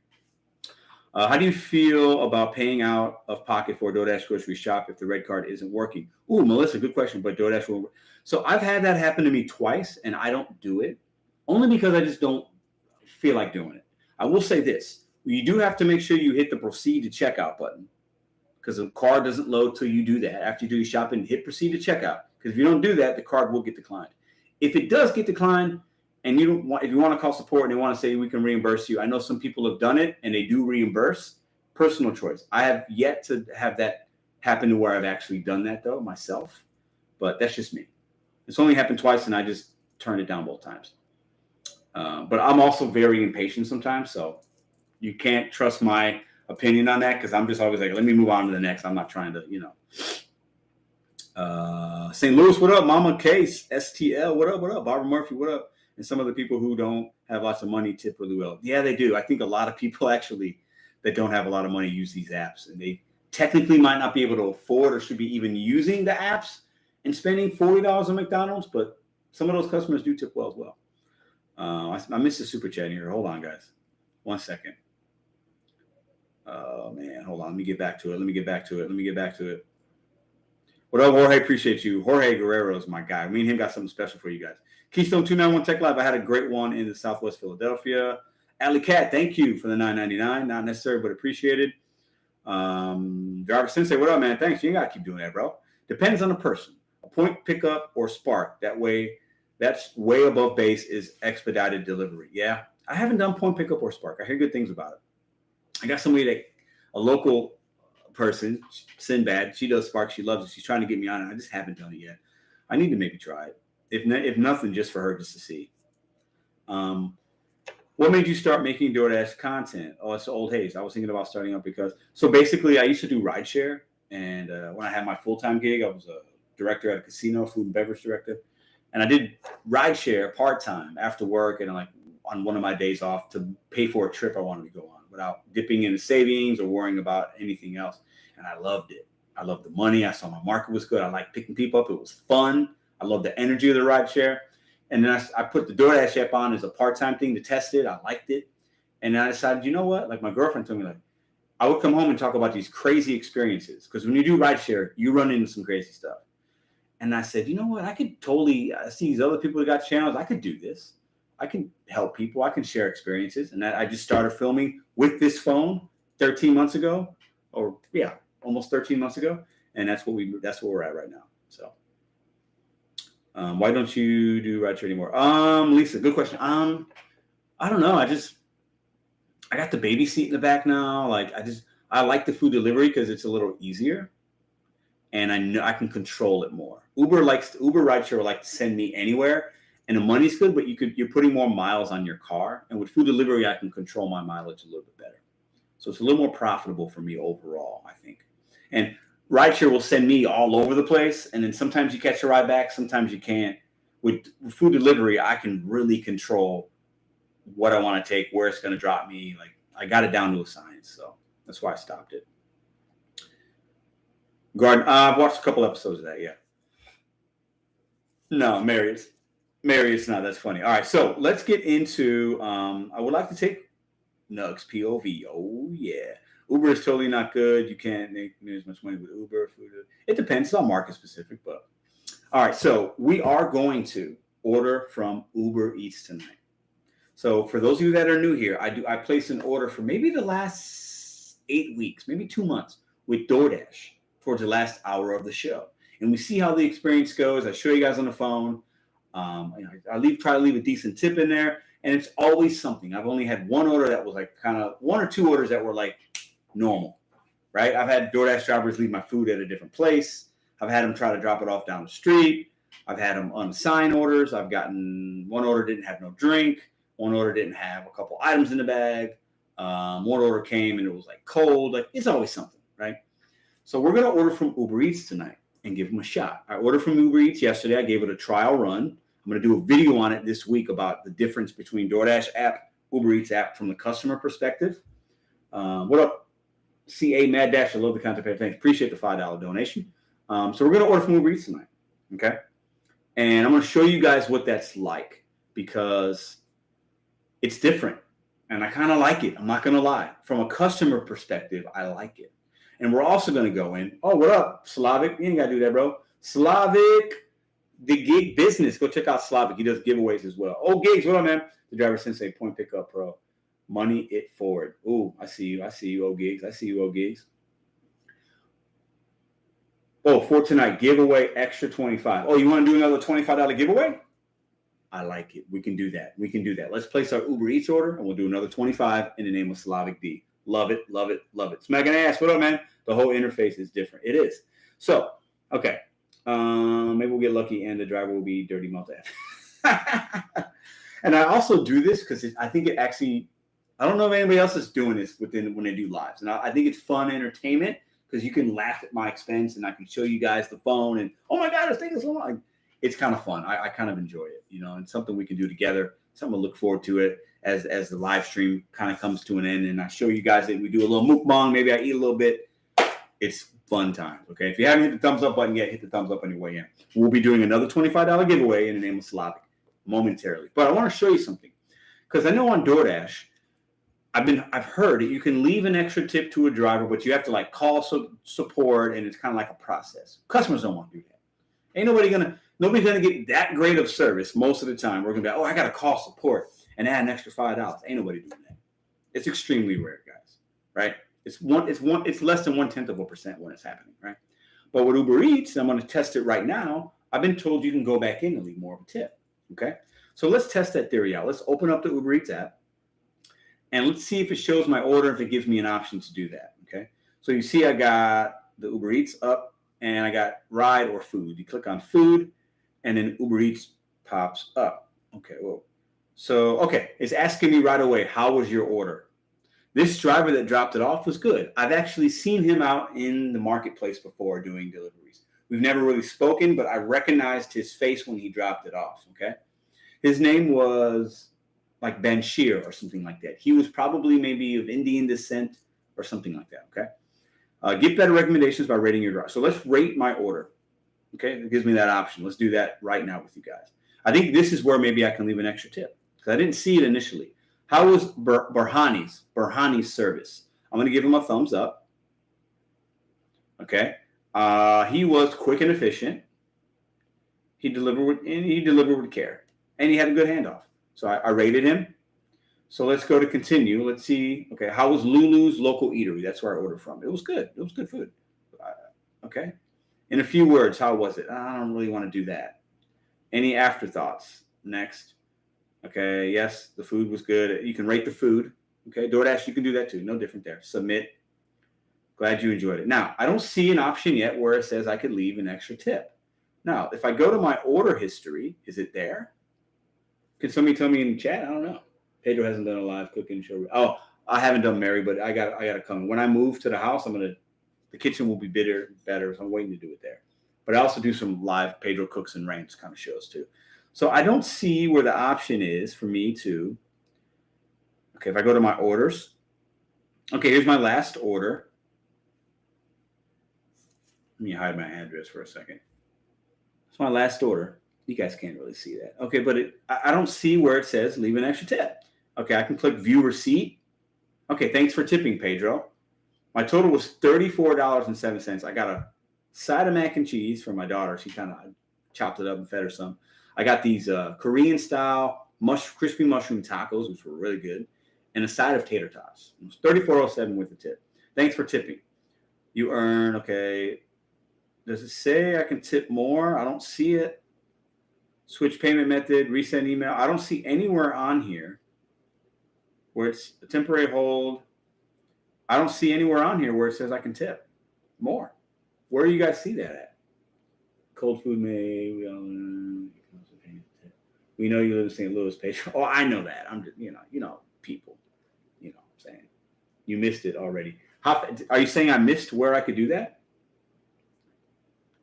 How do you feel about paying out of pocket for a DoorDash grocery shop if the red card isn't working? Ooh, Melissa, good question, but DoorDash will work. So I've had that happen to me twice, and I don't do it, only because I just don't feel like doing it. I will say this. You do have to make sure you hit the proceed to checkout button, because the card doesn't load till you do that. After you do your shopping, hit proceed to checkout, because if you don't do that, the card will get declined. If it does get declined, and if you want to call support and they want to say we can reimburse you, I know some people have done it and they do reimburse. Personal choice. I have yet to have that happen to where I've actually done that though myself, but that's just me. It's only happened twice and I just turned it down both times. But I'm also very impatient sometimes, so you can't trust my opinion on that because I'm just always like, let me move on to the next. I'm not trying to, St. Louis, what up? Mama Case, STL, what up? Barbara Murphy, what up? And some of the people who don't have lots of money tip really well. Yeah, they do. I think a lot of people actually that don't have a lot of money use these apps, and they technically might not be able to afford or should be even using the apps and spending $40 on McDonald's, but some of those customers do tip well as well. I missed the super chat here. Hold on, guys. 1 second. Oh, man. Hold on. Let me get back to it. What up, Jorge? Appreciate you. Jorge Guerrero is my guy. Me and him got something special for you guys. Keystone 291 Tech Live. I had a great one in the Southwest Philadelphia. Alley Cat, thank you for the $9.99. Not necessary, but appreciated. Driver Sensei, what up, man? Thanks. You ain't got to keep doing that, bro. Depends on the person. A point pickup or Spark. That way, that's way above base is expedited delivery. Yeah. I haven't done point pickup or Spark. I hear good things about it. I got somebody a local person, Sinbad. She does Spark. She loves it. She's trying to get me on it. I just haven't done it yet. I need to maybe try it. If nothing, just for her, just to see. What made you start making DoorDash content? Oh, it's Old Hayes. I was thinking about starting up so basically I used to do rideshare. And when I had my full-time gig, I was a director at a casino, food and beverage director. And I did rideshare part-time after work and on one of my days off to pay for a trip I wanted to go on without dipping into savings or worrying about anything else. And I loved it. I loved the money. I saw my market was good. I liked picking people up. It was fun. I love the energy of the rideshare. And then I put the DoorDash app on as a part-time thing to test it. I liked it. And then I decided, you know what? Like my girlfriend told me, like, I would come home and talk about these crazy experiences. Because when you do rideshare, you run into some crazy stuff. And I said, you know what? I see these other people that got channels. I could do this. I can help people. I can share experiences. And I just started filming with this phone 13 months ago. Or yeah, almost 13 months ago. And that's where we're at right now. So why don't you do rideshare anymore? Lisa, good question. I don't know. I got the baby seat in the back now. Like I like the food delivery because it's a little easier, and I know I can control it more. Uber rideshare would like to send me anywhere, and the money's good, but you're putting more miles on your car. And with food delivery, I can control my mileage a little bit better. So it's a little more profitable for me overall, I think. And rideshare will send me all over the place, and then sometimes you catch a ride back, sometimes you can't. With food delivery, I can really control what I want to take, where it's going to drop me. Like I got it down to a science, so that's why I stopped it. Garden, I've watched a couple episodes of that. Yeah. No, Mary, it's not. That's funny. All right, so let's get into. I would like to take Nugs POV. Oh yeah, Uber is totally not good. You can't make as much money with Uber. It depends. It's all market specific, but all right. So we are going to order from Uber Eats tonight. So for those of you that are new here, I placed an order for maybe the last 8 weeks, maybe 2 months with DoorDash towards the last hour of the show. And we see how the experience goes. I show you guys on the phone. I try to leave a decent tip in there, and it's always something. I've only had one order that was like kind of 1 or 2 orders that were like normal, right? I've had DoorDash drivers leave my food at a different place. I've had them try to drop it off down the street. I've had them unsigned orders. I've gotten one order didn't have no drink. One order didn't have a couple items in the bag. One order came and it was like cold. Like it's always something, right? So we're going to order from Uber Eats tonight and give them a shot. I ordered from Uber Eats yesterday. I gave it a trial run. I'm going to do a video on it this week about the difference between DoorDash app, Uber Eats app from the customer perspective. What up? CA Mad Dash. I love the content. Thanks. Appreciate the $5 donation. So we're going to order from Uber Eats tonight. Okay. And I'm going to show you guys what that's like because it's different. And I kind of like it. I'm not going to lie. From a customer perspective, I like it. And we're also going to go in. Oh, what up, Slavic? You ain't got to do that, bro. Slavic, the GiG business. Go check out Slavic. He does giveaways as well. Oh, Gigs, what up, man? The driver sensei, point pickup pro. Money it forward. Ooh, I see you. Oh, Gigs. Oh, Gigs. Oh, for tonight, giveaway extra 25. Oh, you want to do another $25 giveaway? I like it. We can do that. Let's place our Uber Eats order, and we'll do another 25 in the name of Slavic D. Love it. Smacking ass. What up, man? The whole interface is different. It is. So, okay. Maybe we'll get lucky, and the driver will be Dirty Multi. And I also do this because I think it actually, I don't know if anybody else is doing this when they do lives. And I think it's fun entertainment because you can laugh at my expense, and I can show you guys the phone, and, oh, my God, it's taking so long. It's kind of fun. I kind of enjoy it, and something we can do together. Something to look forward to it as the live stream kind of comes to an end. And I show you guys that we do a little mukbang. Maybe I eat a little bit. It's fun times. Okay. If you haven't hit the thumbs up button yet, hit the thumbs up on your way in. We'll be doing another $25 giveaway in the name of Slavic momentarily. But I want to show you something because I know on DoorDash, I've heard that you can leave an extra tip to a driver, but you have to like call support, and it's kind of like a process. Customers don't want to do that. Ain't nobody's gonna get that great of service most of the time. We're gonna be like, oh, I gotta call support and add an extra $5. Ain't nobody doing that. It's extremely rare, guys. Right? It's less than 0.1% when it's happening, right? But with Uber Eats, I'm gonna test it right now. I've been told you can go back in and leave more of a tip. Okay. So let's test that theory out. Let's open up the Uber Eats app and let's see if it shows my order, if it gives me an option to do that. Okay. So you see I got the Uber Eats up and I got ride or food. You click on food and then Uber Eats pops up. Okay, whoa. So, okay, it's asking me right away, how was your order? This driver that dropped it off was good. I've actually seen him out in the marketplace before doing deliveries. We've never really spoken, but I recognized his face when he dropped it off, okay? His name was like Banshir or something like that. He was probably maybe of Indian descent or something like that, okay? Get better recommendations by rating your driver. So let's rate my order. Okay, it gives me that option. Let's do that right now with you guys. I think this is where maybe I can leave an extra tip because I didn't see it initially. How was Burhani's service? I'm going to give him a thumbs up. Okay. He was quick and efficient. He delivered with care, and he had a good handoff. So I rated him. So let's go to continue. Let's see. Okay, how was Lulu's local eatery? That's where I ordered from. It was good. It was good food. Okay. In a few words, how was it? I don't really want to do that. Any afterthoughts? Next. Okay. Yes, the food was good. You can rate the food. Okay. DoorDash, you can do that too. No different there. Submit. Glad you enjoyed it. Now, I don't see an option yet where it says I could leave an extra tip. Now, if I go to my order history, is it there? Can somebody tell me in the chat? I don't know. Pedro hasn't done a live cooking show. Oh, I haven't done Mary, but I got to come. When I move to the house, the kitchen will be better, so I'm waiting to do it there. But I also do some live Pedro Cooks and Rants kind of shows too. So I don't see where the option is for me to, okay, if I go to my orders, okay, here's my last order. Let me hide my address for a second. It's my last order. You guys can't really see that. Okay, but I don't see where it says leave an extra tip. Okay, I can click view receipt. Okay, thanks for tipping, Pedro. My total was $34.07. I got a side of mac and cheese for my daughter. She kind of chopped it up and fed her some. I got these Korean style crispy mushroom tacos, which were really good, and a side of tater tots. It was $34.07 with the tip. Thanks for tipping. You earn, okay. Does it say I can tip more? I don't see it. Switch payment method, resend email. I don't see anywhere on here where it's a temporary hold. I don't see anywhere on here where it says I can tip more. Where do you guys see that at? Cold food may. We know you live in St. Louis, Pedro. Oh, I know that. I'm just, people. You know what I'm saying. You missed it already. Are you saying I missed where I could do that?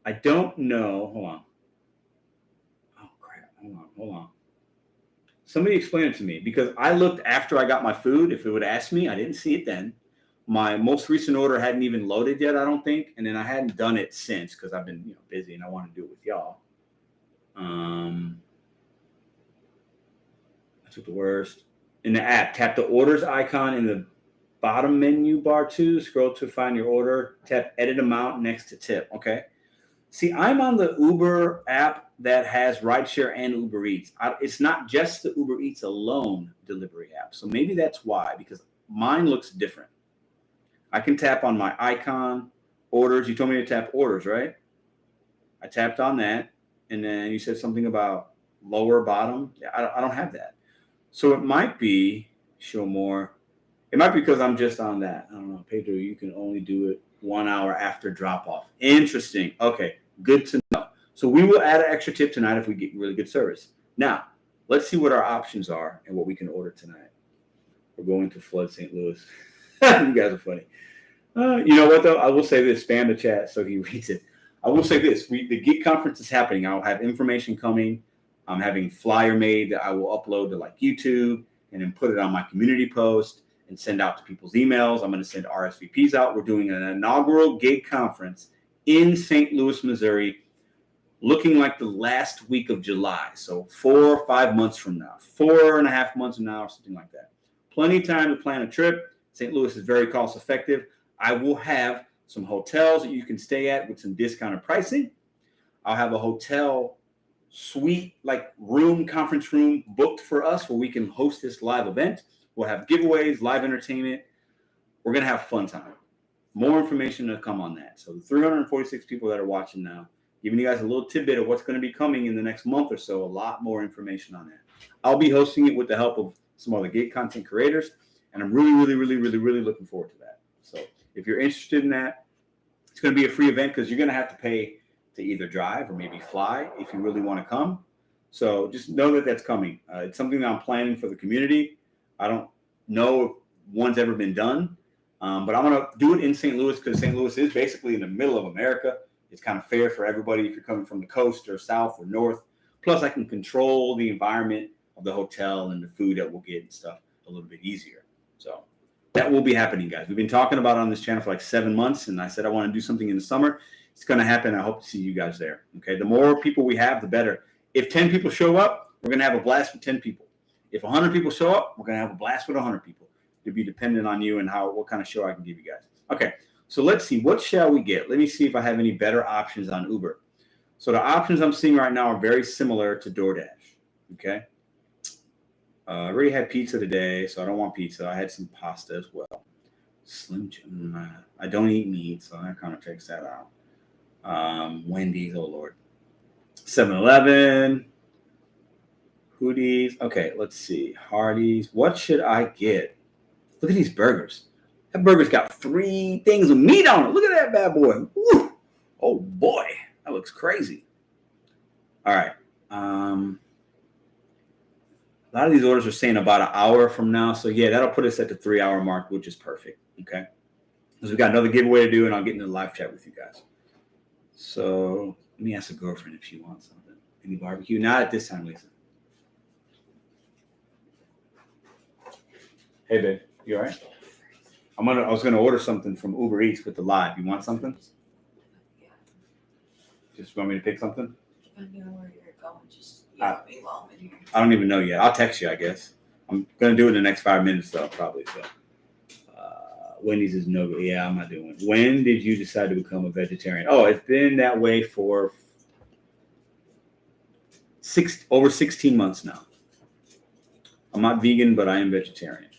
I don't know. Hold on. Oh, crap. Hold on. Somebody explain it to me because I looked after I got my food. If it would ask me, I didn't see it then. My most recent order hadn't even loaded yet, I don't think. And then I hadn't done it since because I've been busy and I want to do it with y'all. I took the worst. In the app, tap the orders icon in the bottom menu bar too. Scroll to find your order. Tap edit amount next to tip. Okay. See, I'm on the Uber app that has Rideshare and Uber Eats. It's not just the Uber Eats alone delivery app. So maybe that's why, because mine looks different. I can tap on my icon, orders. You told me to tap orders, right? I tapped on that. And then you said something about lower bottom. Yeah, I don't have that. So it might be show more. It might be because I'm just on that. I don't know. Pedro, you can only do it 1 hour after drop off. Interesting. Okay. Good to know. So we will add an extra tip tonight if we get really good service. Now, let's see what our options are and what we can order tonight. We're going to flood St. Louis. You guys are funny. You know what, though? I will say this. Spam the chat so he reads it. I will say this. The GiG conference is happening. I'll have information coming. I'm having flyer made that I will upload to like YouTube and then put it on my community post and send out to people's emails. I'm going to send RSVPs out. We're doing an inaugural GiG conference in St. Louis, Missouri, looking like the last week of July. So 4 or 5 months from now, 4.5 months from now, or something like that. Plenty of time to plan a trip. St. Louis is very cost effective. I will have some hotels that you can stay at with some discounted pricing. I'll have a hotel suite, like conference room booked for us where we can host this live event. We'll have giveaways, live entertainment. We're going to have fun time. More information to come on that. So the 346 people that are watching now, giving you guys a little tidbit of what's going to be coming in the next month or so, a lot more information on that. I'll be hosting it with the help of some other GiG content creators, and I'm really, really, really, really, really looking forward to that. So if you're interested in that, it's going to be a free event because you're going to have to pay to either drive or maybe fly if you really want to come. So just know that that's coming. It's something that I'm planning for the community. I don't know if one's ever been done. But I'm going to do it in St. Louis because St. Louis is basically in the middle of America. It's kind of fair for everybody if you're coming from the coast or south or north. Plus, I can control the environment of the hotel and the food that we'll get and stuff a little bit easier. So that will be happening, guys. We've been talking about it on this channel for like 7 months, and I said I want to do something in the summer. It's going to happen. I hope to see you guys there. Okay, the more people we have, the better. If 10 people show up, we're going to have a blast with 10 people. If 100 people show up, we're going to have a blast with 100 people. It'll be dependent on you and what kind of show I can give you guys. Okay, so let's see. What shall we get? Let me see if I have any better options on Uber. So the options I'm seeing right now are very similar to DoorDash. Okay. I already had pizza today, so I don't want pizza. I had some pasta as well. Slim Jim. I don't eat meat, so that kind of checks that out. Wendy's, oh Lord. 7-Eleven. Hootie's. Okay, let's see. Hardee's. What should I get? Look at these burgers. That burger's got 3 things of meat on it. Look at that bad boy. Woo! Oh boy, that looks crazy. All right. A lot of these orders are saying about an hour from now. So yeah, that'll put us at the 3-hour mark, which is perfect. Okay. Because we got another giveaway to do, and I'll get into the live chat with you guys. So let me ask the girlfriend if she wants something. Any barbecue? Not at this time, Lisa. Hey babe, you all right? I was gonna order something from Uber Eats with the live. You want something?
Yeah.
Just want me to pick something?
Depending on where you're going, just yell at me while I'm in here.
I don't even know yet. I'll text you, I guess. I'm gonna do it in the next 5 minutes though, probably. So Wendy's is no go. Yeah, I'm not doing it. When did you decide to become a vegetarian? Oh, it's been that way for over 16 months now. I'm not vegan, but I am vegetarian.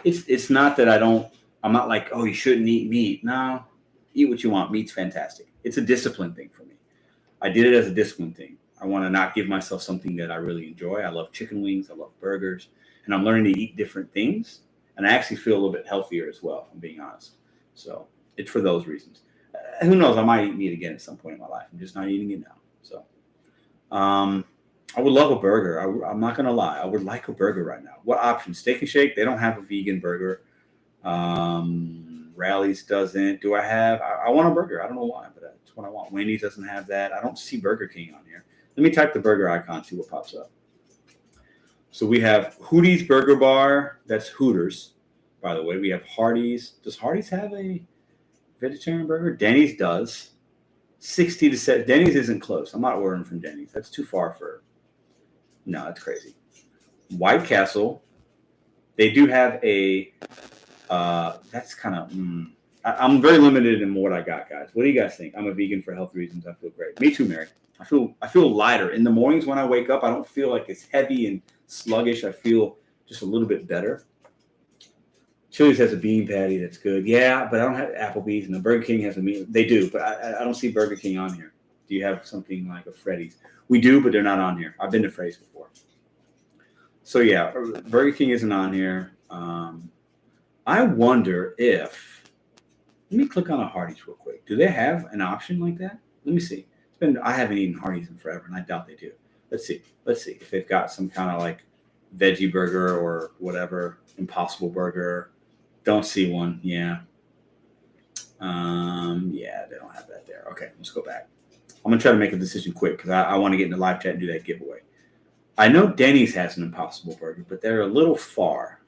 It's not that I'm not like, oh, you shouldn't eat meat. No, eat what you want. Meat's fantastic. It's a discipline thing for me. I did it as a discipline thing. I want to not give myself something that I really enjoy. I love chicken wings. I love burgers. And I'm learning to eat different things. And I actually feel a little bit healthier as well, if I'm being honest. So it's for those reasons. Who knows? I might eat meat again at some point in my life. I'm just not eating it now. So I would love a burger. I'm not going to lie. I would like a burger right now. What options? Steak and Shake. They don't have a vegan burger. Rally's doesn't. Do I have? I want a burger. I don't know why, but that's what I want. Wendy's doesn't have that. I don't see Burger King on here. Let me type the burger icon, see what pops up. So we have Hootie's Burger Bar. That's Hooters, by the way. We have Hardee's. Does Hardee's have a vegetarian burger? Denny's does. 60 to 7. Denny's isn't close. I'm not ordering from Denny's. That's too far for. No, that's crazy. White Castle. They do have a. That's kind of. I'm very limited in what I got, guys. What do you guys think? I'm a vegan for health reasons. I feel great. Me too, Mary. I feel lighter in the mornings when I wake up. I don't feel like it's heavy and sluggish. I feel just a little bit better. Chili's has a bean patty that's good. Yeah, but I don't have Applebee's, and the Burger King has a meat. They do, but I don't see Burger King on here. Do you have something like a Freddy's? We do, but they're not on here. I've been to Freddy's before. So yeah, Burger King isn't on here. I wonder if. Let me click on a Hardee's real quick. Do they have an option like that? Let me see. I haven't eaten Hardee's in forever, and I doubt they do. Let's see if they've got some kind of like veggie burger or whatever, Impossible Burger. Don't see one. Yeah. Yeah, they don't have that there. Okay, let's go back. I'm gonna try to make a decision quick because I want to get in the live chat and do that giveaway. I know Denny's has an Impossible Burger, but they're a little far.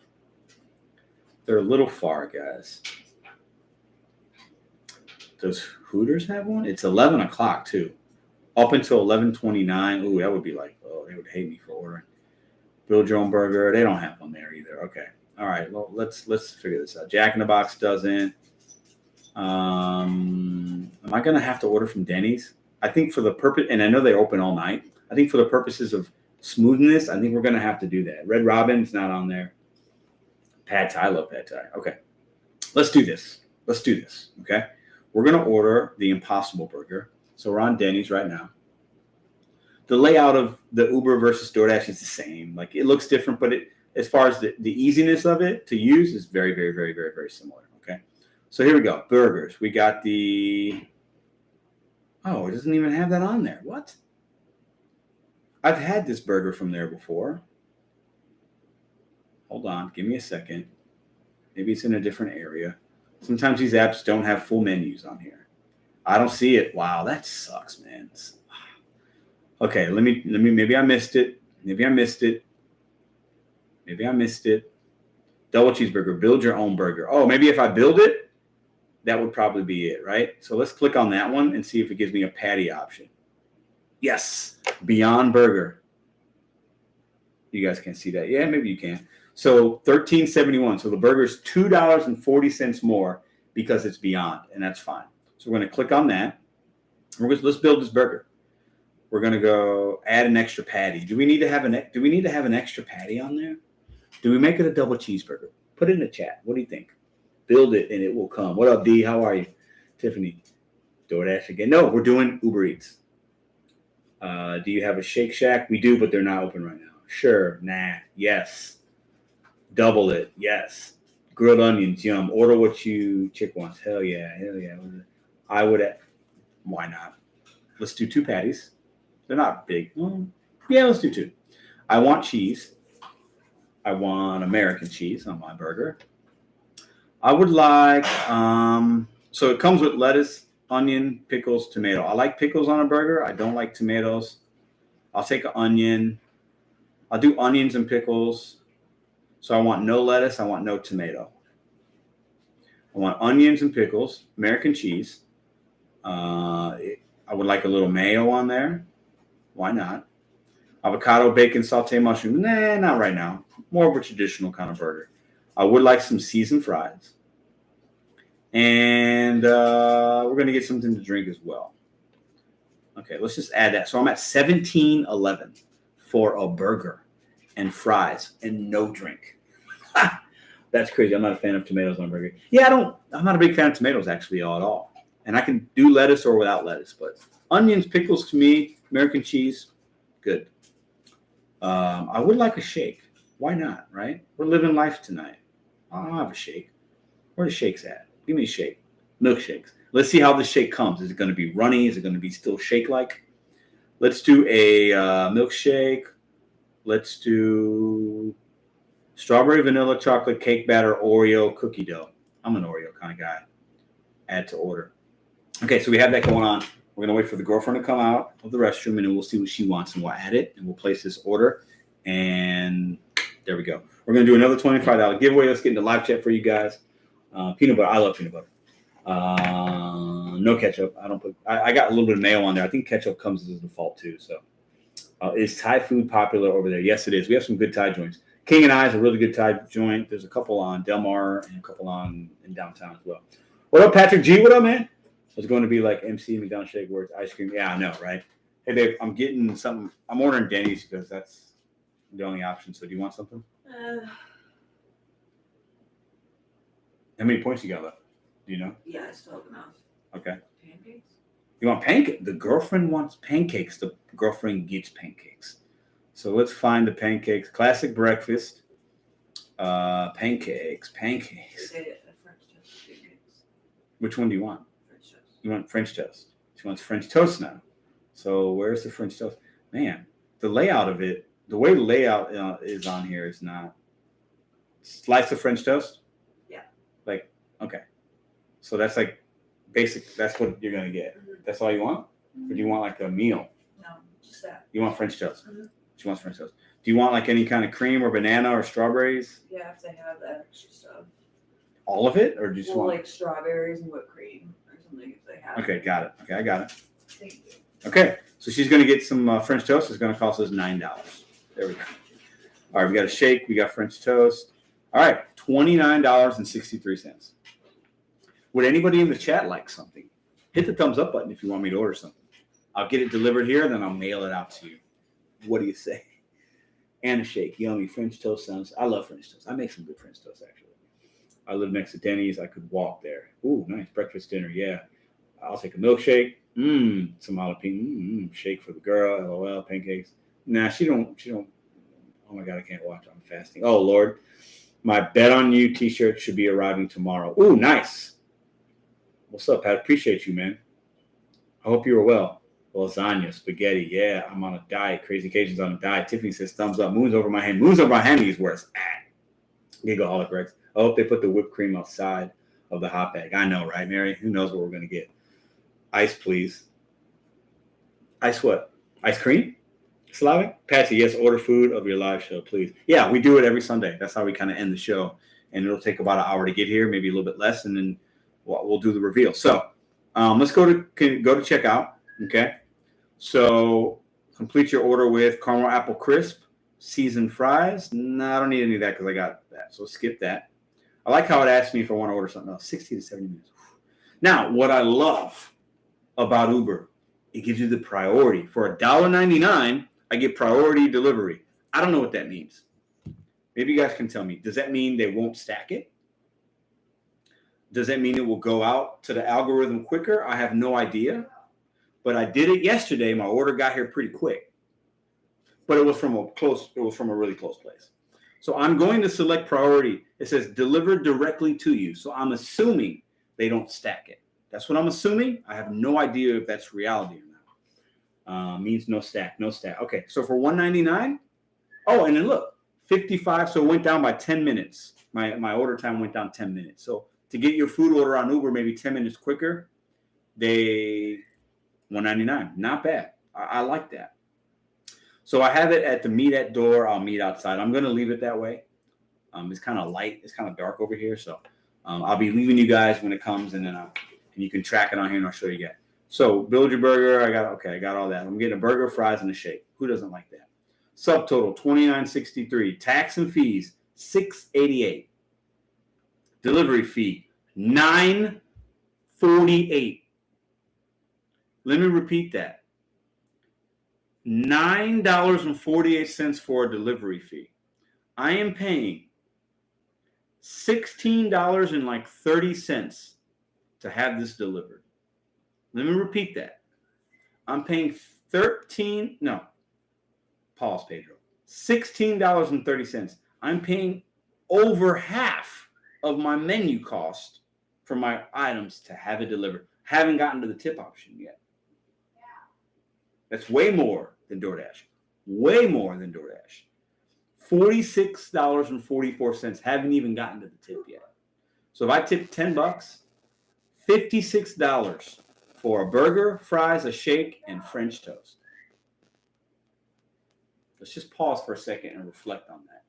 They're a little far, guys. Does Hooters have one? It's 11 o'clock too. Up until 11:29. Ooh, that would be like, oh, they would hate me for ordering. Build Your Own Burger. They don't have one there either. Okay. All right. Well, let's figure this out. Jack in the Box doesn't. Am I gonna have to order from Denny's? I think for the purpose, and I know they open all night. I think for the purposes of smoothness, I think we're gonna have to do that. Red Robin's not on there. Pad Thai. I love Pad Thai. Okay. Let's do this. Okay. We're going to order the Impossible Burger. So we're on Denny's right now. The layout of the Uber versus DoorDash is the same. Like it looks different, but as far as the easiness of it to use is very, very, very, very, very similar. Okay. So here we go. Burgers. We got the. Oh, it doesn't even have that on there. What? I've had this burger from there before. Hold on. Give me a second. Maybe it's in a different area. Sometimes these apps don't have full menus on here. I don't see it. Wow, that sucks, man. Okay, let me. Maybe I missed it. Double cheeseburger. Build your own burger. Oh, maybe if I build it, that would probably be it, right? So let's click on that one and see if it gives me a patty option. Yes, Beyond Burger. You guys can't see that. Yeah, maybe you can. So $13.71. So the burger's $2.40 more because it's Beyond, and that's fine. So we're going to click on that. Let's build this burger. We're going to go add an extra patty. Do we need to have an extra patty on there? Do we make it a double cheeseburger? Put it in the chat. What do you think? Build it and it will come. What up, D? How are you? Tiffany. DoorDash again. No, we're doing Uber Eats. Do you have a Shake Shack? We do, but they're not open right now. Sure. Nah. Yes. Double it. Yes. Grilled onions. Yum. Order what you chick wants. Hell yeah. Hell yeah. I would. Why not? Let's do 2 patties. They're not big. Yeah, let's do 2. I want cheese. I want American cheese on my burger. I would like, so it comes with lettuce, onion, pickles, tomato. I like pickles on a burger. I don't like tomatoes. I'll take an onion. I'll do onions and pickles. So I want no lettuce. I want no tomato. I want onions and pickles, American cheese. I would like a little mayo on there. Why not? Avocado, bacon, sauté mushroom. Nah, not right now. More of a traditional kind of burger. I would like some seasoned fries. And we're going to get something to drink as well. Okay, let's just add that. So I'm at $17.11 for a burger and fries and no drink. That's crazy. I'm not a fan of tomatoes on a burger. Yeah, I'm not a big fan of tomatoes actually at all. And I can do lettuce or without lettuce, but onions, pickles to me, American cheese, good. I would like a shake. Why not, right? We're living life tonight. I'll have a shake. Where the shakes at? Give me a shake. Milkshakes. Let's see how the shake comes. Is it going to be runny? Is it going to be still shake-like? Let's do a milkshake. Let's do strawberry, vanilla, chocolate, cake batter, Oreo, cookie dough. I'm an Oreo kind of guy. Add to order. Okay, so we have that going on. We're going to wait for the girlfriend to come out of the restroom, and then we'll see what she wants, and we'll add it, and we'll place this order. And there we go. We're going to do another $25 giveaway. Let's get into live chat for you guys. Peanut butter. I love peanut butter. No ketchup. I got a little bit of mayo on there. I think ketchup comes as a default too. So is Thai food popular over there? Yes, it is. We have some good Thai joints. King and I is a really good Thai joint. There's a couple on Del Mar and a couple in downtown as well. What up, Patrick G? What up, man? It's going to be like MC McDonald's Shake Words ice cream. Yeah, I know, right? Hey, babe, I'm getting something. I'm ordering Denny's because that's the only option. So do you want something? How many points you got left? Do you know?
Yeah, I still have enough.
Okay.
Pancakes?
You want pancakes? The girlfriend wants pancakes. The girlfriend gets pancakes. So let's find the pancakes. Classic breakfast. Pancakes.
French toast pancakes.
Which one do you want?
French toast.
You want French toast. She wants French toast now. So where's the French toast? Man, the layout of it, the way the layout is on here is not. Slice of French toast?
Yeah.
Like, okay. So that's like basic. That's what you're going to get.
Mm-hmm.
That's all you want? Or do you want like a meal?
No, just that.
You want French toast?
Mm-hmm.
She wants French toast. Do you want like any kind of cream or banana or strawberries?
Yeah, if they have that extra stuff.
All of it? Or do you just want
like strawberries and whipped cream or something if they have.
Okay, got it. Okay, I got it.
Thank you.
Okay, so she's going to get some French toast. It's going to cost us $9. There we go. All right, we got a shake. We got French toast. All right, $29.63. Would anybody in the chat like something? Hit the thumbs up button if you want me to order something. I'll get it delivered here, and then I'll mail it out to you. What do you say? And a shake. Yummy. French toast sounds. I love French toast. I make some good French toast, actually. I live next to Denny's. I could walk there. Ooh, nice. Breakfast, dinner. Yeah. I'll take a milkshake. Some jalapeno. Shake for the girl. LOL. Pancakes. Nah, she don't. Oh, my God. I can't watch. I'm fasting. Oh, Lord. My Bet on You t-shirt should be arriving tomorrow. Ooh, nice. What's up, Pat? Appreciate you, man. I hope you are well. Lasagna, spaghetti. Yeah, I'm on a diet. Crazy Cajuns on a diet. Tiffany says thumbs up. Moon's over my hand. Moon's over my hand is where it's at. Gigaaholic Rex. I hope they put the whipped cream outside of the hot bag. I know, right, Mary? Who knows what we're going to get? Ice, please. Ice what? Ice cream? Slavic? Patsy, yes, order food of your live show, please. Yeah, we do it every Sunday. That's how we kind of end the show. And it'll take about an hour to get here, maybe a little bit less, and then we'll do the reveal. So let's go to checkout, okay? So complete your order with caramel apple crisp, seasoned fries. No, I don't need any of that because I got that. So skip that. I like how it asks me if I want to order something else. 60 to 70 minutes. Now, what I love about Uber, it gives you the priority. For $1.99, I get priority delivery. I don't know what that means. Maybe you guys can tell me. Does that mean they won't stack it? Does that mean it will go out to the algorithm quicker? I have no idea. But I did it yesterday. My order got here pretty quick. But it was from a really close place. So I'm going to select priority. It says delivered directly to you. So I'm assuming they don't stack it. That's what I'm assuming. I have no idea if that's reality or not. Means no stack, no stack. Okay, so for $1.99. Oh, and then look, 55. So it went down by 10 minutes. My order time went down 10 minutes. So to get your food order on Uber maybe 10 minutes quicker, $1.99. Not bad. I like that. So I have it at the meet at door. I'll meet outside. I'm going to leave it that way. It's kind of light. It's kind of dark over here. So I'll be leaving you guys when it comes, and then and you can track it on here, and I'll show you guys. So build your burger. I got all that. I'm getting a burger, fries, and a shake. Who doesn't like that? Subtotal $29.63. Tax and fees $6.88. Delivery fee $9.48. Let me repeat that. $9.48 for a delivery fee. I am paying $16.30 to have this delivered. Let me repeat that. I'm paying $16.30. I'm paying over half of my menu cost for my items to have it delivered. Haven't gotten to the tip option yet. That's way more than DoorDash. Way more than DoorDash. $46.44. Haven't even gotten to the tip yet. So if I tip $10, $56 for a burger, fries, a shake, and French toast. Let's just pause for a second and reflect on that.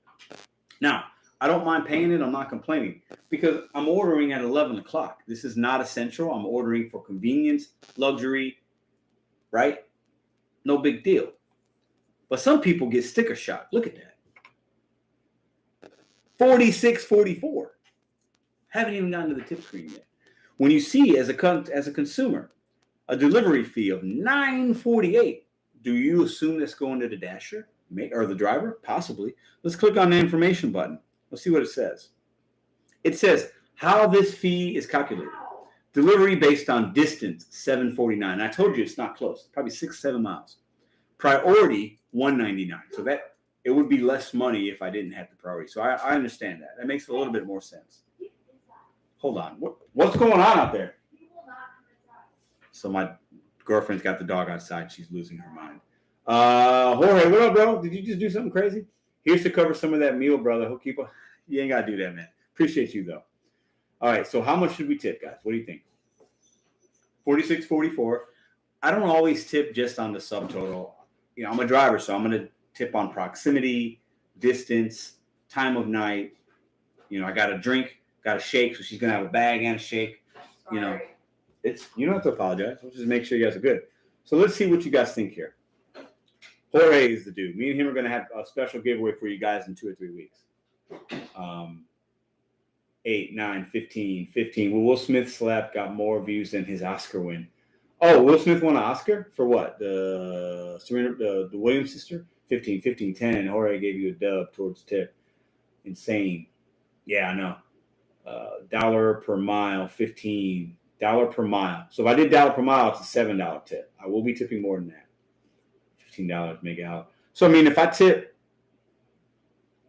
Now, I don't mind paying it. I'm not complaining because I'm ordering at 11 o'clock. This is not essential. I'm ordering for convenience, luxury, right? No big deal. But some people get sticker shock. Look at that. $46.44. Haven't even gotten to the tip screen yet. When you see as a consumer a delivery fee of $9.48, do you assume that's going to the dasher or the driver? Possibly. Let's click on the information button. Let's see what it says. It says how this fee is calculated. Delivery based on distance, $7.49. I told you it's not close. Probably 6-7 miles. Priority, $1.99. So that it would be less money if I didn't have the priority. So I understand that. That makes a little bit more sense. Hold on. What's going on out there? So my girlfriend's got the dog outside. She's losing her mind. Jorge, what up, bro? Did you just do something crazy? Here's to cover some of that meal, brother. He'll keep. You ain't got to do that, man. Appreciate you, though. All right, so how much should we tip, guys? What do you think? $46.44. I don't always tip just on the subtotal. You know, I'm a driver, so I'm going to tip on proximity, distance, time of night. You know, I got a drink, got a shake, so she's going to have a bag and a shake.
Sorry.
You know, you don't have to apologize. Let's just make sure you guys are good. So let's see what you guys think here. Jorge is the dude. Me and him are going to have a special giveaway for you guys in 2 or 3 weeks. 8, 9, 15. Well, Will Smith slap got more views than his Oscar win. Oh, Will Smith won an Oscar for what? The Williams sister? 15, 10. Jorge gave you a dub towards tip. Insane. Yeah, I know. Dollar per mile, 15. $1 per mile. So if I did $1 per mile, it's a $7 tip. I will be tipping more than that. $15 make it out. So I mean, if I tip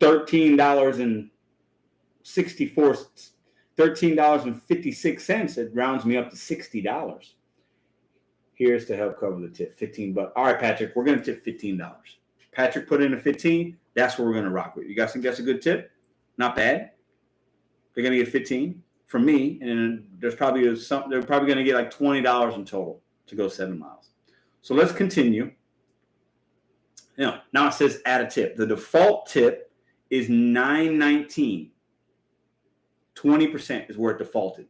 $13.56, it rounds me up to $60. Here's to help cover the tip. $15. All right, Patrick, we're gonna tip $15. Patrick put in a 15. That's what we're gonna rock with. You guys think that's a good tip? Not bad. They're gonna get 15 from me, and then they're probably gonna get like $20 in total to go 7 miles. So let's continue. Now it says add a tip. The default tip is $9.19. 20% is where it defaulted.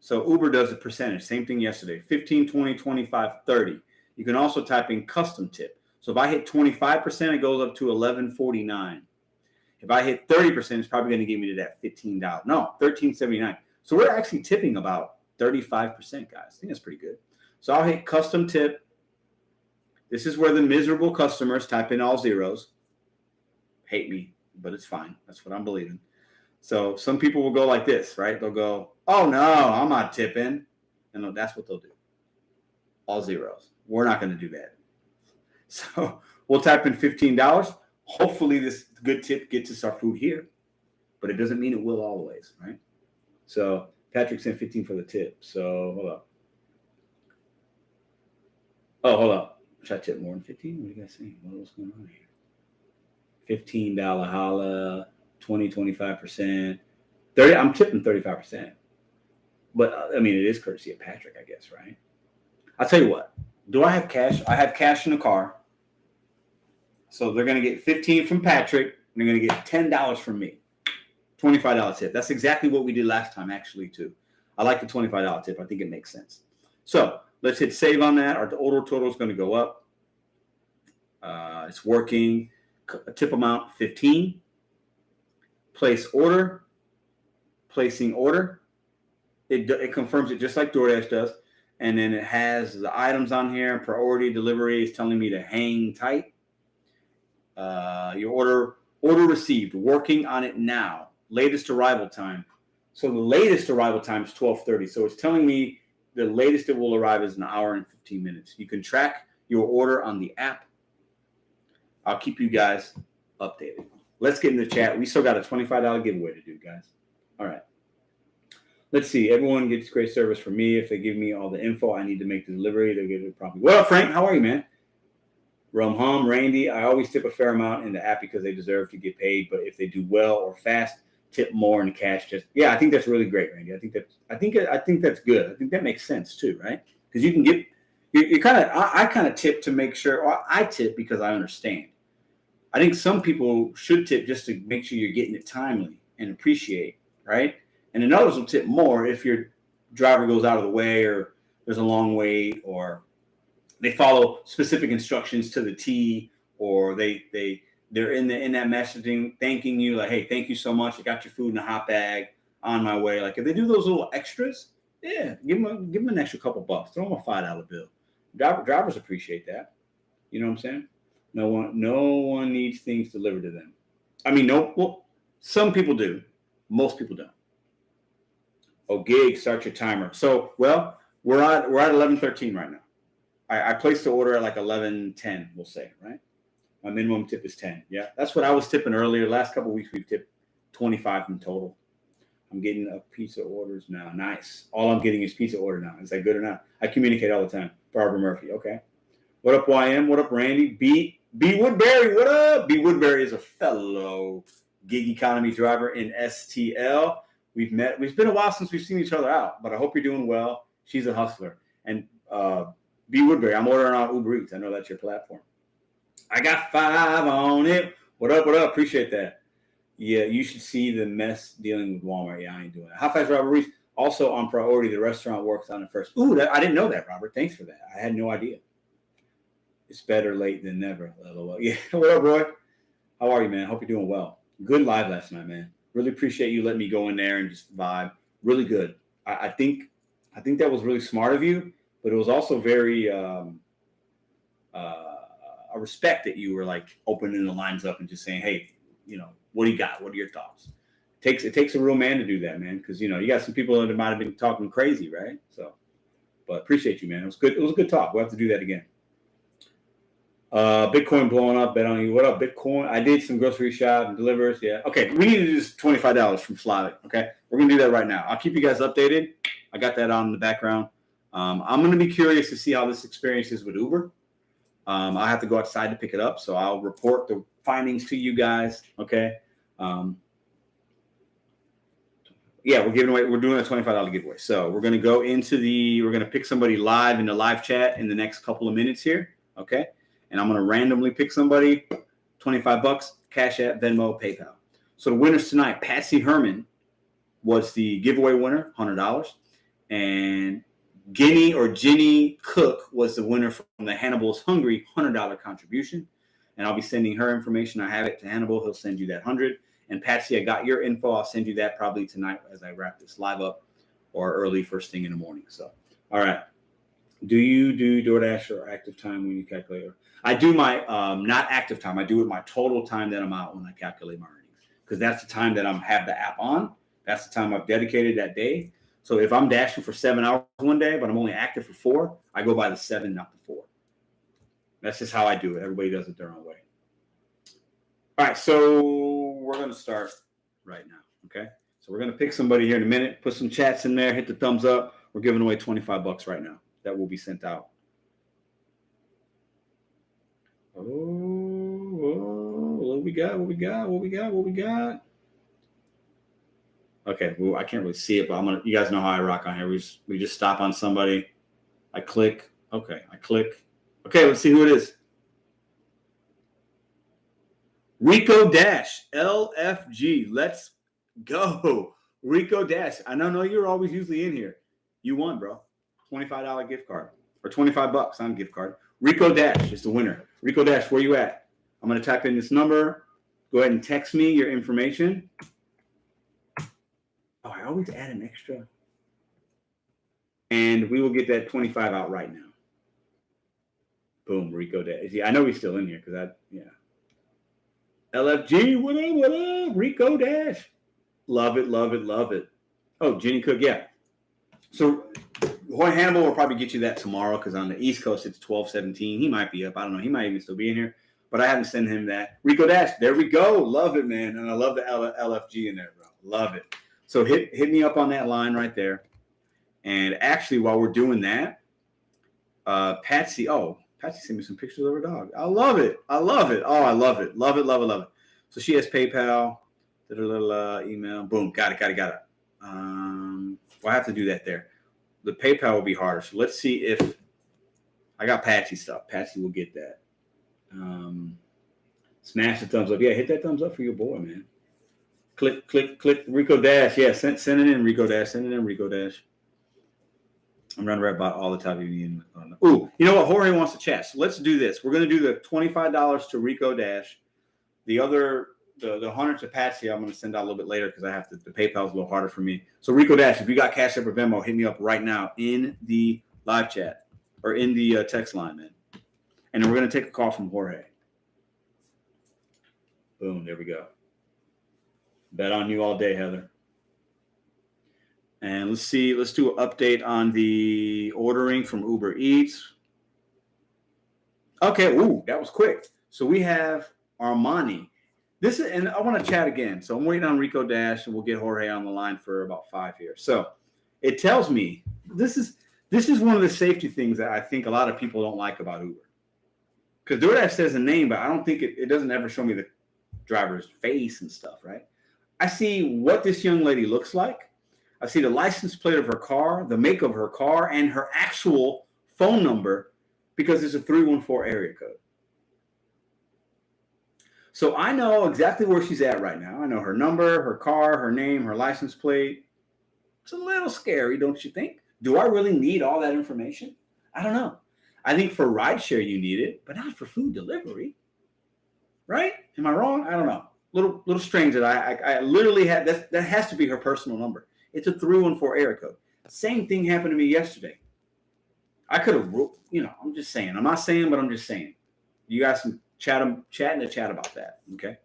So Uber does a percentage. Same thing yesterday. 15, 20, 25, 30. You can also type in custom tip. So if I hit 25%, it goes up to $11.49. If I hit 30%, it's probably going to give me to that $15. No, $13.79. So we're actually tipping about 35%, guys. I think that's pretty good. So I'll hit custom tip. This is where the miserable customers type in all zeros. Hate me, but it's fine. That's what I'm believing. So some people will go like this, right? They'll go, oh, no, I'm not tipping. And that's what they'll do. All zeros. We're not going to do that. So we'll type in $15. Hopefully this good tip gets us our food here, but it doesn't mean it will always, right? So Patrick sent 15 for the tip. So hold up. Oh, hold up. Should I tip more than 15? What are you guys saying? What's going on here? $15 holla, 25%. 30. I'm tipping 35%. But I mean, it is courtesy of Patrick, I guess, right? I'll tell you what. Do I have cash? I have cash in the car. So they're going to get 15 from Patrick. And they're going to get $10 from me. $25 tip. That's exactly what we did last time, actually, too. I like the $25 tip. I think it makes sense. So let's hit save on that. Our order total is going to go up. It's working. Tip amount 15. Place order. Placing order. It confirms it just like DoorDash does. And then it has the items on here. Priority delivery is telling me to hang tight. Your order received. Working on it now. Latest arrival time. So the latest arrival time is 12:30. So it's telling me the latest it will arrive is an hour and 15 minutes. You can track your order on the app. I'll keep you guys updated. Let's get in the chat. We still got a $25 giveaway to do, guys. All right. Let's see. Everyone gets great service from me. If they give me all the info I need to make the delivery, they'll get it promptly. What up, Frank? How are you, man? Hum, Randy. I always tip a fair amount in the app because they deserve to get paid. But if they do well or fast, tip more in cash. I think that's really great, Randy. I think that's good. I think that makes sense too, right? Because you can get I kind of tip to make sure. Or I tip because I understand. I think some people should tip just to make sure you're getting it timely and appreciate, right? And then others will tip more if your driver goes out of the way or there's a long wait or they follow specific instructions to the T or they're in that messaging thanking you like, hey, thank you so much. I got your food in a hot bag on my way. Like if they do those little extras, yeah, give them an extra couple bucks. Throw them a $5 bill. Drivers appreciate that. You know what I'm saying? No one needs things delivered to them. I mean, some people do. Most people don't. Oh, GiG, start your timer. So, well, we're at 11:13 right now. I placed the order at like 11:10, we'll say, right? My minimum tip is 10. Yeah, that's what I was tipping earlier. Last couple of weeks, we've tipped 25 in total. I'm getting a pizza orders now. Nice. All I'm getting is pizza order now. Is that good or not? I communicate all the time. Barbara Murphy. Okay. What up, YM? What up, Randy? B Woodbury. What up? B Woodbury is a fellow gig economy driver in STL. We've met. It's been a while since we've seen each other out, but I hope you're doing well. She's a hustler. And B Woodbury, I'm ordering on Uber Eats. I know that's your platform. I got 5 on it. What up? What up? Appreciate that. Yeah, you should see the mess dealing with Walmart. Yeah, I ain't doing that. How fast, Robert Reese? Also on priority, the restaurant works on it first. Ooh, I didn't know that, Robert. Thanks for that. I had no idea. It's better late than never. LOL. Yeah. What up, Roy? How are you, man? Hope you're doing well. Good live last night, man. Really appreciate you letting me go in there and just vibe. Really good. I think that was really smart of you, but it was also very I respect that you were like opening the lines up and just saying, hey, what do you got? What are your thoughts? It takes a real man to do that, man, because you got some people that might have been talking crazy, right? So, but appreciate you, man. It was good. It was a good talk. We'll have to do that again. Bitcoin blowing up. BetonYou. What up, Bitcoin? I did some grocery shop and delivers. Yeah. Okay. We need to do this $25 from Slavic. Okay. We're going to do that right now. I'll keep you guys updated. I got that on in the background. I'm going to be curious to see how this experience is with Uber. I have to go outside to pick it up. So I'll report the findings to you guys. Okay. Yeah, we're doing a $25 giveaway. So we're going to go we're going to pick somebody live in the live chat in the next couple of minutes here. Okay. And I'm going to randomly pick somebody, $25, Cash App, Venmo, PayPal. So the winners tonight, Patsy Herman was the giveaway winner, $100. And Ginny Cook was the winner from the Hannibal's Hungry $100 contribution. And I'll be sending her information. I have it to Hannibal. He'll send you that 100. And Patsy, I got your info. I'll send you that probably tonight as I wrap this live up or early first thing in the morning. So, all right. Do you do DoorDash or active time when you calculate? I do my not active time. I do it my total time that I'm out when I calculate my earnings, because that's the time that I have the app on. That's the time I've dedicated that day. So if I'm dashing for 7 hours one day, but I'm only active for 4, I go by the 7, not the 4. That's just how I do it. Everybody does it their own way. All right, so we're going to start right now, okay? So we're going to pick somebody here in a minute, put some chats in there, hit the thumbs up. We're giving away $25 right now. That will be sent out. Oh, what we got? Okay, well, I can't really see it, but you guys know how I rock on here. We just stop on somebody. I click. Okay, I click. Okay, let's see who it is. Rico Dash, LFG. Let's go. Rico Dash. I know you're always usually in here. You won, bro. $25 gift card. Or $25 on a gift card. Rico Dash is the winner. Rico Dash, where you at? I'm going to type in this number. Go ahead and text me your information. Oh, I always add an extra. And we will get that 25 out right now. Boom, Rico Dash. Yeah, I know he's still in here because LFG, what up? Rico Dash. Love it. Oh, Jenny Cook, yeah. So Hannibal will probably get you that tomorrow because on the East Coast it's 12:17. He might be up. I don't know. He might even still be in here. But I haven't sent him that. Rico Dash, there we go. Love it, man. And I love the LFG in there, bro. Love it. So hit me up on that line right there. And actually, while we're doing that, Patsy sent me some pictures of her dog. I love it. Oh, I love it. Love it. So she has PayPal. Did a little email. Boom. Got it. Well, I have to do that there. The PayPal will be harder. So let's see if I got Patsy stuff. Patsy will get that. Smash the thumbs up. Yeah, hit that thumbs up for your boy, man. Click. Rico Dash. Yeah, send it in, Rico Dash. I'm running right about all the time you need. Ooh, you know what? Jorge wants to chat. So let's do this. We're going to do the $25 to Rico Dash. The other, the 100 to Patsy, I'm going to send out a little bit later because I have to. The PayPal's a little harder for me. So Rico Dash, if you got Cash App or Venmo, hit me up right now in the live chat or in the text line, man. And then we're going to take a call from Jorge. Boom, there we go. Bet on you all day, Heather. And let's do an update on the ordering from Uber Eats. Okay, that was quick. So we have Armani. And I want to chat again. So I'm waiting on Rico Dash, and we'll get Jorge on the line for about 5 here. So it tells me this is one of the safety things that I think a lot of people don't like about Uber. Because DoorDash says a name, but I don't think it doesn't ever show me the driver's face and stuff, right? I see what this young lady looks like. I see the license plate of her car, the make of her car, and her actual phone number because it's a 314 area code. So I know exactly where she's at right now. I know her number, her car, her name, her license plate. It's a little scary, don't you think? Do I really need all that information? I don't know. I think for rideshare you need it, but not for food delivery. Right? Am I wrong? I don't know. Little strange that I literally had that has to be her personal number. It's a 314 area code. Same thing happened to me yesterday. I could have, I'm just saying. I'm not saying, but I'm just saying. You guys can chat in the chat about that. Okay.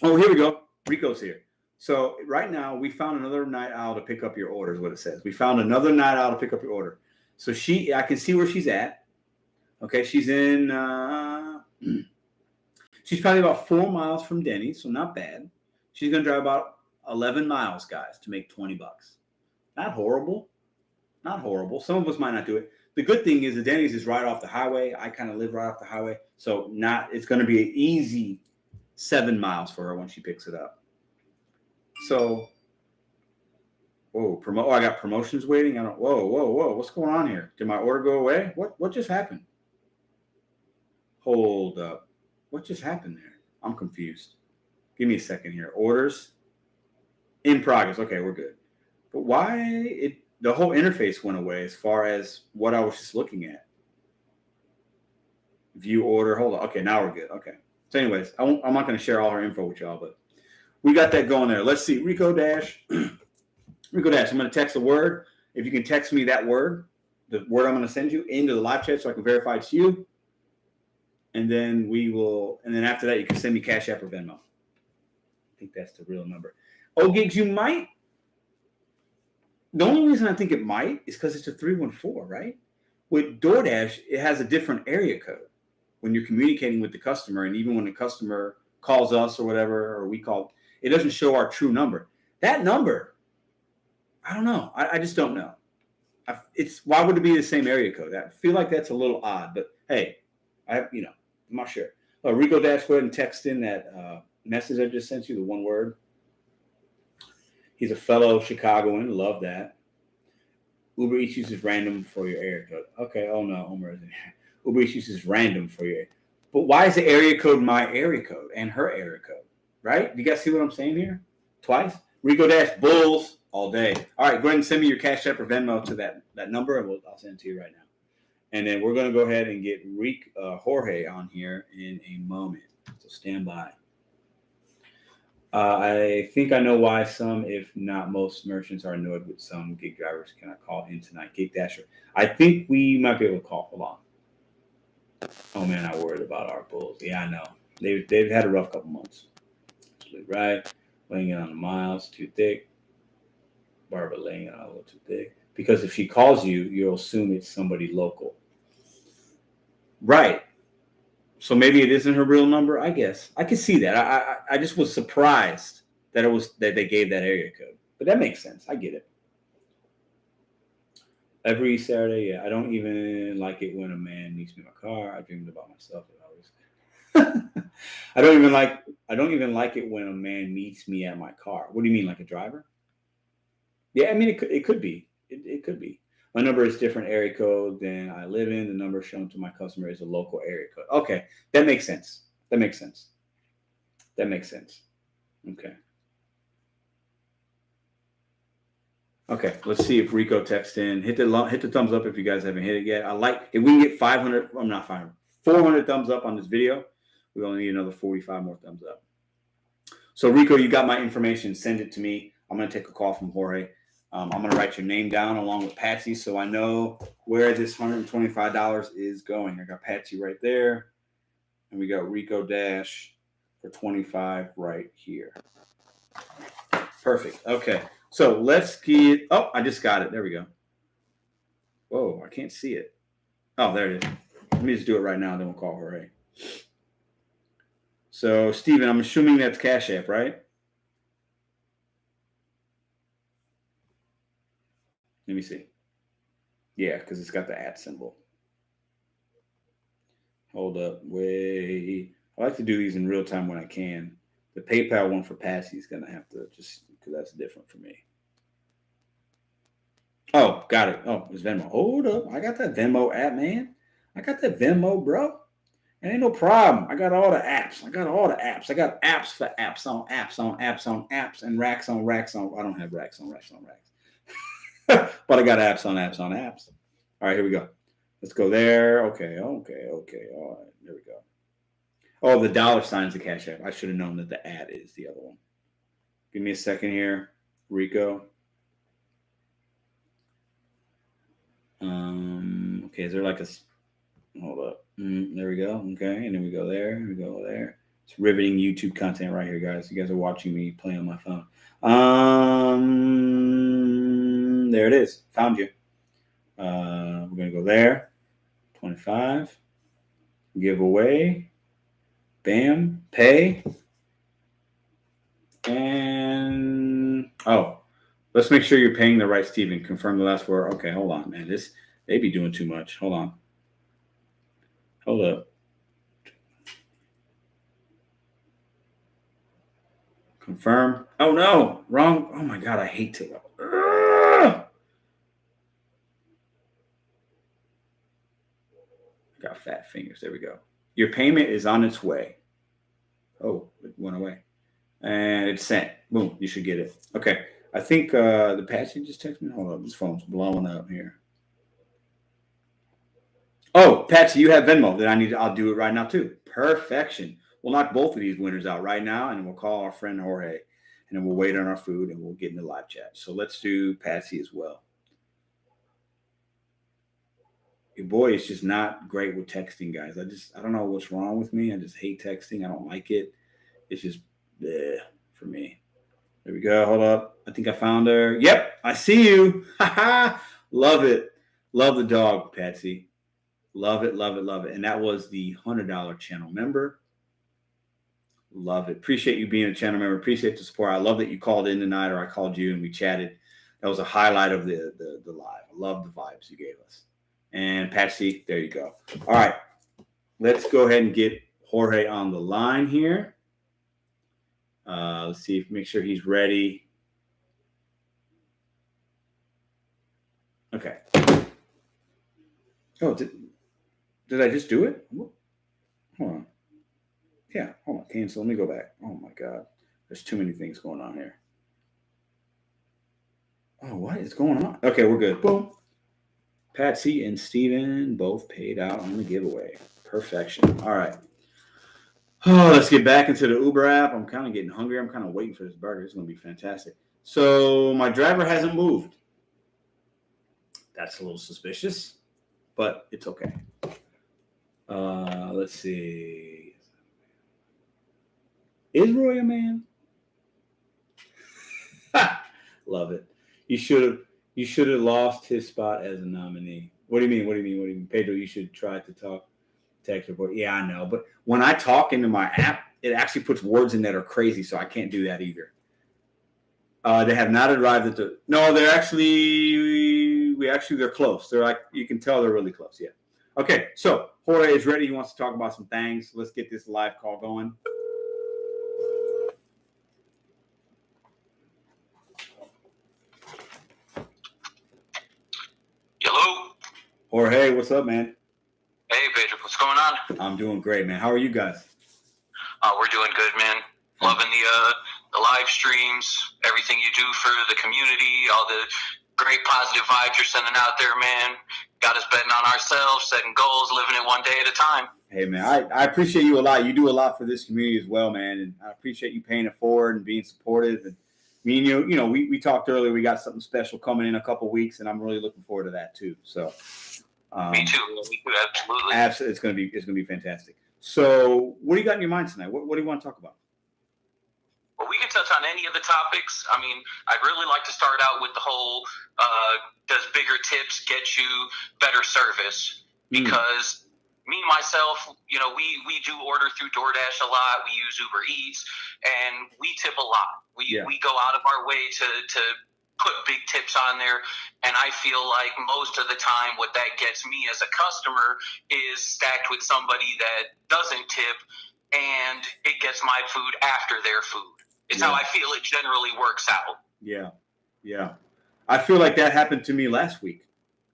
Oh, here we go. Rico's here. So right now we found another night owl to pick up your order is what it says. We found another night owl to pick up your order. So I can see where she's at. Okay. She's in, she's probably about 4 miles from Denny's. So not bad. She's going to drive about 11 miles, guys, to make $20. Not horrible. Some of us might not do it. The good thing is the Denny's is right off the highway. I kind of live right off the highway. So it's going to be an easy 7 miles for her when she picks it up. So, I got promotions waiting. Whoa. What's going on here? Did my order go away? What just happened? Hold up. What just happened there? I'm confused. Give me a second here. Orders in progress. Okay, we're good. But why the whole interface went away as far as what I was just looking at. View order. Hold on. Okay, now we're good. Okay. So anyways, I'm not going to share all her info with y'all, but we got that going there. Let's see. Rico Dash. Rico Dash. I'm going to text a word. If you can text me that word, the word I'm going to send you into the live chat so I can verify it's you. And then after that, you can send me Cash App or Venmo. I think that's the real number. Oh, Gigs, you might. The only reason I think it might is because it's a 314, right? With DoorDash, it has a different area code when you're communicating with the customer. And even when the customer calls us or whatever, or we call, it doesn't show our true number. That number, I don't know. I just don't know. Why would it be the same area code? I feel like that's a little odd, but hey, I'm not sure. Rico Dash, go ahead and text in that message I just sent you, the one word. He's a fellow Chicagoan. Love that. Uber Eats uses random for your area code. Okay. Oh no, Homer isn't here. Uber Eats uses random for your. But why is the area code my area code and her area code? Right? You guys see what I'm saying here? Twice. Rico Dash Bulls all day. All right. Go ahead and send me your Cash App or Venmo to that number, and I'll send it to you right now. And then we're going to go ahead and get Jorge on here in a moment. So stand by. I think I know why some, if not most, merchants are annoyed with some gig drivers cannot call in tonight. Gig Dasher. I think we might be able to call. Hold on. Oh, man, I worried about our Bulls. Yeah, I know. They've had a rough couple months. Absolutely right. Laying it on the miles, too thick. Barbara laying it on a little too thick. Because if she calls you, you'll assume it's somebody local. Right. So maybe it isn't her real number. I guess I can see that. I just was surprised that they gave that area code, but that makes sense. I get it. Every Saturday, yeah. I don't even like it when a man meets me in my car. I dreamed about myself. I don't even like it when a man meets me at my car. What do you mean, like a driver? Yeah, I mean it could be. It could be. My number is different area code than I live in. The number shown to my customer is a local area code. Okay, that makes sense. Okay, let's see if Rico texts in. Hit the thumbs up if you guys haven't hit it yet. If we can get 400 thumbs up on this video, we only need another 45 more thumbs up. So Rico, you got my information. Send it to me. I'm going to take a call from Jorge. I'm going to write your name down along with Patsy so I know where this $125 is going. I got Patsy right there. And we got Rico Dash for 25 right here. Perfect. Okay. So let's get... Oh, I just got it. There we go. Whoa, I can't see it. Oh, there it is. Let me just do it right now, then we'll call Jorge. So, Steven, I'm assuming that's Cash App, right? Let me see. Yeah, because it's got the @ symbol. Hold up. Wait. I like to do these in real time when I can. The PayPal one for Patsy is going to have to just, because that's different for me. Oh, got it. Oh, it's Venmo. Hold up. I got that Venmo app, man. I got that Venmo, bro. It ain't no problem. I got all the apps. I got apps for apps on apps on apps on apps and racks on racks on. I don't have racks on racks on racks. But I got apps on apps on apps. All right, here we go. Let's go there. Okay. All right, there we go. Oh, the $sign's the Cash App. I should have known that the @ is the other one. Give me a second here, Rico. Okay, is there like a... Hold up. There we go. Okay, and then we go there. We go there. It's riveting YouTube content right here, guys. You guys are watching me play on my phone. There it is. Found you. We're going to go there. 25. Giveaway. Bam. Pay. And... Oh. Let's make sure you're paying the right Steven. Confirm the last word. Okay, hold on, man. They be doing too much. Hold on. Hold up. Confirm. Oh, no. Wrong. Oh, my God. I hate to. I got fat fingers. There we go. Your payment is on its way. Oh, it went away. And it's sent. Boom. You should get it. Okay. I think the Patsy just texted me. Hold up, this phone's blowing up here. Oh, Patsy, you have Venmo. Then I'll do it right now too. Perfection. We'll knock both of these winners out right now, and we'll call our friend Jorge, and then we'll wait on our food, and we'll get in the live chat. So let's do Patsy as well. Your boy is just not great with texting, guys. I don't know what's wrong with me. I just hate texting. I don't like it. It's just bleh for me. There we go. Hold up. I think I found her. Yep, I see you. Love it. Love the dog, Patsy. Love it, love it, love it. And that was the $100 channel member. Love it. Appreciate you being a channel member. Appreciate the support. I love that you called in tonight, or I called you and we chatted. That was a highlight of the live. I love the vibes you gave us. And Patsy, there you go. All right. Let's go ahead and get Jorge on the line here. Let's see, make sure he's ready. Okay. Oh, did I just do it? Hold on. Yeah, hold on. Cancel. Let me go back. Oh my God. There's too many things going on here. Oh, what is going on? Okay, we're good. Boom. Patsy and Steven both paid out on the giveaway. Perfection. All right. Oh, let's get back into the Uber app. I'm kind of getting hungry. I'm kind of waiting for this burger. It's going to be fantastic. So my driver hasn't moved. That's a little suspicious, but it's okay. Let's see. Is Roy a man? Love it. You should have lost his spot as a nominee. What do you mean? What do you mean? Pedro, you should try to talk text report. Yeah, I know. But when I talk into my app, it actually puts words in that are crazy, so I can't do that either. They have not arrived at the. No, they're they're close. They're like, you can tell they're really close. Yeah. Okay, so Jorge is ready. He wants to talk about some things. Let's get this live call going.
Hello.
Jorge, what's up, man?
Hey, Pedro. What's going on?
I'm doing great, man. How are you guys?
We're doing good, man. Loving the live streams, everything you do for the community, all the great positive vibes you're sending out there, man. Got us betting on ourselves, setting goals, living it one day at a time.
Hey, man, I appreciate you a lot. You do a lot for this community as well, man. And I appreciate you paying it forward and being supportive. And me and you know, we talked earlier. We got something special coming in a couple weeks, and I'm really looking forward to that too. So,
me too, absolutely.
Absolutely, it's gonna be fantastic. So, what do you got in your mind tonight? What do you want to talk about?
Well, we can touch on any of the topics. I mean, I'd really like to start out with the whole, does bigger tips get you better service? Because me, myself, you know, we do order through DoorDash a lot. We use Uber Eats, and we tip a lot. We go out of our way to put big tips on there, and I feel like most of the time what that gets me as a customer is stacked with somebody that doesn't tip, and it gets my food after their food. It's how I feel it generally works out.
Yeah. I feel like that happened to me last week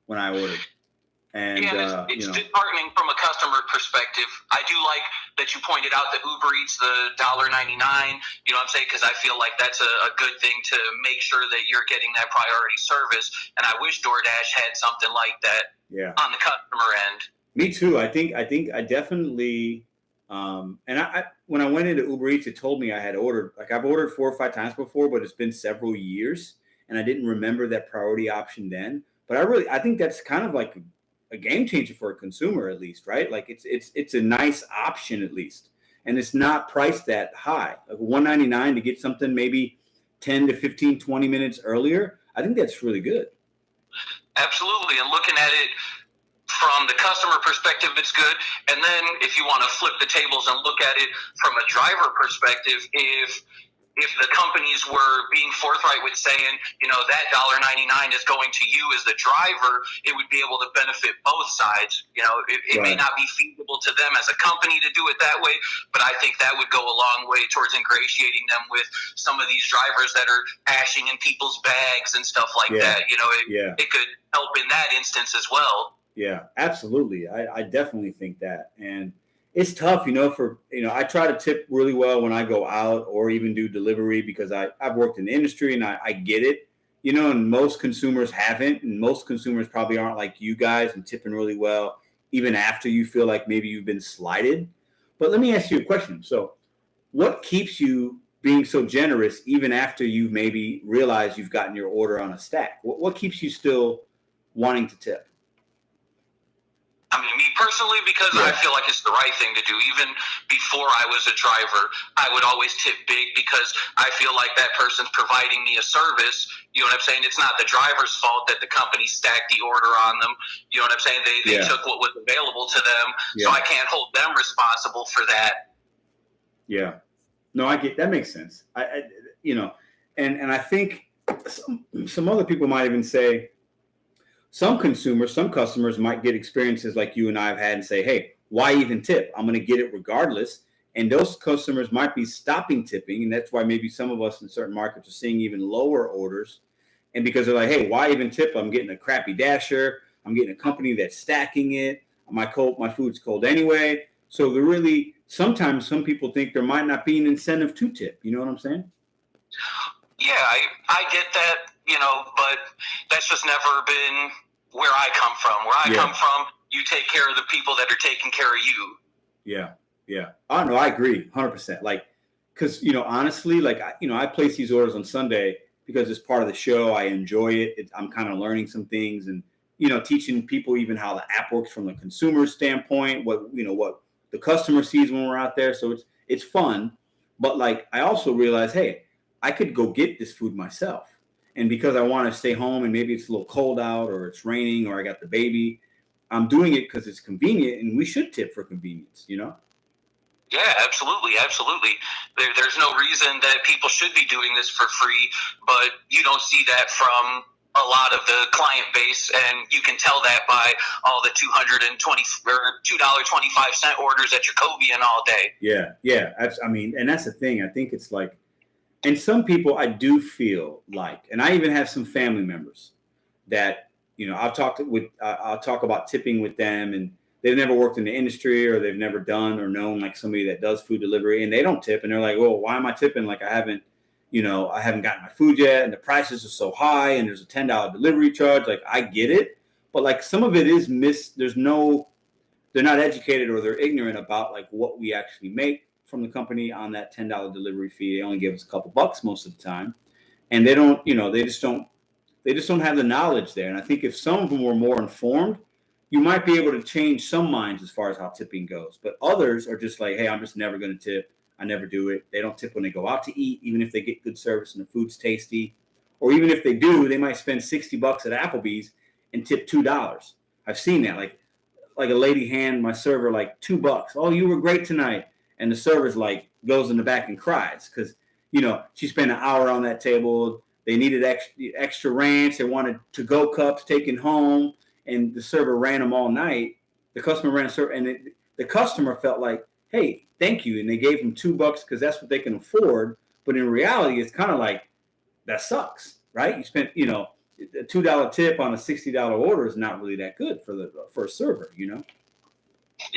when I ordered. And
it's disheartening from a customer perspective. I do like that you pointed out that Uber Eats the $1.99. You know what I'm saying? Because I feel like that's a good thing to make sure that you're getting that priority service. And I wish DoorDash had something like that on the customer end.
Me too. I think I definitely. And I when I went into Uber Eats, it told me I had ordered, like I've ordered 4 or 5 times before, but it's been several years, and I didn't remember that priority option then. But I think that's kind of like a game changer for a consumer, at least, right? Like it's a nice option at least, and it's not priced that high. Like $1.99 to get something maybe 10 to 15, 20 minutes earlier. I think that's really good.
Absolutely, and looking at it from the customer perspective, it's good. And then if you want to flip the tables and look at it from a driver perspective, if the companies were being forthright with saying, you know, that $1.99 is going to you as the driver, it would be able to benefit both sides. You know, it may not be feasible to them as a company to do it that way, but I think that would go a long way towards ingratiating them with some of these drivers that are ashing in people's bags and stuff like that. You know, it could help in that instance as well.
Yeah, absolutely. I definitely think that. And it's tough, I try to tip really well when I go out or even do delivery because I've worked in the industry and I get it, and most consumers haven't. And most consumers probably aren't like you guys and tipping really well, even after you feel like maybe you've been slighted. But let me ask you a question. So what keeps you being so generous even after you've maybe realized you've gotten your order on a stack? What keeps you still wanting to tip?
I mean, me personally, because I feel like it's the right thing to do. Even before I was a driver, I would always tip big because I feel like that person's providing me a service. You know what I'm saying? It's not the driver's fault that the company stacked the order on them. You know what I'm saying? They took what was available to them, so I can't hold them responsible for that.
Yeah. No, I get that. Makes sense. And I think some other people might even say, some customers might get experiences like you and I have had and say, hey, why even tip? I'm going to get it regardless. And those customers might be stopping tipping. And that's why maybe some of us in certain markets are seeing even lower orders. And because they're like, hey, why even tip? I'm getting a crappy dasher. I'm getting a company that's stacking it. My food's cold anyway. So sometimes some people think there might not be an incentive to tip. You know what I'm saying?
Yeah, I get that, but that's just never been where I come from. Where I come from, you take care of the people that are taking care of you.
Yeah. Oh, no, I agree 100%. Like, because, honestly, like, I place these orders on Sunday because it's part of the show. I enjoy it. I'm kind of learning some things and, teaching people even how the app works from the consumer standpoint, what the customer sees when we're out there. So it's fun. But like, I also realize, hey, I could go get this food myself. And because I want to stay home and maybe it's a little cold out or it's raining or I got the baby, I'm doing it because it's convenient, and we should tip for convenience, Yeah,
absolutely. There's no reason that people should be doing this for free, but you don't see that from a lot of the client base, and you can tell that by all the $2.25 orders at Jacobian all day.
Yeah. I mean, and that's the thing. I think it's like, and some people I do feel like, and I even have some family members that, I'll talk about tipping with them, and they've never worked in the industry or they've never done or known like somebody that does food delivery, and they don't tip, and they're like, well, why am I tipping? Like I haven't gotten my food yet, and the prices are so high, and there's a $10 delivery charge. Like I get it, but like some of it is they're not educated or they're ignorant about like what we actually make from the company on that $10 delivery fee. They only give us a couple bucks most of the time, and they don't, they just don't have the knowledge there. And I think if some of them were more informed, you might be able to change some minds as far as how tipping goes. But others are just like, hey, I'm just never going to tip. I never do it. They don't tip when they go out to eat, even if they get good service and the food's tasty. Or even if they do, they might spend $60 at Applebee's and tip $2. I've seen that. Like a lady hand my server like $2. Oh, you were great tonight. And the server's like goes in the back and cries because, she spent an hour on that table. They needed extra ranch. They wanted to-go cups taken home, and the server ran them all night. The customer ran a server, and the customer felt like, hey, thank you. And they gave him $2 because that's what they can afford. But in reality, it's kind of like, that sucks, right? You spent, a $2 tip on a $60 order is not really that good for a server,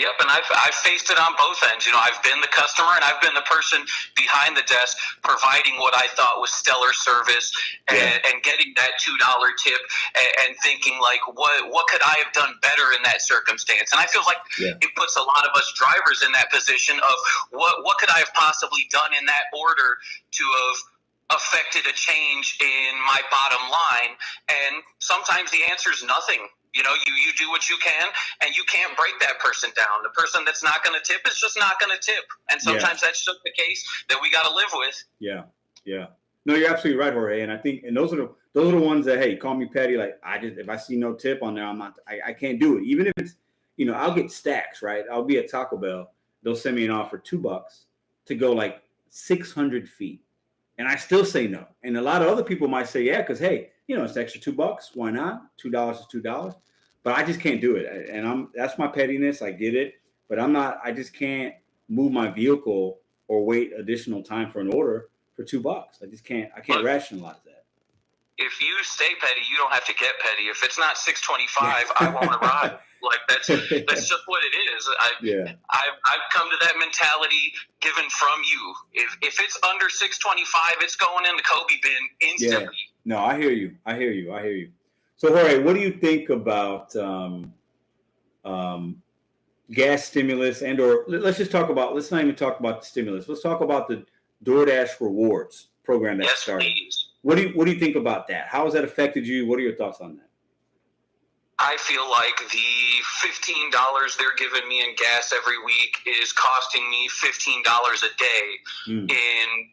Yep, and I've faced it on both ends. I've been the customer and I've been the person behind the desk providing what I thought was stellar service and getting that $2 tip and thinking like, what could I have done better in that circumstance? And I feel like it puts a lot of us drivers in that position of what could I have possibly done in that order to have affected a change in my bottom line. And sometimes the answer is nothing. You do what you can, and you can't break that person down. The person that's not going to tip is just not going to tip. And sometimes that's just the case that we got to live with.
Yeah. No, you're absolutely right, Jorge. And I think, and those are the ones that, hey, call me petty. Like if I see no tip on there, I can't do it. Even if it's, I'll get stacks, right? I'll be at Taco Bell. They'll send me an offer $2 to go like 600 feet. And I still say no. And a lot of other people might say, yeah, because, hey, it's extra $2. Why not? $2 is $2. But I just can't do it. And that's my pettiness. I get it. But I just can't move my vehicle or wait additional time for an order for $2. I can't rationalize that.
If you stay petty, you don't have to get petty. If it's not $6.25, I won't arrive. Like that's just what it is. I've come to that mentality given from you. If it's under 625, it's going in the Kobe bin instantly.
Yeah. No, I hear you. So, Jorge, what do you think about gas stimulus or let's not even talk about the stimulus. Let's talk about the DoorDash rewards program that started.
Please.
What do you think about that? How has that affected you? What are your thoughts on that?
I feel like the $15 they're giving me in gas every week is costing me $15 a day in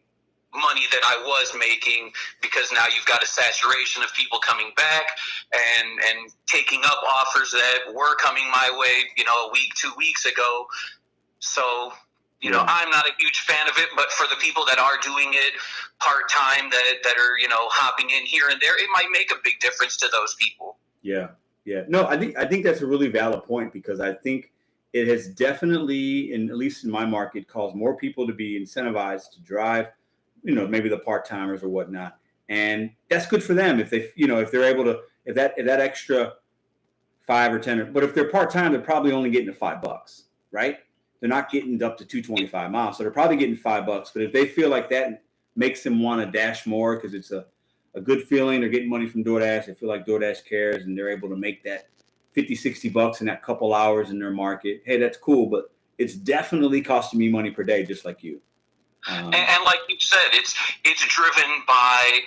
money that I was making, because now you've got a saturation of people coming back and taking up offers that were coming my way, a week, 2 weeks ago. So, I'm not a huge fan of it, but for the people that are doing it part-time, that are, hopping in here and there, it might make a big difference to those people.
Yeah. No, I think that's a really valid point, because I think it has definitely, at least in my market, caused more people to be incentivized to drive, maybe the part-timers or whatnot. And that's good for them if they, if they're able to, if that extra 5 or 10, but if they're part-time, they're probably only getting to $5, right? They're not getting up to 225 miles. So they're probably getting $5. But if they feel like that makes them want to dash more because it's a good feeling, they're getting money from DoorDash, they feel like DoorDash cares, and they're able to make that $50-$60 in that couple hours in their market. Hey, that's cool, but it's definitely costing me money per day, just like you.
And like you said, it's driven by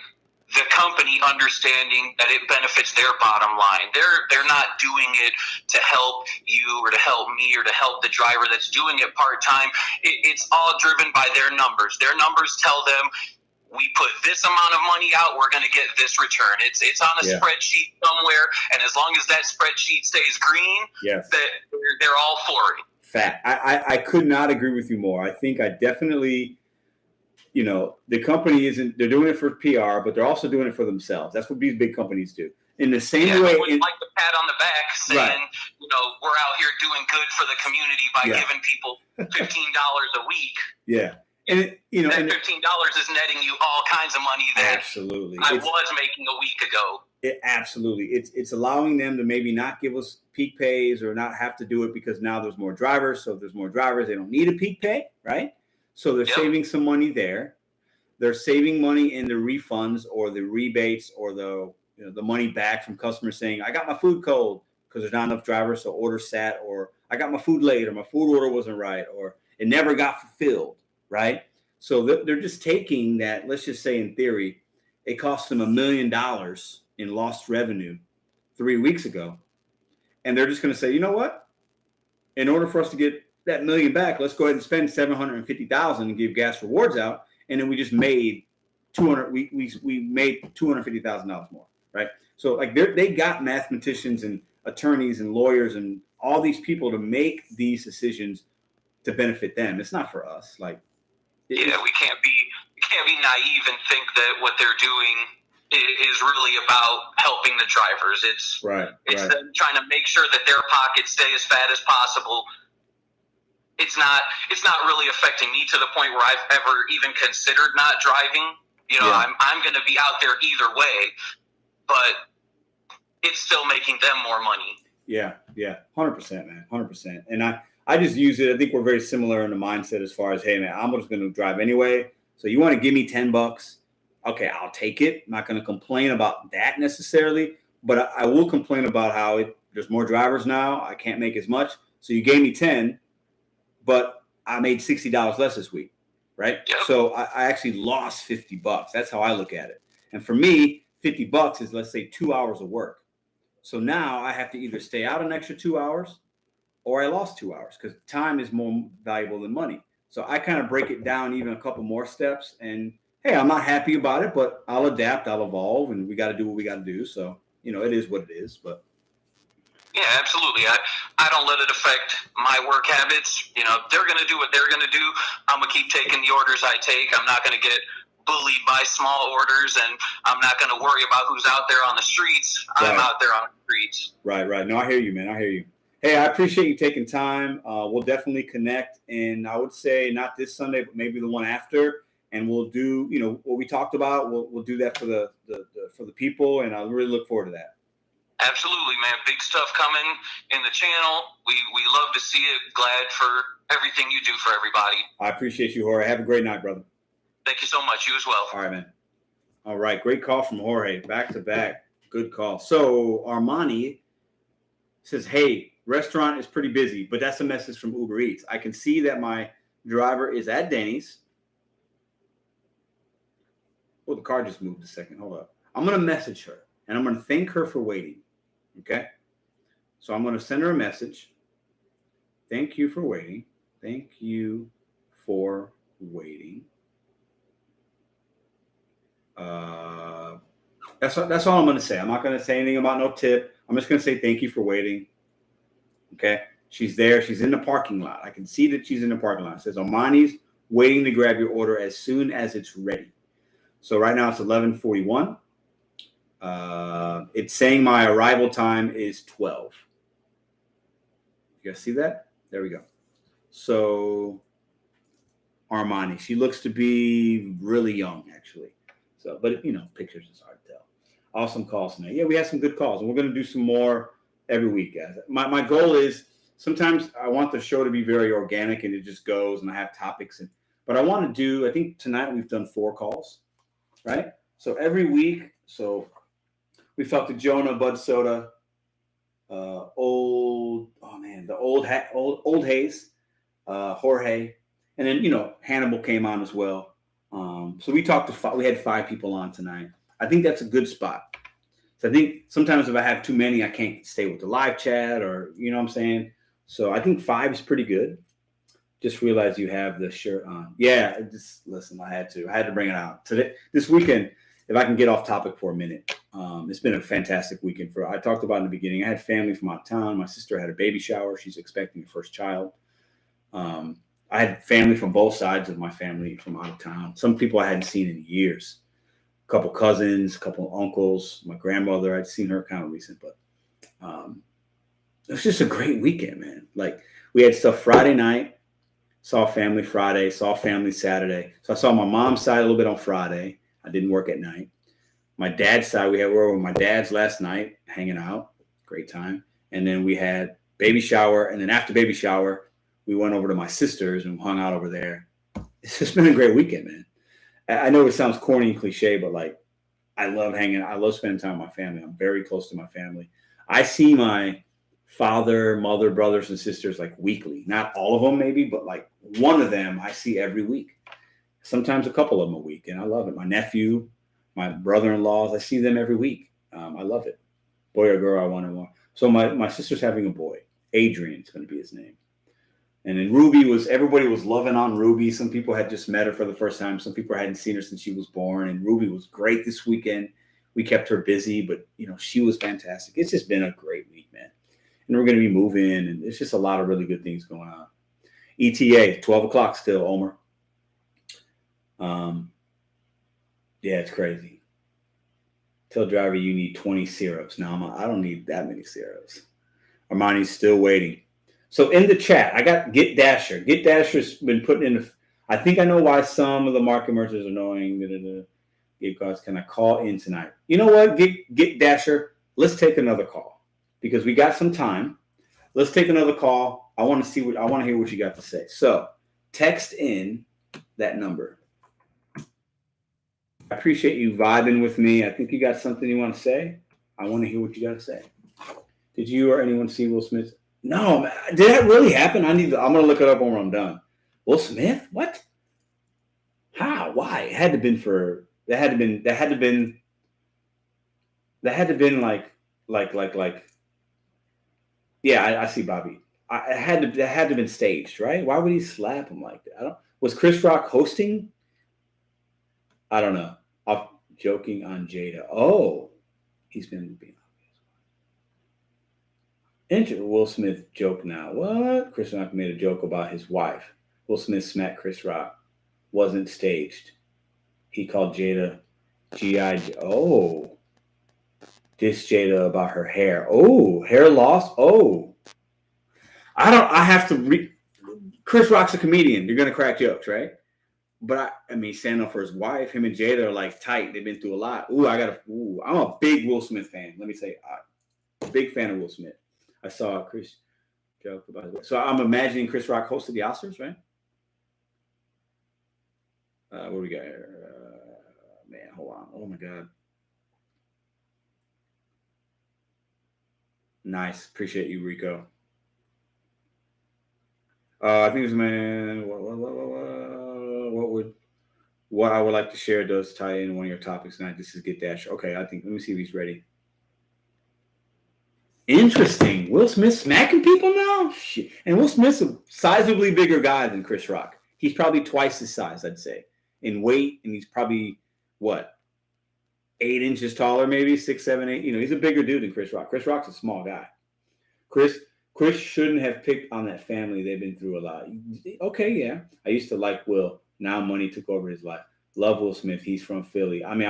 the company understanding that it benefits their bottom line. They're not doing it to help you or to help me or to help the driver that's doing it part-time. It's all driven by their numbers. Their numbers tell them, we put this amount of money out, we're going to get this return. It's on a spreadsheet somewhere, and as long as that spreadsheet stays green, they're all for it.
Fact. I could not agree with you more. I think I definitely, the company they're doing it for PR, but they're also doing it for themselves. That's what these big companies do. In the same way.
Like the pat on the back saying, we're out here doing good for the community by giving people $15 a week.
Yeah. And
that $15 is netting you all kinds of money that
absolutely
I was making a week ago.
Absolutely. It's allowing them to maybe not give us peak pays or not have to do it, because now there's more drivers. So if there's more drivers, they don't need a peak pay, right? So they're saving some money there. They're saving money in the refunds or the rebates or the money back from customers saying, I got my food cold because there's not enough drivers, so order sat, or I got my food late, or my food order wasn't right, or it never got fulfilled. Right. So they're just taking that. Let's just say in theory, it cost them $1 million in lost revenue 3 weeks ago. And they're just going to say, you know what? In order for us to get that $1 million back, let's go ahead and spend $750,000 and give gas rewards out. And then we just made we made $250,000 more. Right. So like they got mathematicians and attorneys and lawyers and all these people to make these decisions to benefit them. It's not for us. Like,
we can't be naive and think that what they're doing is really about helping the drivers. It's them trying to make sure that their pockets stay as fat as possible. It's not really affecting me to the point where I've ever even considered not driving. I'm going to be out there either way, but it's still making them more money. Yeah,
100%, man, 100%. And I just use it. I think we're very similar in the mindset as far as, hey, man, I'm just going to drive anyway. So you want to give me $10? Okay, I'll take it. I'm not going to complain about that necessarily, but I will complain about how there's more drivers now. I can't make as much. So you gave me 10, but I made $60 less this week, right? Yep. So I actually lost $50. That's how I look at it. And for me, $50 is, let's say, 2 hours of work. So now I have to either stay out an extra 2 hours, or I lost 2 hours, because time is more valuable than money. So I kind of break it down even a couple more steps. And, hey, I'm not happy about it, but I'll adapt, I'll evolve, and we got to do what we got to do. So, it is what it is. But
yeah, absolutely. I don't let it affect my work habits. They're going to do what they're going to do. I'm going to keep taking the orders I take. I'm not going to get bullied by small orders, and I'm not going to worry about who's out there on the streets. Right. I'm out there on the streets.
Right. No, I hear you, man. I hear you. Hey, I appreciate you taking time. We'll definitely connect, and I would say not this Sunday, but maybe the one after, and we'll do, what we talked about. We'll do that for the people, and I really look forward to that.
Absolutely, man. Big stuff coming in the channel. We love to see it. Glad for everything you do for everybody.
I appreciate you, Jorge. Have a great night, brother.
Thank you so much. You as well.
All right, man. All right, great call from Jorge. Back to back. Good call. So Armani says, hey, restaurant is pretty busy, but that's a message from Uber Eats. I can see that my driver is at Denny's. Oh, the car just moved a second. Hold up. I'm going to message her, and I'm going to thank her for waiting. Okay? So I'm going to send her a message. Thank you for waiting. Thank you for waiting. That's all I'm going to say. I'm not going to say anything about no tip. I'm just going to say thank you for waiting. Okay? She's there. She's in the parking lot. I can see that she's in the parking lot. It says, Armani's waiting to grab your order as soon as it's ready. So right now it's 11:41. It's saying my arrival time is 12. You guys see that? There we go. So Armani, she looks to be really young, actually. So, but pictures is hard to tell. Awesome calls tonight. Yeah, we had some good calls, and we're going to do some more every week, guys. My goal is sometimes I want the show to be very organic, and it just goes, and I have topics. But I want to do. I think tonight we've done 4 calls, right? So every week. So we've talked to Jonah, Bud Soda, the old Hayes, Jorge, and then Hannibal came on as well. So we talked to we had 5 people on tonight. I think that's a good spot. So I think sometimes if I have too many, I can't stay with the live chat or what I'm saying. So I think 5 is pretty good. Just realized you have the shirt on. Yeah, just listen. I had to bring it out this weekend. If I can get off topic for a minute, it's been a fantastic weekend. I talked about in the beginning. I had family from out of town. My sister had a baby shower. She's expecting her first child. I had family from both sides of my family from out of town. Some people I hadn't seen in years. A couple cousins, a couple uncles. My grandmother, I'd seen her kind of recent, but it was just a great weekend, man. Like we had stuff Friday night. Saw family Friday. Saw family Saturday. So I saw my mom's side a little bit on Friday. I didn't work at night. My dad's side, we were over with my dad's last night, hanging out. Great time. And then we had baby shower. And then after baby shower, we went over to my sister's and hung out over there. It's just been a great weekend, man. I know it sounds corny and cliche, but like I love hanging out. I love spending time with my family. I'm very close to my family. I see my father, mother, brothers, and sisters like weekly. Not all of them maybe, but like one of them I see every week. Sometimes a couple of them a week, and I love it. My nephew, my brother-in-laws, I see them every week. I love it. Boy or girl, I want more. So my sister's having a boy. Adrian's going to be his name. And then everybody was loving on Ruby. Some people had just met her for the first time. Some people hadn't seen her since she was born. And Ruby was great this weekend. We kept her busy, but she was fantastic. It's just been a great week, man. And we're going to be moving, and it's just a lot of really good things going on. ETA, 12 o'clock still, Omer. Yeah, it's crazy. Tell driver you need 20 syrups. No, I don't need that many syrups. Armani's still waiting. So in the chat, I got Get Dasher. Get Dasher's been putting in I think I know why some of the market merchants are annoying. Because can I call in tonight? You know what? Get Dasher. Let's take another call because we got some time. Let's take another call. I want to hear what you got to say. So text in that number. I appreciate you vibing with me. I think you got something you want to say. I want to hear what you got to say. Did you or anyone see Will Smith? No, man. Did that really happen? I'm going to look it up when I'm done. Will Smith? What? How? Why? It had to have been like yeah, I see Bobby. It had to have been staged, right? Why would he slap him like that? Was Chris Rock hosting? I don't know. I'm joking on Jada. Oh, he's been being Will Smith joke now. What? Chris Rock made a joke about his wife. Will Smith smacked Chris Rock. Wasn't staged. He called Jada G.I. Oh. Dissed Jada about her hair. Oh, hair loss. Oh. I have to Chris Rock's a comedian. You're going to crack jokes, right? But I mean, standing up for his wife, him and Jada are like tight. They've been through a lot. I'm a big Will Smith fan. Let me say, big fan of Will Smith. I saw Chris joke about it. So I'm imagining Chris Rock hosted the Oscars, right? What do we got here? Man, hold on. Oh my God. Nice. Appreciate you, Rico. I think it was man. What I would like to share does tie in one of your topics tonight. This is Get Dash. Okay, let me see if he's ready. Interesting. Will Smith smacking people now? Shit. And Will Smith's a sizably bigger guy than Chris Rock. He's probably twice his size, I'd say, in weight, and he's probably 8 inches taller, maybe 6, 7, 8. He's a bigger dude than Chris Rock. Chris Rock's a small guy. Chris shouldn't have picked on that family. They've been through a lot. Okay, yeah. I used to like Will. Now money took over his life. Love Will Smith. He's from Philly. I mean,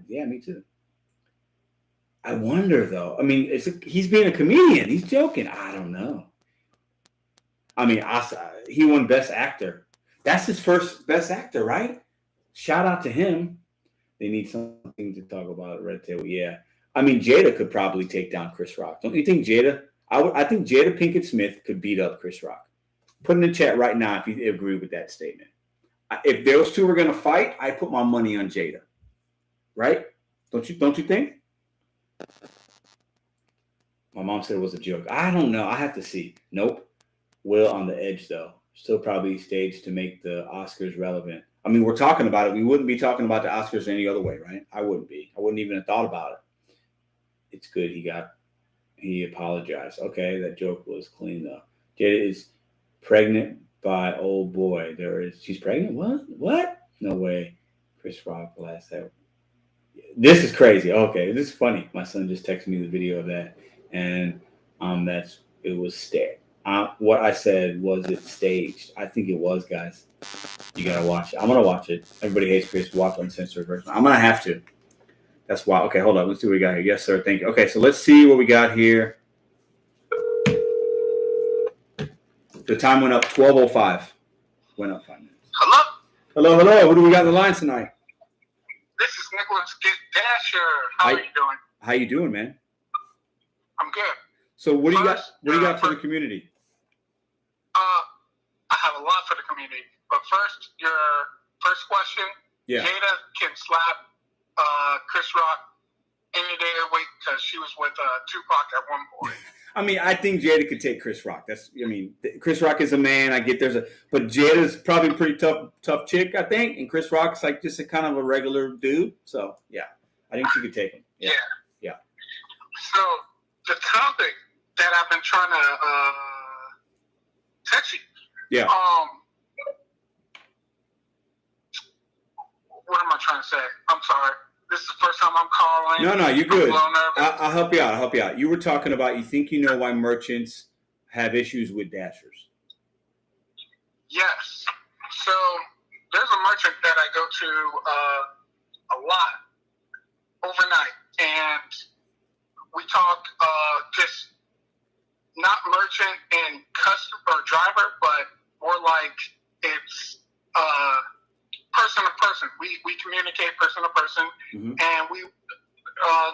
yeah, me too. I wonder though. I mean, he's being a comedian. He's joking. I don't know. I mean, he won Best Actor. That's his first Best Actor, right? Shout out to him. They need something to talk about at Red Table. Yeah. I mean, Jada could probably take down Chris Rock. Don't you think Jada? I think Jada Pinkett Smith could beat up Chris Rock. Put in the chat right now if you agree with that statement. If those two were going to fight, I put my money on Jada. Right? Don't you think? My mom said it was a joke. I don't know. I have to see. Nope. Will on the edge, though. Still probably staged to make the Oscars relevant. I mean, we're talking about it. We wouldn't be talking about the Oscars any other way, right? I wouldn't be. I wouldn't even have thought about it. It's good he apologized. Okay, that joke was clean, though. Jada is pregnant by old boy. She's pregnant? What? No way. Chris Rock last that. This is crazy. Okay, this is funny. My son just texted me the video of that, and it was staged. What I said, was it staged? I think it was, guys. You gotta watch it. I'm gonna watch it. Everybody hates Chris. Watch uncensored version. I'm gonna have to. That's why. Okay, hold on. Let's see what we got here. Yes, sir. Thank you. Okay, so let's see what we got here. The time went up 12:05. Went up 5 minutes. Hello. Who do we got on the line tonight?
This is Nicholas Get Dasher. How are you doing?
How you doing, man?
I'm good.
So what do you got? What do you got for the community?
I have a lot for the community. But first, your first question.
Yeah.
Jada can slap Chris Rock any day of the week because she was with Tupac at one point.
I mean, I think Jada could take Chris Rock. Chris Rock is a man. I get but Jada's probably a pretty tough chick, I think. And Chris Rock's like just a kind of a regular dude. So yeah, I think she could take him. Yeah.
So the topic that I've been trying to touch you.
Yeah.
What am I trying to say? I'm sorry. This is the first time I'm calling.
No, you're good. I'll help you out. You were talking about you think you know why merchants have issues with dashers.
Yes. So there's a merchant that I go to a lot overnight, and we talk just not merchant and customer or driver, but more like it's person to person. We communicate person to person, and we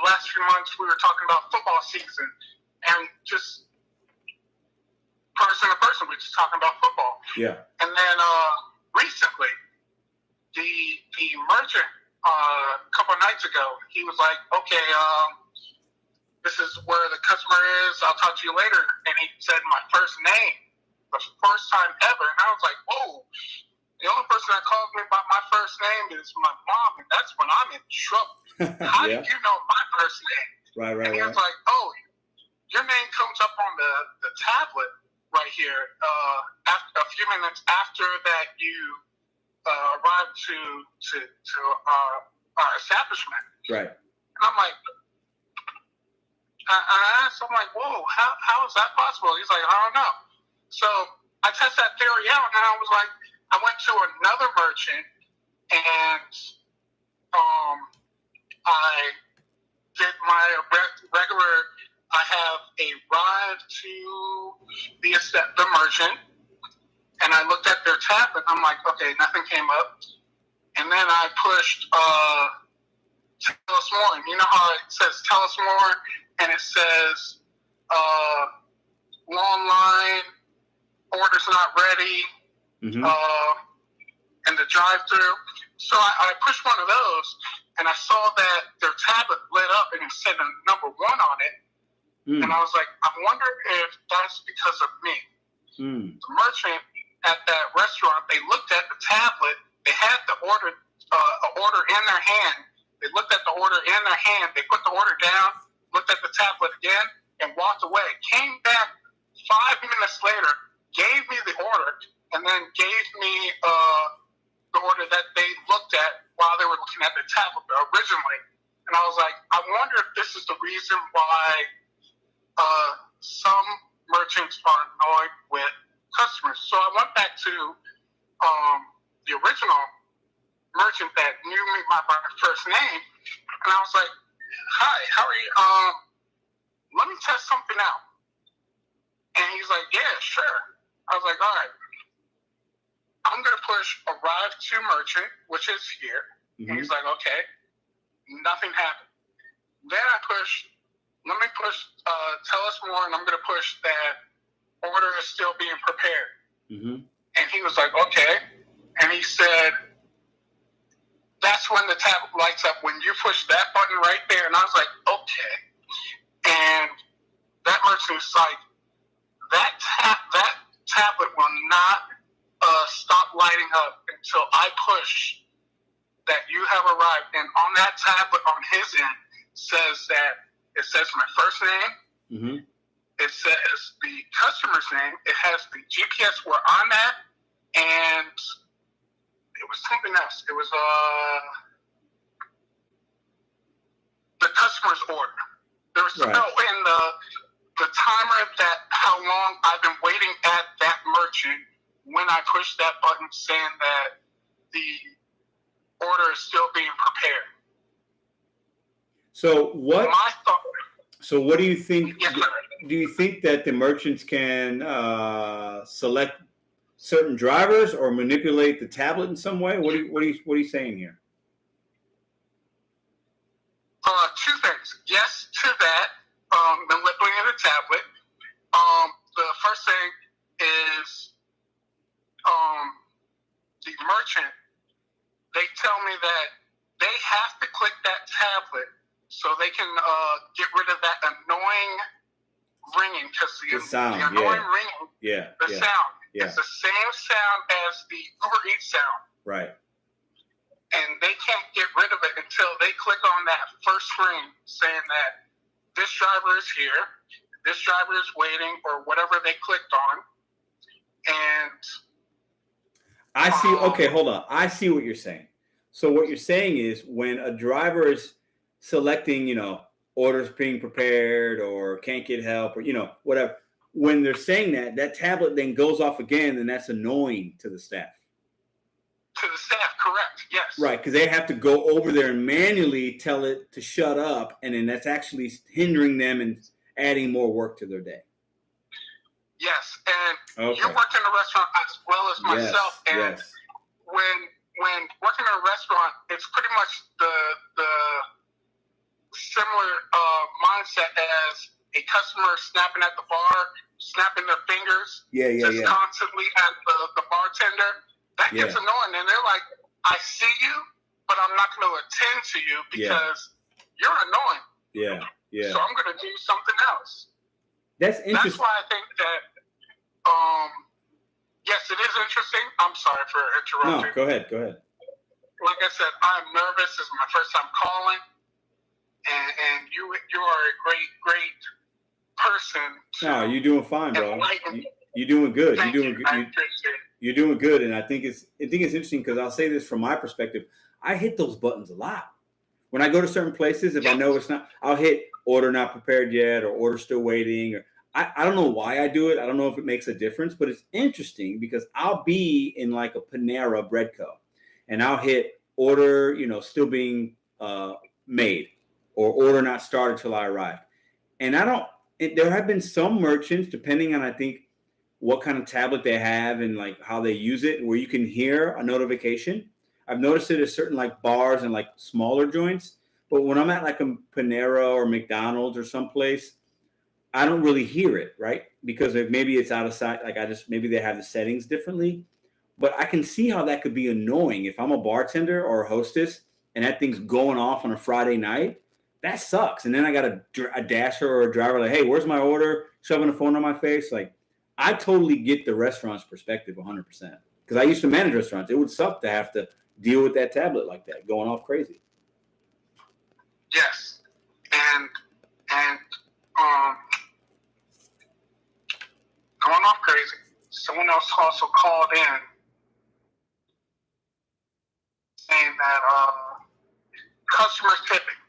last few months we were talking about football season, and just person to person, we're just talking about football.
Yeah.
And then recently, the merchant a couple of nights ago, he was like, "Okay, this is where the customer is. I'll talk to you later." And he said my first name, the first time ever, and I was like, "Whoa." The only person that calls me by my first name is my mom, and that's when I'm in trouble. How did you know my first name?
Right.
And he was like, "Oh, your name comes up on the tablet right here. After a few minutes after that, you arrived to our establishment."
Right.
And I'm like, I asked, I'm like, "Whoa, how is that possible?" He's like, "I don't know." So I tested that theory out, and I was like, I went to another merchant, and I did my regular. I have a ride to the merchant, and I looked at their tab, and I'm like, okay, nothing came up. And then I pushed tell us more. And you know how it says tell us more, and it says long line, order's not ready, in the drive-through. So I pushed one of those, and I saw that their tablet lit up and it said a number 1 on it. And I was like, I wonder if that's because of me. The merchant at that restaurant, they looked at the tablet. They had the order in their hand. They looked at the order in their hand. They put the order down, looked at the tablet again, and walked away. Came back 5 minutes later, gave me the order, and then gave me the order that they looked at while they were looking at the tablet originally. And I was like, I wonder if this is the reason why some merchants are annoyed with customers. So I went back to the original merchant that knew me by my first name, and I was like, hi, how are you? Let me test something out. And he's like, yeah, sure. I was like, all right, I'm going to push arrive to merchant, which is here. And he's like, okay, nothing happened. Then I push, let me push, tell us more, and I'm going to push that order is still being prepared. And he was like, okay. And he said, that's when the tablet lights up, when you push that button right there. And I was like, okay. And that merchant was like, that tablet will not stop lighting up until I push that you have arrived. And on that tablet on his end says that it says my first name. It says the customer's name. It has the GPS where I'm at, and it was something else. It was the customer's order. There was in the timer that how long I've been waiting at that merchant when I pushed that button saying that the order is still being prepared.
So what?
My thought.
So what do you think?
Yes,
do you think that the merchants can select certain drivers or manipulate the tablet in some way? What are you saying here?
Two things. Yes, to that, manipulating the tablet. The first thing is the merchant. They tell me that they have to click that tablet so they can get rid of that annoying ringing, because the annoying ringing, sound, it's the same sound as the Uber Eats sound.
Right.
And they can't get rid of it until they click on that first screen saying that this driver is here, this driver is waiting, or whatever they clicked on. And
I see. Okay, hold on. I see what you're saying. So what you're saying is when a driver is selecting, orders being prepared or can't get help or, whatever, when they're saying that tablet then goes off again, and that's annoying to the staff.
To the staff, correct, yes.
Right, because they have to go over there and manually tell it to shut up, and then that's actually hindering them and adding more work to their day.
Yes, and you worked in a restaurant as well as myself, and when working in a restaurant, it's pretty much the similar mindset as a customer snapping at the bar, snapping their fingers, constantly at the bartender. That gets annoying, and they're like, I see you, but I'm not going to attend to you because you're annoying. So I'm going to do something else.
That's interesting.
That's why I think that, yes, it is interesting. I'm sorry for interrupting.
No, go ahead.
Like I said, I'm nervous. This is my first time calling, and you are a great person.
No, you're doing fine, bro. You're doing good.
Thank you. I appreciate it.
You're doing good, and I think it's interesting because I'll say this from my perspective. I hit those buttons a lot. When I go to certain places, if I know it's not, I'll hit order not prepared yet or order still waiting. Or I don't know why I do it. I don't know if it makes a difference, but it's interesting because I'll be in like a Panera Bread Co. and I'll hit order, still being made or order not started till I arrive. And there have been some merchants, depending on, I think, what kind of tablet they have and like how they use it, where you can hear a notification. I've noticed it at certain like bars and like smaller joints, but when I'm at like a Panera or McDonald's or someplace, I don't really hear it, right? Because maybe it's out of sight. Like maybe they have the settings differently. But I can see how that could be annoying if I'm a bartender or a hostess and that thing's going off on a Friday night. That sucks. And then I got a dasher or a driver like, hey, where's my order? Shoving a phone on my face. Like, I totally get the restaurant's perspective 100%. Because I used to manage restaurants. It would suck to have to deal with that tablet like that, going off crazy.
Yes. And going off crazy. Someone else also called in saying that customers tipping.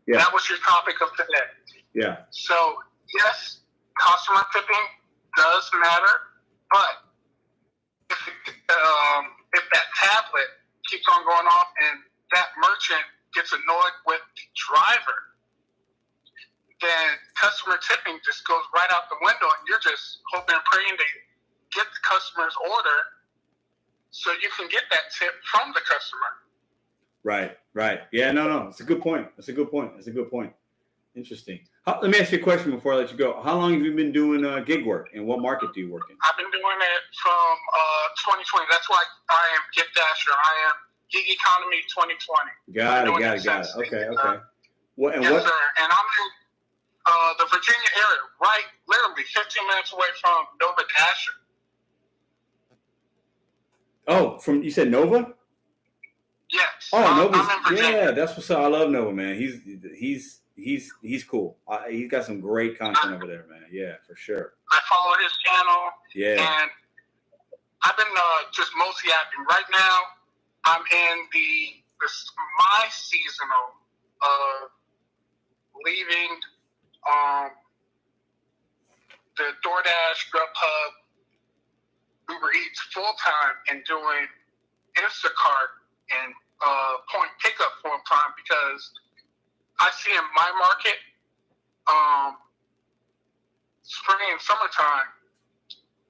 Yeah.
That was your topic of today.
Yeah.
So, yes, customer tipping does matter, but if that tablet keeps on going off and that merchant gets annoyed with the driver, then customer tipping just goes right out the window, and you're just hoping and praying to get the customer's order so you can get that tip from the customer.
Right. Yeah, no. It's a good point. Interesting. Let me ask you a question before I let you go. How long have you been doing gig work, and what market do you work in?
I've been doing it from 2020. That's why I am Gift Dasher. I am Gig Economy 2020.
Got it. Okay. What?
Yes, sir. And I'm in the Virginia area, right, literally 15 minutes away from Nova Dasher.
Oh, you said Nova?
Yes.
Oh, Nova's,
I'm in Virginia.
yeah, that's what's up. I love Nova, man. He's cool. He's got some great content over there, man. Yeah, for sure.
I follow his channel.
Yeah.
And I've been just mostly acting. Right now, I'm in my seasonal of leaving the DoorDash, Grubhub, Uber Eats full time and doing Instacart and point pickup full time, because I see in my market, spring and summertime,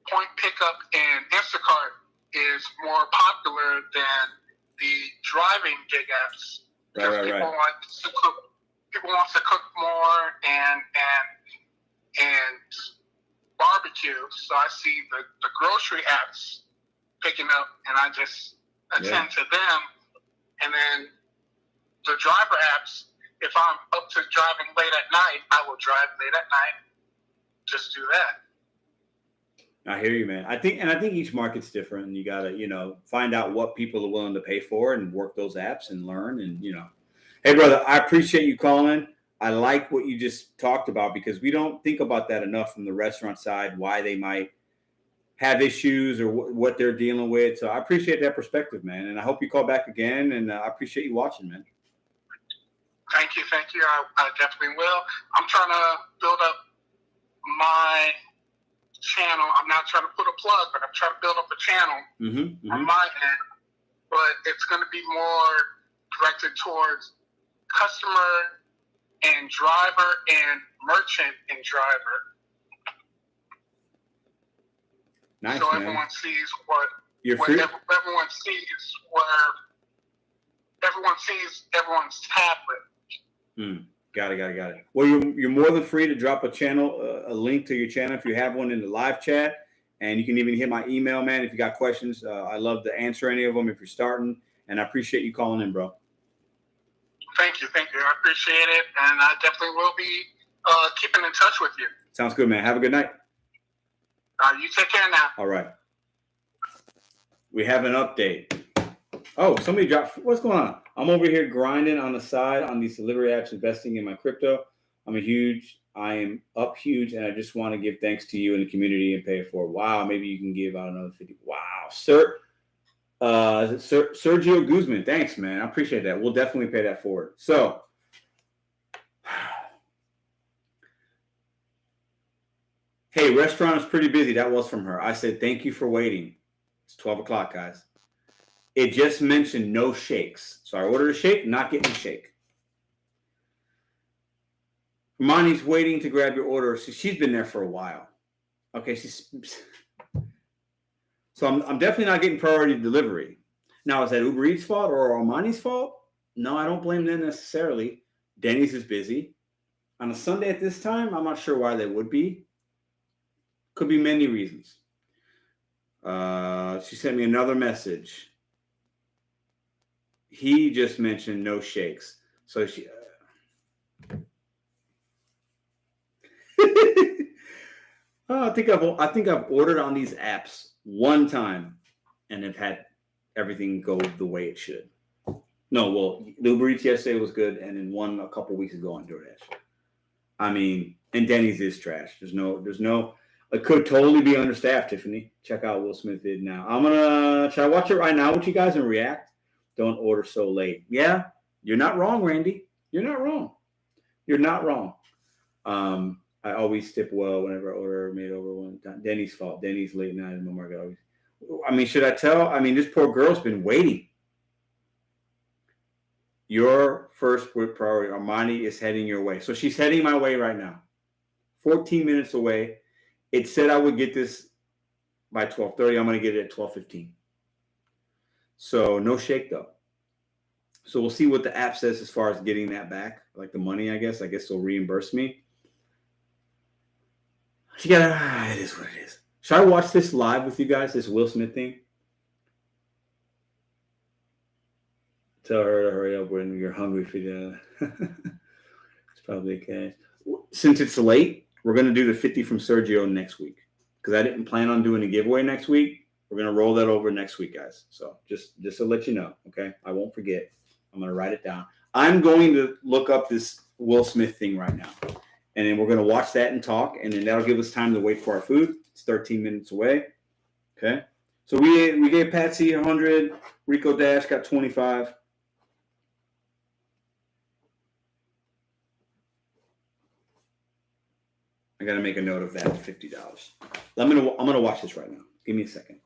point pickup and Instacart is more popular than the driving gig apps.
Right.
People want to cook more and barbecue. So I see the grocery apps picking up, and I just attend to them. And then the driver apps, if I'm up to driving late at night, I will drive late at night. Just do that.
I hear you, man. I think each market's different, and you gotta, find out what people are willing to pay for and work those apps and learn. And hey, brother, I appreciate you calling. I like what you just talked about, because we don't think about that enough from the restaurant side, why they might have issues or what they're dealing with. So I appreciate that perspective, man. And I hope you call back again. And I appreciate you watching, man.
Thank you. I definitely will. I'm trying to build up my channel. I'm not trying to put a plug, but I'm trying to build up a channel on my end. But it's going to be more directed towards customer and driver and merchant and driver.
Nice,
so
man.
Everyone sees what everyone sees everyone's tablet.
Got it. Well, you're more than free to drop a link to your channel if you have one in the live chat, and you can even hit my email, man, if you got questions. I love to answer any of them if you're starting, and I appreciate you calling in, bro.
Thank you. I appreciate it, and I definitely will be keeping in touch with you.
Sounds good, man. Have a good night.
You take care now.
All right. We have an update. Oh, somebody dropped. What's going on? I'm over here grinding on the side on these delivery apps, investing in my crypto. I am up huge, and I just want to give thanks to you and the community and pay it forward. Wow, maybe you can give out another 50. Wow, Sergio Guzman, thanks, man. I appreciate that. We'll definitely pay that forward. So, hey, restaurant is pretty busy. That was from her. I said, thank you for waiting. It's 12 o'clock, guys. It just mentioned no shakes. So I ordered a shake, not getting a shake. Hermione's waiting to grab your order. So she's been there for a while. Okay, so I'm definitely not getting priority delivery. Now, is that Uber Eats' fault or Armani's fault? No, I don't blame them necessarily. Denny's is busy. On a Sunday at this time, I'm not sure why they would be. Could be many reasons. She sent me another message. He just mentioned no shakes. So she... I think I've ordered on these apps one time and have had everything go the way it should. No, well, the Uber Eats yesterday was good, and then one a couple weeks ago on DoorDash. I mean, and Denny's is trash. There's no. It could totally be understaffed. Tiffany, check out Will Smith vid now. Should I watch it right now with you guys and react? Don't order so late. Yeah, you're not wrong, Randy. You're not wrong. You're not wrong. I always tip well whenever I order made over one time. Denny's fault. Denny's late night in the market always. I mean, should I tell? I mean, this poor girl's been waiting. Your first priority, Armani, is heading your way. So she's heading my way right now. 14 minutes away. It said I would get this by 12:30. I'm going to get it at 12:15. So no shake, though. So we'll see what the app says as far as getting that back. Like the money, I guess. I guess they'll reimburse me. It is what it is. Should I watch this live with you guys, this Will Smith thing? Tell her to hurry up when you're hungry for the... It's probably okay. Since it's late, we're going to do the 50 from Sergio next week. Because I didn't plan on doing a giveaway next week. We're going to roll that over next week, guys. So just to let you know, okay? I won't forget. I'm going to write it down. I'm going to look up this Will Smith thing right now. And then we're going to watch that and talk. And then that'll give us time to wait for our food. It's 13 minutes away. Okay? So we gave Patsy 100. Rico Dash got 25. I got to make a note of that, $50. I'm gonna watch this right now. Give me a second.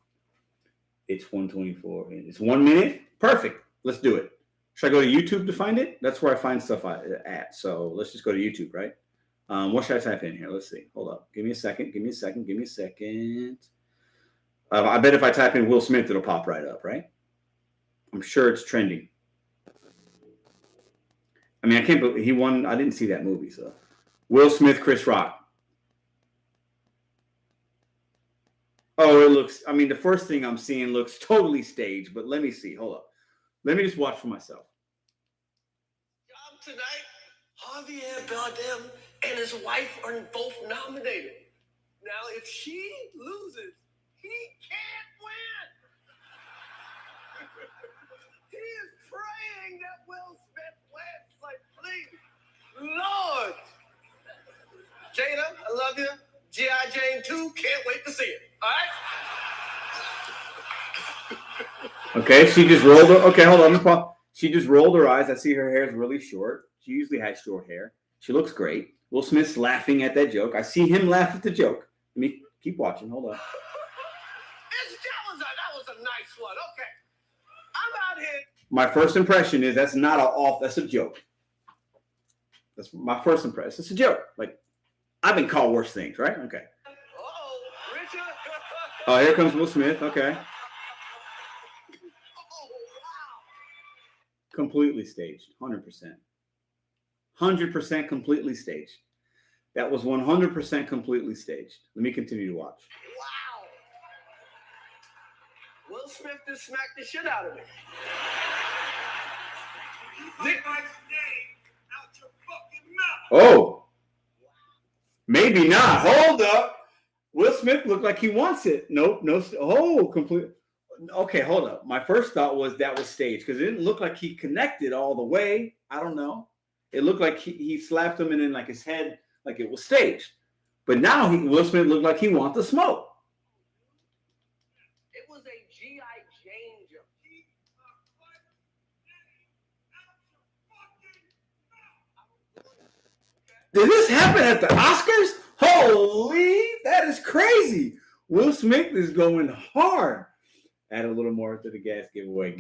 It's 1:24. It's 1 minute. Perfect. Let's do it. Should I go to YouTube to find it? That's where I find stuff at. So let's just go to YouTube, right? What should I type in here? Let's see. Hold up. Give me a second. I bet if I type in Will Smith, it'll pop right up, right? I'm sure it's trending. I mean, I can't believe he won. I didn't see that movie. So Will Smith, Chris Rock. Oh, it looks, I mean, the first thing I'm seeing looks totally staged, but let me see. Hold up. Let me just watch for myself.
Job tonight, Javier Bardem and his wife are both nominated. Now, if she loses, he can't win. He is praying that Will Smith wins. Like, please, Lord. Jada, I love you. G.I. Jane 2, can't wait to see it. All right?
Okay, she just rolled her. Okay, hold on. She just rolled her eyes. I see her hair is really short. She usually has short hair. She looks great. Will Smith's laughing at that joke. I see him laugh at the joke. Let me keep watching. Hold on.
That was a nice one. Okay. I'm out here.
My first impression is that's a joke. That's my first impression. It's a joke. Like, I've been called worse things, right? Okay.
Oh, Richard.
Oh, here comes Will Smith. Okay.
Oh, wow.
Completely staged. 100%. 100% completely staged. That was 100% completely staged. Let me continue to watch.
Wow. Will Smith just smacked the shit out of me. Nick, my name out your fucking mouth.
Oh. Maybe not. Hold up. Will Smith looked like he wants it. Nope. No. Oh, complete. Okay, hold up. My first thought was that was staged because it didn't look like he connected all the way. I don't know. It looked like he slapped him and then like his head, like it was staged. But now Will Smith looked like he wants the smoke.
It was a G.I. Jane joke.
Did this happen at the Oscars? Holy, that is crazy. Will Smith is going hard. Add a little more to the gas giveaway.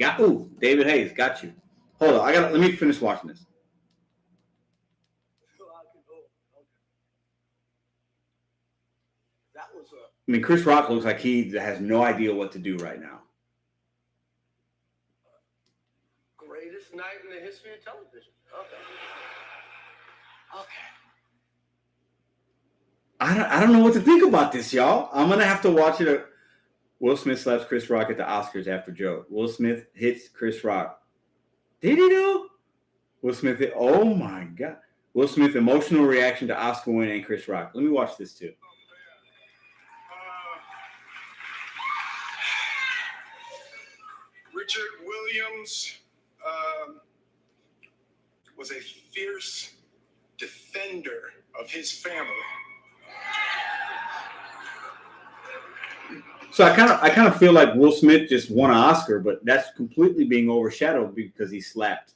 David Hayes, got you. Hold on, let me finish watching this. I mean, Chris Rock looks like he has no idea what to do right now.
Greatest night in the history of television. Okay.
I don't know what to think about this, y'all. I'm gonna have to watch it. Will Smith slaps Chris Rock at the Oscars after joke. Will Smith hits Chris Rock. Did he do? Will Smith hit. Oh my God. Will Smith emotional reaction to Oscar win and Chris Rock. Let me watch this too.
Richard Williams was a fierce defender of his family.
So I kind of feel like Will Smith just won an Oscar, but that's completely being overshadowed because he slapped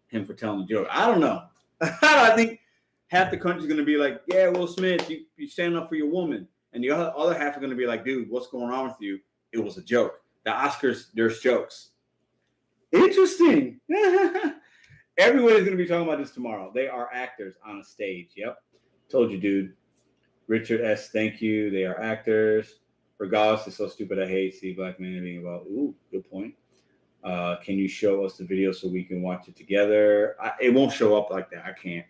him for telling the joke. I don't know. I think half the country's going to be like, yeah, Will Smith, you stand up for your woman. And the other half are going to be like, dude, what's going on with you? It was a joke. The Oscars, there's jokes. Interesting. Everybody's going to be talking about this tomorrow. They are actors on a stage. Yep. Told you, dude. Richard S., thank you. They are actors. Regardless, it's so stupid. I hate see black men being about. Ooh, good point. Can you show us the video so we can watch it together? It won't show up like that. I can't.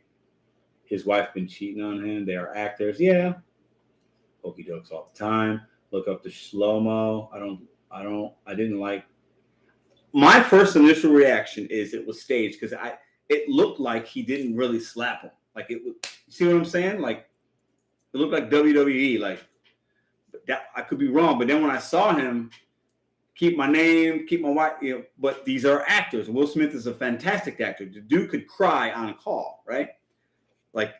His wife been cheating on him. They are actors. Yeah. Okey dokes all the time. Look up the slow-mo. I didn't like. My first initial reaction is it was staged because it looked like he didn't really slap him. Like it was, see what I'm saying? Like it looked like WWE. Like that, I could be wrong, but then when I saw him, keep my name, keep my wife, but these are actors. Will Smith is a fantastic actor. The dude could cry on a call, right? Like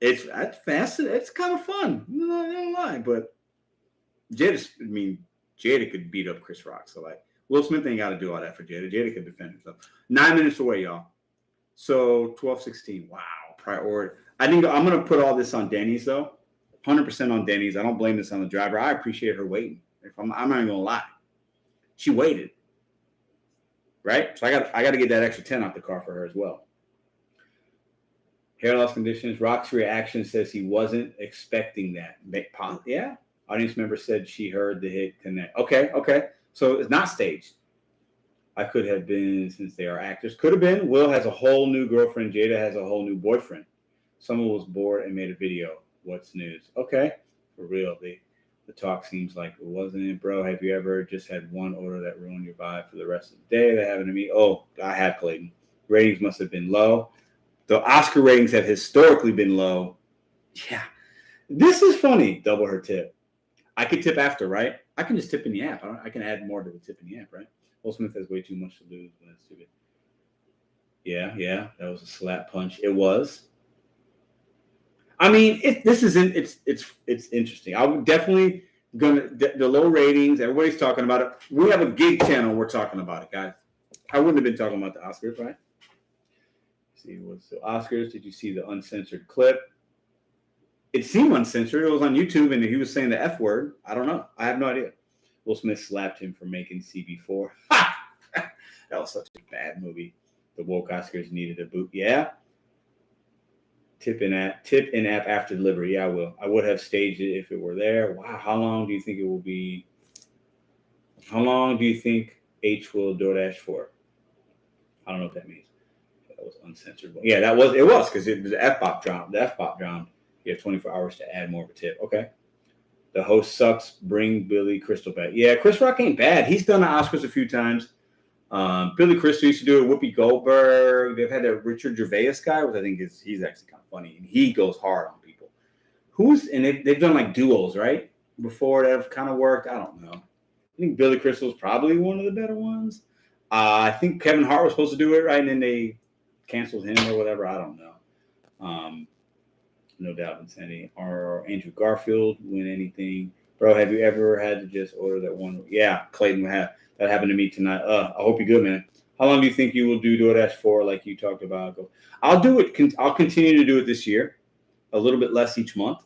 it's fast. It's kind of fun. I don't lie, but Jada could beat up Chris Rock. So like. Will Smith ain't got to do all that for Jada. Jada could defend himself. 9 minutes away, y'all. So 12:16. Wow, priority. I think I'm gonna put all this on Denny's though. 100% on Denny's. I don't blame this on the driver. I appreciate her waiting. I'm not even gonna lie. She waited, right? So I got to get that extra 10 off the car for her as well. Hair loss conditions. Rock's reaction says he wasn't expecting that. Yeah. Audience member said she heard the hit connect. Okay. So it's not staged. I could have been, since they are actors. Could have been. Will has a whole new girlfriend. Jada has a whole new boyfriend. Someone was bored and made a video. What's news? Okay. For real. The talk seems like it wasn't, bro. Have you ever just had one order that ruined your vibe for the rest of the day? That happened to me. Oh, I have, Clayton. Ratings must have been low. The Oscar ratings have historically been low. Yeah. This is funny. Double her tip. I could tip after, right? I can just tip in the app. I can add more to the tip in the app, right? Will Smith has way too much to lose when it's stupid. Yeah. That was a slap punch. It was. I mean, it's interesting. I'm definitely the low ratings. Everybody's talking about it. We have a GiG channel. We're talking about it, guys. I wouldn't have been talking about the Oscars, right? See what's the Oscars? Did you see the uncensored clip? It seemed uncensored. It was on YouTube, and he was saying the F word. I don't know. I have no idea. Will Smith slapped him for making CB4. Ha! That was such a bad movie. The woke Oscars needed a boot. Yeah. Tip in app after delivery. Yeah, I will. I would have staged it if it were there. Wow. How long do you think it will be? How long do you think H will DoorDash for? I don't know what that means. That was uncensored. Yeah, it was because the F-bop drowned. The F-bop drowned. You have 24 hours to add more of a tip. Okay. The host sucks. Bring Billy Crystal back. Yeah, Chris Rock ain't bad. He's done the Oscars a few times. Billy Crystal used to do it. Whoopi Goldberg. They've had that Richard Gervais guy, which I think he's actually kind of funny. And he goes hard on people. They've done like duos, right? Before that have kind of worked. I don't know. I think Billy Crystal's probably one of the better ones. I think Kevin Hart was supposed to do it, right? And then they canceled him or whatever. I don't know. No doubt, Insanity. Or Andrew Garfield win anything. Bro, have you ever had to just order that one? Yeah, Clayton would have. That happened to me tonight. I hope you're good, man. How long do you think you will do DoorDash for, like you talked about? I'll do it. I'll continue to do it this year. A little bit less each month.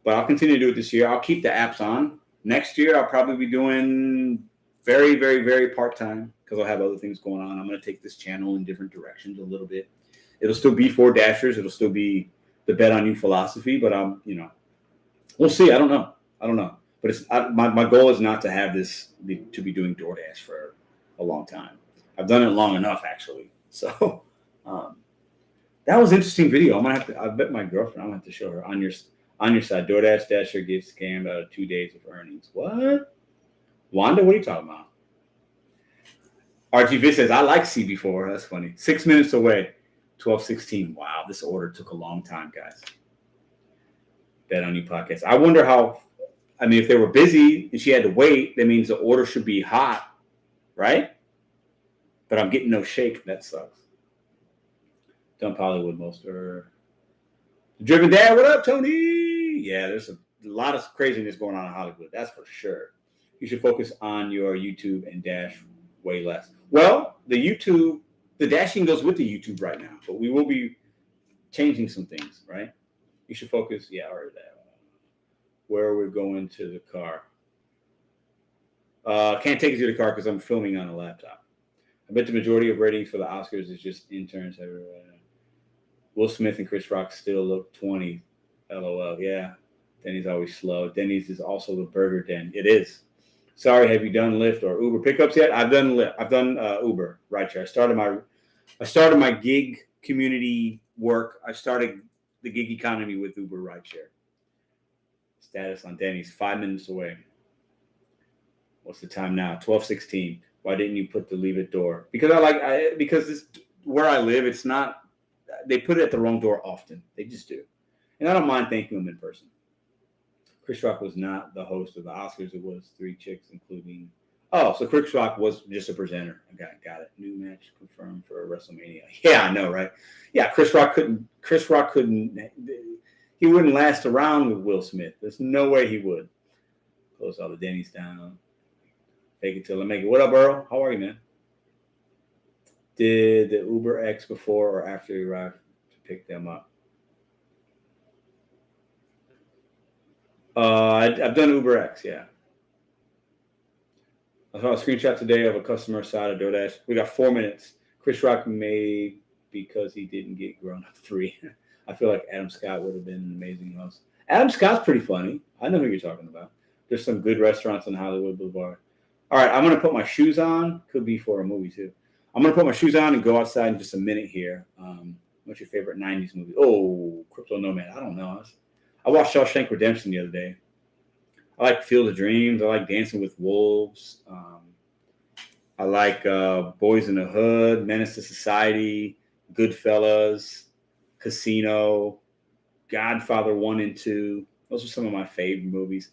But I'll continue to do it this year. I'll keep the apps on. Next year, I'll probably be doing very, very, very part-time because I'll have other things going on. I'm going to take this channel in different directions a little bit. It'll still be for Dashers. It'll still be the Bet on You philosophy, but we'll see. I don't know. But my goal is not to have this to be doing DoorDash for a long time. I've done it long enough, actually. So that was an interesting video. I bet my girlfriend. I'm gonna have to show her On your side, DoorDash Dasher gets scammed out of 2 days of earnings. What? Wanda, what are you talking about? RGV says, I like CB4. That's funny. 6 minutes away, 12:16. Wow, this order took a long time, guys. Bet on You podcast. I wonder how, I mean, if they were busy and she had to wait, that means the order should be hot, right? But I'm getting no shake. That sucks. Dump Hollywood Monster. Driven Dad, what up, Tony? Yeah, there's a lot of craziness going on in Hollywood. That's for sure. You should focus on your YouTube and Dash way less. Well, the dashing goes with the YouTube right now, but we will be changing some things, right? You should focus. Yeah, I heard that. Where are we going to the car? Can't take you to the car because I'm filming on a laptop. I bet the majority of ratings for the Oscars is just interns everywhere. Will Smith and Chris Rock still look 20. LOL. Yeah. Denny's always slow. Denny's is also the burger den. It is. Sorry, have you done Lyft or Uber pickups yet? I've done Lyft. I've done Uber rideshare. I started my gig community work. I started the gig economy with Uber rideshare. Status on Denny's 5 minutes away. What's the time now? 12:16. Why didn't you put the leave it door? Because because this where I live, it's not. They put it at the wrong door often. They just do, and I don't mind thanking them in person. Chris Rock was not the host of the Oscars. It was 3 chicks, including. Oh, so Chris Rock was just a presenter. Got it. New match confirmed for WrestleMania. Yeah, I know, right? Yeah, Chris Rock couldn't. He wouldn't last around with Will Smith. There's no way he would. Close all the Denny's down. Fake it till I make it. What up, Earl? How are you, man? Did the Uber X before or after you arrived to pick them up? I've done Uber X, yeah. I saw a screenshot today of a customer side of DoorDash. We got 4 minutes. Chris Rock made because he didn't get Grown Up 3. I feel like Adam Scott would have been an amazing host. Adam Scott's pretty funny. I know who you're talking about. There's some good restaurants on Hollywood Boulevard. All right, I'm going to put my shoes on. Could be for a movie, too. I'm going to put my shoes on and go outside in just a minute here. What's your favorite 90s movie? Oh, Crypto Nomad. I don't know. I watched Shawshank Redemption the other day. I like Field of Dreams. I like Dancing with Wolves. I like Boys in the Hood, Menace to Society, Goodfellas, Casino, Godfather 1 and 2. Those are some of my favorite movies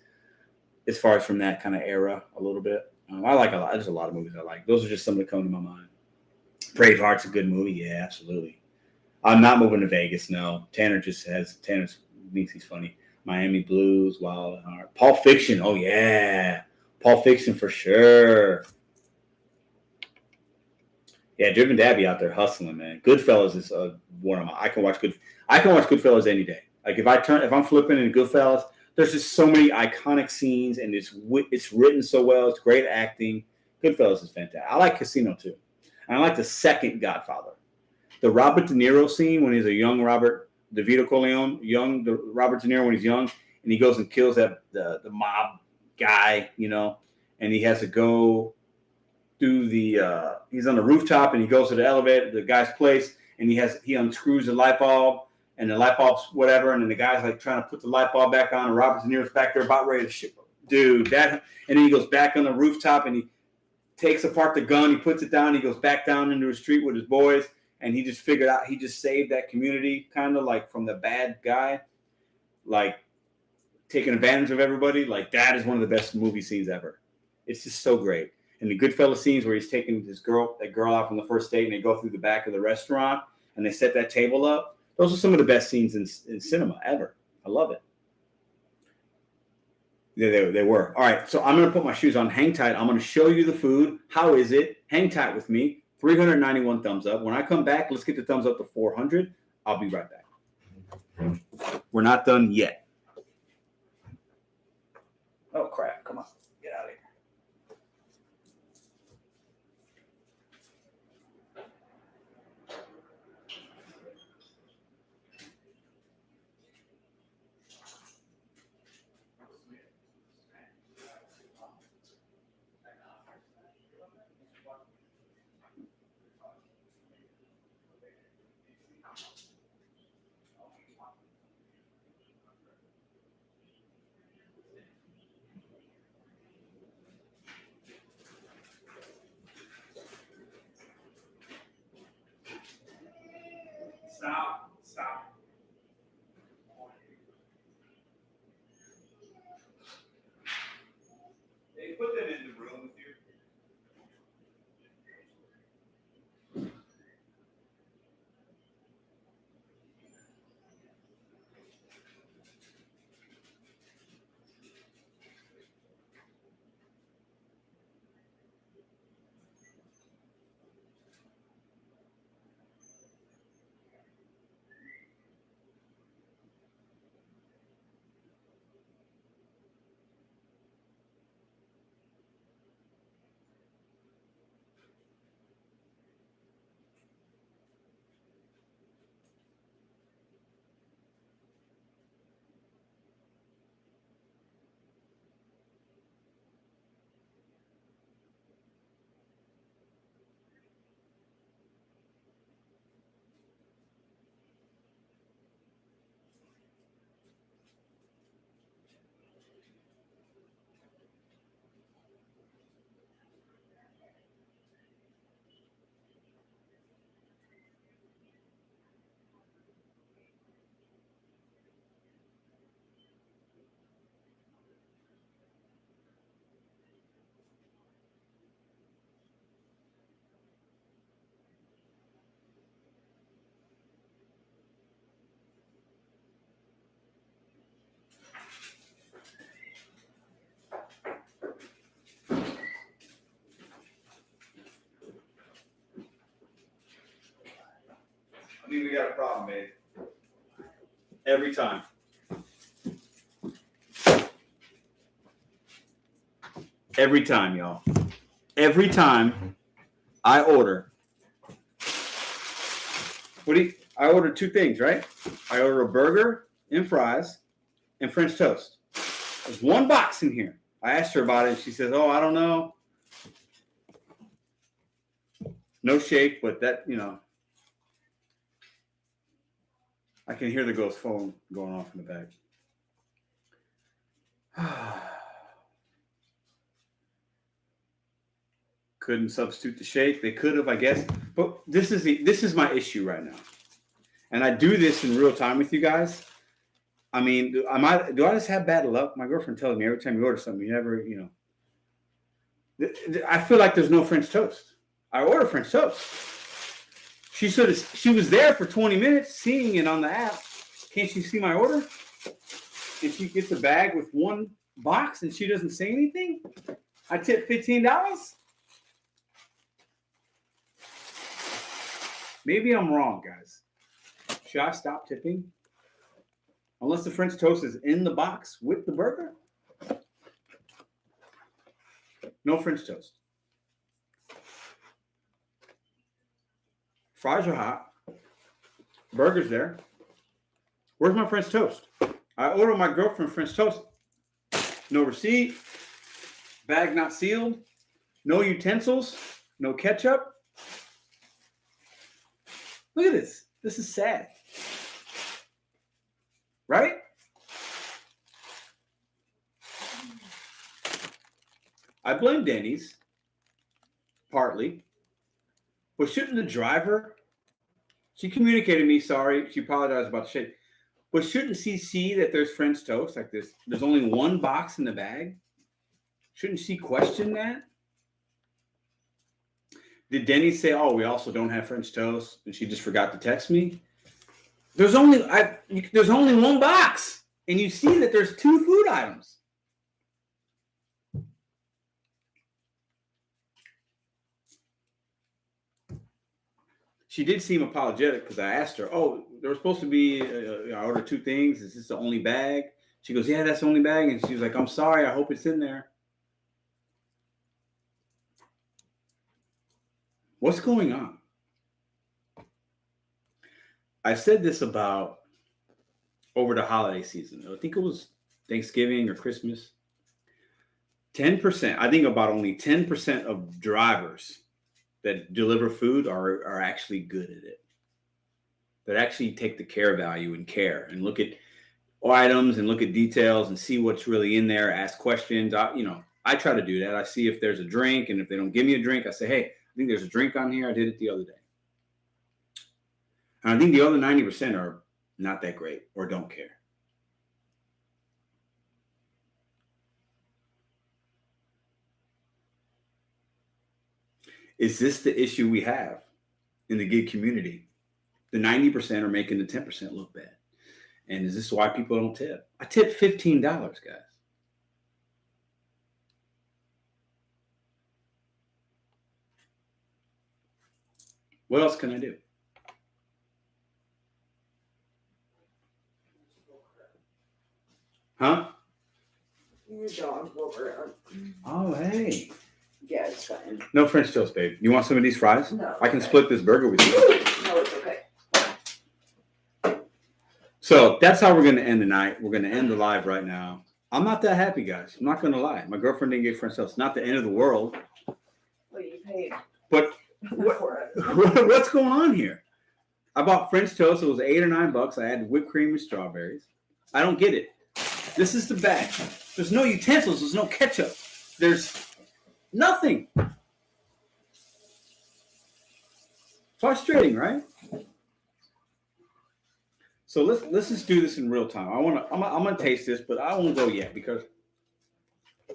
as far as from that kind of era a little bit. I like a lot. There's a lot of movies I like. Those are just some that come to my mind. Braveheart's a good movie. Yeah, absolutely. I'm not moving to Vegas, no. Tanner thinks he's funny. Miami Blues, Wild at Heart. Pulp Fiction. Oh, yeah. Pulp Fiction for sure. Yeah, Driven Dad be out there hustling, man. Goodfellas is one of my. I can watch Goodfellas any day. Like if I'm flipping in Goodfellas, there's just so many iconic scenes, and it's written so well. It's great acting. Goodfellas is fantastic. I like Casino too, and I like the second Godfather. The Robert De Niro scene when he's a young Robert Corleone, Robert De Niro when he's young, and he goes and kills the mob guy, and he has to go through he's on the rooftop and he goes to the elevator, the guy's place, and he unscrews the light bulb and the light bulb's whatever, and then the guy's like trying to put the light bulb back on, and Robert De Niro's back there about ready to shoot. Dude, and then he goes back on the rooftop and he takes apart the gun, he puts it down, he goes back down into the street with his boys, and he just figured out he just saved that community kind of like from the bad guy, like taking advantage of everybody. Like that is one of the best movie scenes ever. It's just so great. And the Goodfellas scenes where he's taking that girl out from the first date, and they go through the back of the restaurant and they set that table up. Those are some of the best scenes in cinema ever. I love it. Yeah, they were. All right, so I'm going to put my shoes on. Hang tight. I'm going to show you the food. How is it? Hang tight with me. 391 thumbs up. When I come back, let's get the thumbs up to 400. I'll be right back. We're not done yet. Oh, crap. Come on. Get out of here. Stop. They put them in the room with you. I mean, we got a problem, babe. Every time. Every time, y'all. Every time I order. I order two things, right? I order a burger and fries and French toast. There's one box in here. I asked her about it, and she says, "Oh, I don't know. No shake, but that, I can hear the ghost phone going off in the back." Couldn't substitute the shake. They could have, I guess. But this is my issue right now. And I do this in real time with you guys. I mean, do I just have bad luck? My girlfriend tells me every time you order something, you never, I feel like there's no French toast. I order French toast. She was there for 20 minutes seeing it on the app. Can't she see my order? And she gets a bag with one box and she doesn't say anything? I tip $15? Maybe I'm wrong, guys. Should I stop tipping? Unless the French toast is in the box with the burger? No French toast. Fries are hot. Burger's there. Where's my French toast? I ordered my girlfriend French toast. No receipt. Bag not sealed. No utensils. No ketchup. Look at this. This is sad. Right? I blame Denny's, partly. But shouldn't the driver, she communicated to me, sorry, she apologized about the shit. But shouldn't she see that there's French toast like this? There's only one box in the bag. Shouldn't she question that? Did Denny's say, "Oh, we also don't have French toast," and she just forgot to text me? There's only one box, and you see that there's two food items. She did seem apologetic because I asked her, "Oh, there was supposed to be I ordered two things. Is this the only bag?" She goes, "Yeah, that's the only bag," and she was like, "I'm sorry. I hope it's in there." What's going on? I said this about over the holiday season. I think it was Thanksgiving or Christmas. 10%, I think about only 10% of drivers that deliver food are actually good at it. That actually take the care value and care and look at items and look at details and see what's really in there, ask questions. I try to do that. I see if there's a drink, and if they don't give me a drink, I say, "Hey, I think there's a drink on here. I did it the other day." And I think the other 90% are not that great or don't care. Is this the issue we have in the gig community? The 90% are making the 10% look bad. And is this why people don't tip? I tip $15, guys. What else can I do? Huh?
Your dog will run.
Oh, hey.
Yeah, it's fine.
No French toast, babe. You want some of these fries?
No.
I can split this burger with you.
No, it's okay.
So that's how we're going to end the night. We're going to end the live right now. I'm not that happy, guys. I'm not going to lie. My girlfriend didn't get French toast. Not the end of the world.
Well, you paid.
But what's going on here? I bought French toast. It was $8 or $9. I added whipped cream and strawberries. I don't get it. This is the bag. There's no utensils. There's no ketchup. There's nothing. Frustrating, right? So let's just do this in real time. I'm gonna taste this, but I won't go yet because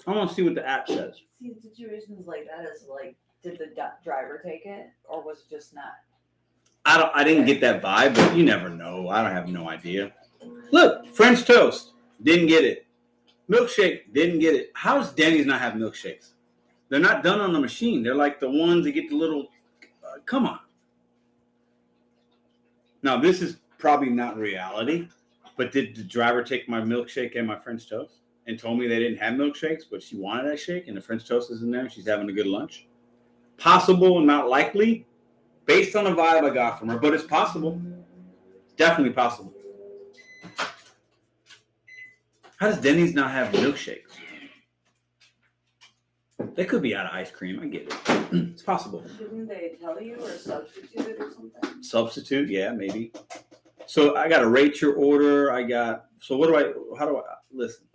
I want to see what the app says.
See, situations like that is like, did the driver take it, or was it just not?
I didn't get that vibe, but you never know. I don't have no idea. Look, French toast, didn't get it. Milkshake, didn't get it. How does Denny's not have milkshakes? They're not done on the machine. They're like the ones that get the little. Come on. Now this is probably not reality, but did the driver take my milkshake and my French toast and told me they didn't have milkshakes, but she wanted that shake and the French toast is in there and she's having a good lunch? Possible, not likely, based on the vibe I got from her, but it's possible. Definitely possible. How does Denny's not have milkshakes? They could be out of ice cream. I get it. It's possible.
Didn't they tell you or substitute it or something?
Substitute, yeah, maybe. So I got to rate your order. Listen.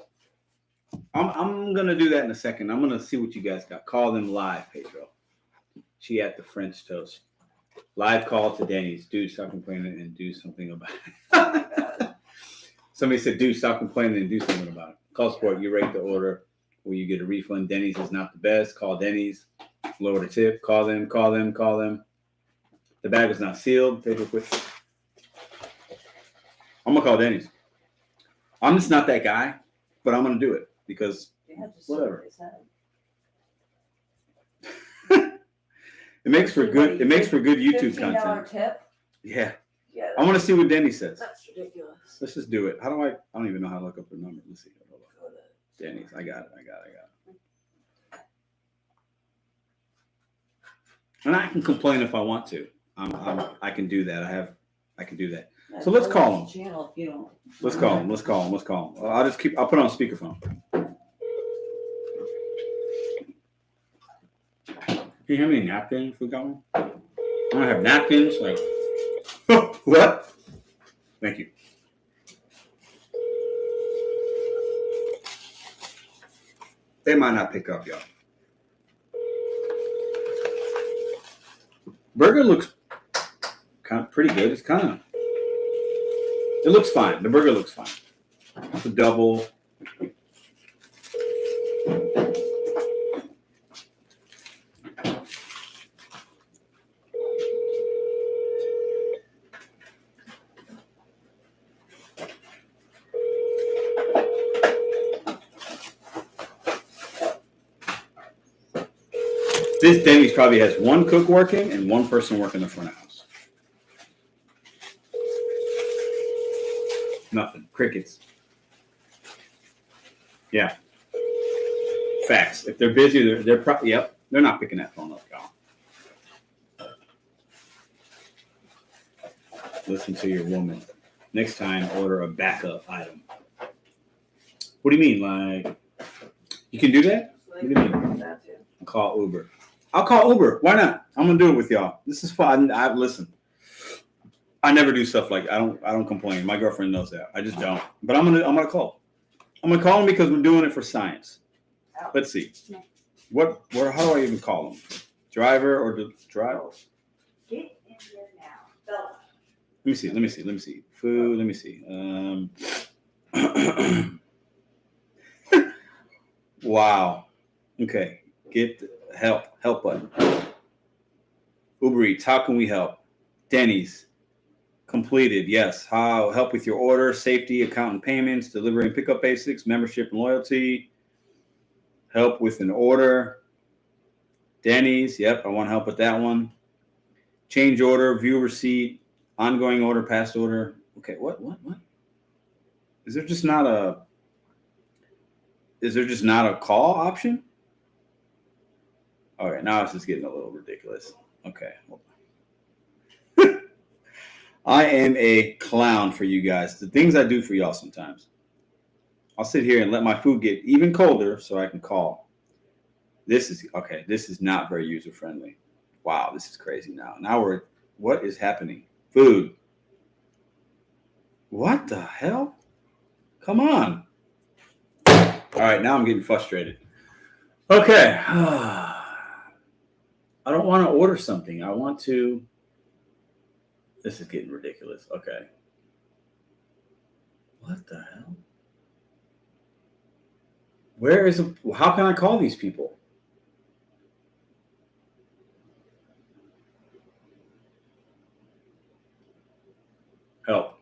I'm going to do that in a second. I'm going to see what you guys got. Call them live, Pedro. She had the French toast. Live call to Denny's. Dude, stop complaining and do something about it. Somebody said, dude, stop complaining and do something about it. Call support. You rate the order. Will you get a refund? Denny's is not the best. Call Denny's. Lower the tip. Call them. The bag is not sealed. Pedro, quit. I'm going to call Denny's. I'm just not that guy, but I'm going to do it because whatever. It makes for good YouTube content.
Tip?
Yeah.
Yeah.
I want to see what Denny says.
That's ridiculous.
Let's just do it. I don't even know how to look up her number. Let's see. Denny's. I got it. And I can complain if I want to. I can do that. I can do that. So let's call him.
Channel if you don't.
Let's call him. I'll put on speakerphone. Can you have any napkins if we got one? I don't have napkins. Like, what? Thank you. They might not pick up, y'all. Burger looks kind of pretty good. It looks fine. The burger looks fine. It's a double. This Denny's probably has one cook working and one person working the front of house. Nothing. Crickets. Yeah. Facts. If they're busy, they're probably, yep, they're not picking that phone up, y'all. Listen to your woman. Next time, order a backup item. What do you mean? Like, you can do that? What do you mean? I'll call Uber. I'll call Uber. Why not? I'm gonna do it with y'all. This is fun. Listen. I never do stuff like I don't complain. My girlfriend knows that. I just don't. But I'm gonna call. I'm gonna call him because we're doing it for science. Let's see. How do I even call him? Driver or the driver?
Get in here now. Bella.
Let me see. Food. Let me see. Wow. Okay. Get help button. Uber Eats. How can we help? Denny's. Completed. Yes. How help with your order, safety, account and payments, delivery and pickup basics, membership and loyalty. Help with an order. Denny's. Yep. I want help with that one. Change order, view receipt, ongoing order, past order. Okay. What? Is there just not a call option? All right, now it's just getting a little ridiculous. Okay. I am a clown for you guys. The things I do for y'all sometimes. I'll sit here and let my food get even colder so I can call. This is not very user friendly. Wow, this is crazy now. What is happening? Food. What the hell? Come on. All right, now I'm getting frustrated. Okay. I don't want to order something. I want to. This is getting ridiculous. Okay. What the hell? How can I call these people? Help.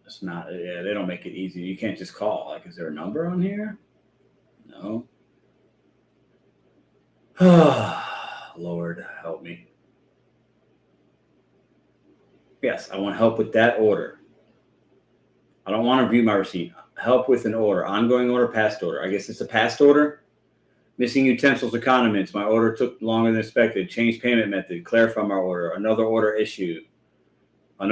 It's not, they don't make it easy. You can't just call. Like, is there a number on here? No. Lord, help me. Yes, I want help with that order. I don't want to view my receipt. Help with an order. Ongoing order, past order. I guess it's a past order. Missing utensils or condiments. My order took longer than expected. Change payment method. Clarify my order. Another order issue, I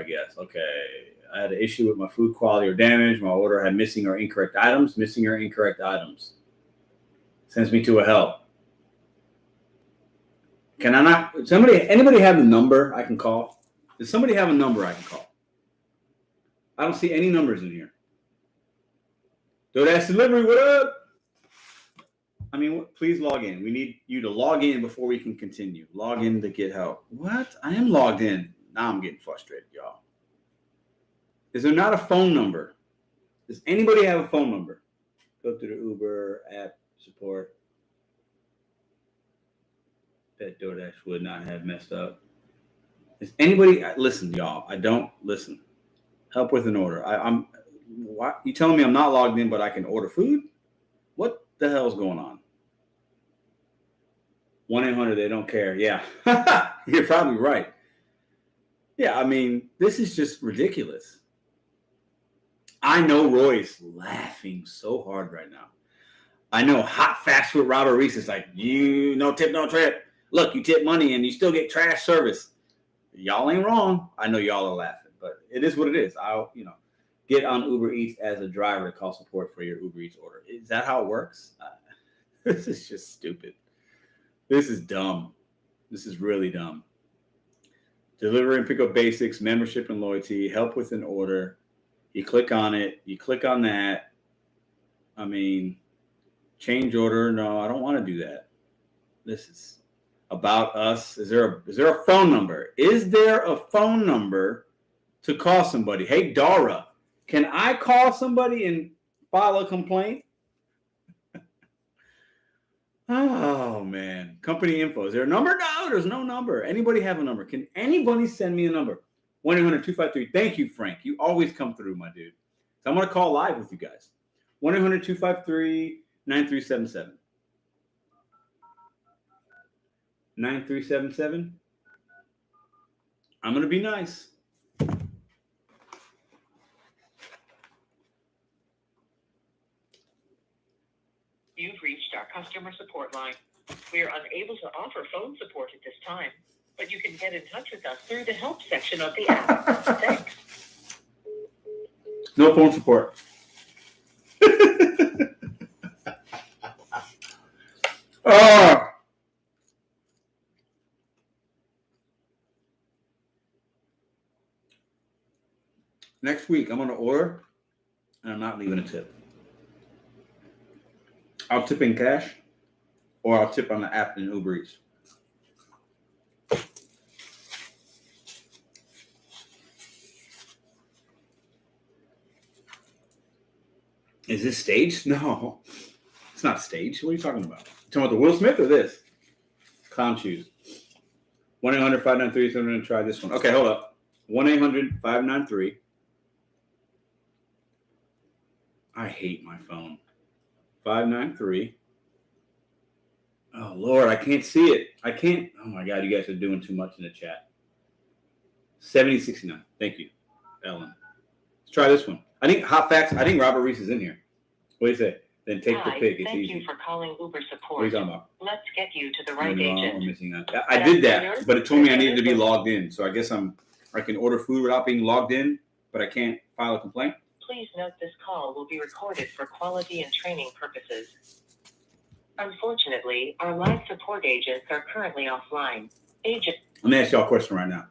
guess. Okay. I had an issue with my food quality or damage. My order had missing or incorrect items. Sends me to a help. Can I not? Anybody have a number I can call? Does somebody have a number I can call? I don't see any numbers in here. DoorDash delivery, what up? I mean, please log in. We need you to log in before we can continue. Log in to get help. What? I am logged in. Now I'm getting frustrated, y'all. Is there not a phone number? Does anybody have a phone number? Go to the Uber app support. Bet DoorDash would not have messed up. Is anybody listen, y'all? I don't listen. Help with an order. You telling me I'm not logged in, but I can order food? What the hell is going on? 1-800, they don't care. Yeah, you're probably right. Yeah, I mean, this is just ridiculous. I know Roy's laughing so hard right now. I know hot fast food Robert Reese is like, you no tip, no trip. Look, you tip money and you still get trash service. Y'all ain't wrong. I know y'all are laughing, but it is what it is. I'll, get on Uber Eats as a driver to call support for your Uber Eats order. Is that how it works? This is just stupid. This is dumb. This is really dumb. Delivery and pick up basics, membership and loyalty, help with an order. You click on it. You click on that. I mean, change order. No, I don't want to do that. This is about us. Is there a phone number? Is there a phone number to call somebody? Hey, Dara, can I call somebody and file a complaint? Oh, man. Company info. Is there a number? No, there's no number. Anybody have a number? Can anybody send me a number? 1-800-253. Thank you, Frank. You always come through, my dude. So I'm going to call live with you guys. 1-800-253-9377. 9377. I'm going to be nice.
You've reached our customer support line. We are unable to offer phone support at this time, but you can get in touch with us through the help section of the app. Thanks.
No phone support. Next week, I'm going to order, and I'm not leaving a tip. I'll tip in cash, or I'll tip on the app in Uber Eats. Is this staged? No, it's not staged. What are you talking about? You talking about the Will Smith or this? Clown shoes. 1-800-593. I'm going to try this one. Okay, hold up. 1-800-593. I hate my phone. 593. Oh, Lord, I can't see it. I can't. Oh, my God, you guys are doing too much in the chat. 7069. Thank you, Ellen. Let's try this one. I think Hot Facts. I think Robert Reese is in here. What do you say? Then take the pick. It's
thank
easy.
you for calling Uber support.
What are you talking about?
Let's get you to the right agent.
I'm missing that. I did that, but it told me I needed to be logged in. So I guess I can order food without being logged in, but I can't file a complaint.
Please note this call will be recorded for quality and training purposes. Unfortunately, our live support agents are currently offline. Let
me ask y'all a question right now.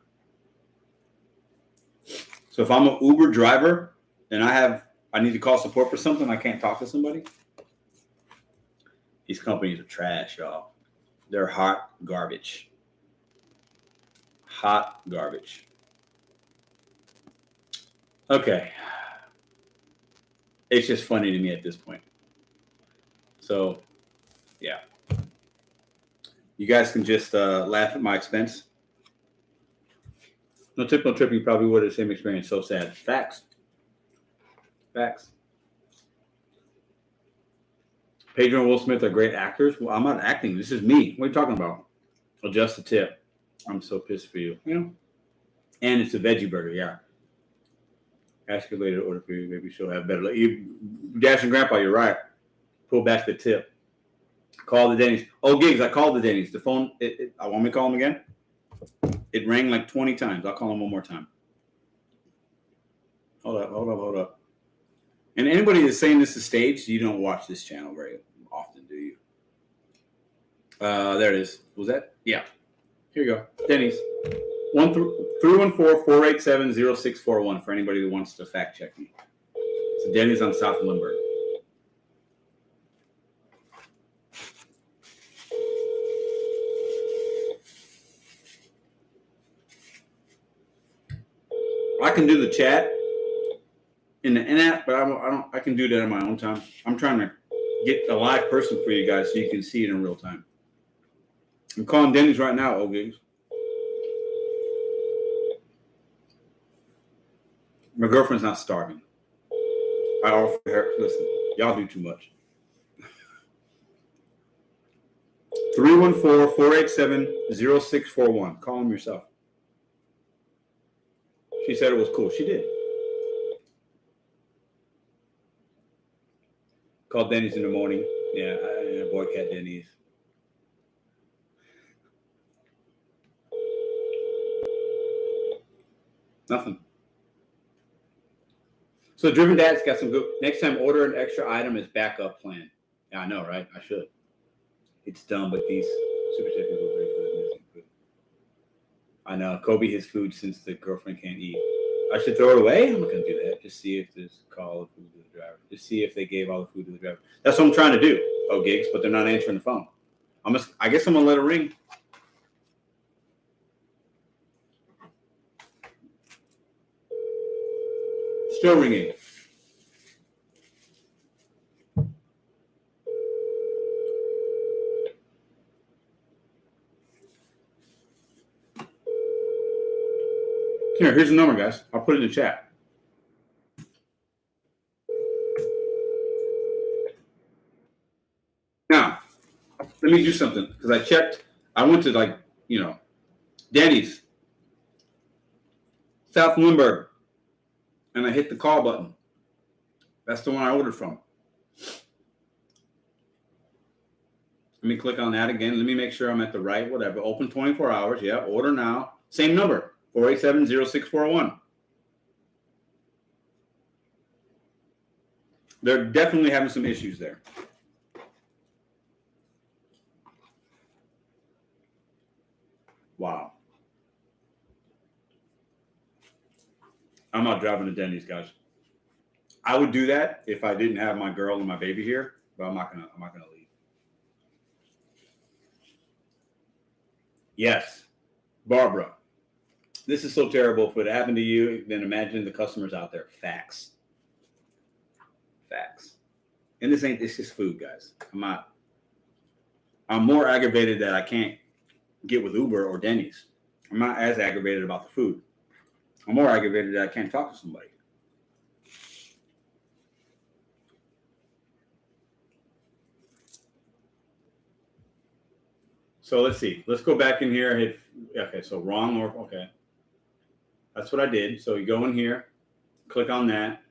So if I'm an Uber driver and I need to call support for something, I can't talk to somebody? These companies are trash, y'all. They're hot garbage. Hot garbage. Okay. It's just funny to me at this point. So, yeah. You guys can just laugh at my expense. No tip, no trip. You probably would have the same experience. So sad. Facts. Facts. Pedro and Will Smith are great actors. Well, I'm not acting. This is me. What are you talking about? Adjust the tip. I'm so pissed for you. Yeah. And it's a veggie burger. Yeah. Ask her later to order for you. Maybe she'll have better. Dash and Grandpa, you're right. Pull back the tip. Call the Denny's. Oh, Gigs, I called the Denny's. The phone, I want me to call them again? It rang like 20 times. I'll call them one more time. Hold up. And anybody that's saying this is staged, you don't watch this channel very often, do you? There it is. Was that? Yeah. Here you go. Denny's. 314-487-0641 for anybody that wants to fact check me. So Denny's on South Lindbergh. I can do the chat in the in-app, but I can do that on my own time. I'm trying to get a live person for you guys so you can see it in real time. I'm calling Denny's right now, Gigs. My girlfriend's not starving. I offer her, listen, y'all do too much. 314-487-0641. Call them yourself. She said it was cool. She did. Called Denny's in the morning. Yeah, boycott Denny's. Nothing. So Driven Dad's got some good. Next time, order an extra item as backup plan. Yeah, I know, right? I should. It's dumb, but these super chat people are very good at missing food. I know. Kobe his food since the girlfriend can't eat. I should throw it away? I'm not going to do that. Just see if there's a call of food to the driver. Just see if they gave all the food to the driver. That's what I'm trying to do. Oh, Gigs, but they're not answering the phone. I guess I'm going to let it ring. Still ringing. Here's the number, guys. I'll put it in the chat. Now, let me do something because I checked. I went to Denny's, South Lindbergh, and I hit the call button. That's the one I ordered from. Let me click on that again. Let me make sure I'm at the right whatever. Open 24 hours. Yeah, order now. Same number, 487-0641. They're definitely having some issues there. Wow. I'm not driving to Denny's, guys. I would do that if I didn't have my girl and my baby here, but I'm not gonna leave. Yes, Barbara. This is so terrible. If it happened to you, then imagine the customers out there. Facts. And this just food, guys. I'm more aggravated that I can't get with Uber or Denny's. I'm not as aggravated about the food. I'm more aggravated that I can't talk to somebody. So let's see. Let's go back in here. Okay, so wrong or okay. That's what I did. So you go in here, click on that.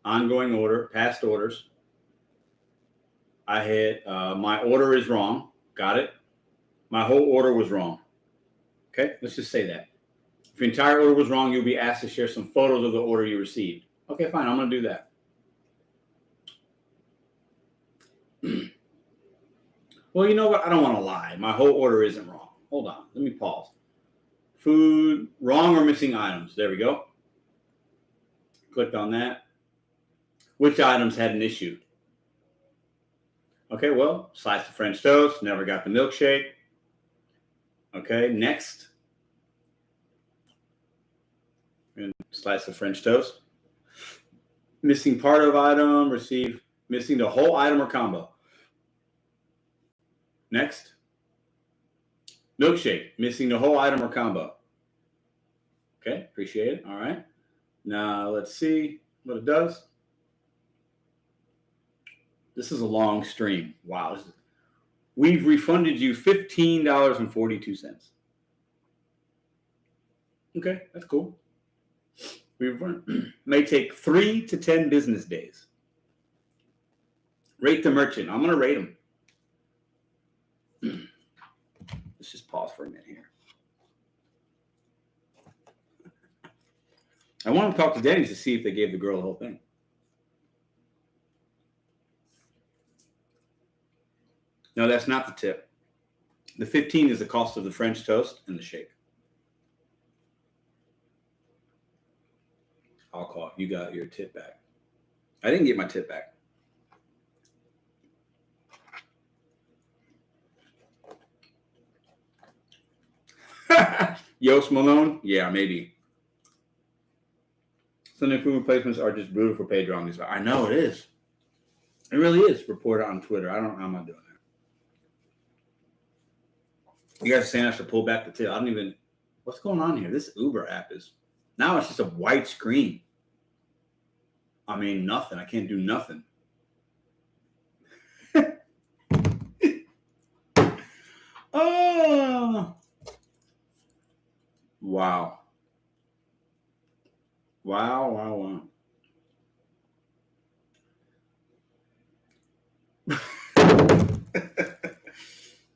Ongoing order, past orders. I hit my order is wrong. Got it. My whole order was wrong. Okay, let's just say that. If your entire order was wrong, you'll be asked to share some photos of the order you received. Okay, fine. I'm going to do that. Well, you know what? I don't want to lie. My whole order isn't wrong. Hold on. Let me pause. Food, wrong or missing items. There we go. Clicked on that. Which items had an issue? Okay, well, slice of French toast. Never got the milkshake. Okay, next. And slice of French toast. Missing part of item. Received missing the whole item or combo. Next. Milkshake. Missing the whole item or combo. Okay, appreciate it. All right. Now let's see what it does. This is a long stream. Wow. We've refunded you $15.42. Okay, that's cool. May take 3 to 10 business days. Rate the merchant. I'm going to rate them. Let's just pause for a minute here. I want to talk to Denny's to see if they gave the girl the whole thing. No, that's not the tip. The 15 is the cost of the French toast and the shake. I'll call. You got your tip back. I didn't get my tip back. Yost Malone? Yeah, maybe. Sunday food replacements are just brutal for Pedro on these. I know it is. It really is. Report it on Twitter. I'm not doing that. You guys are saying I should pull back the tip. I don't even. What's going on here? This Uber app is. Now it's just a white screen. I mean, nothing. I can't do nothing. Oh. Wow. Wow.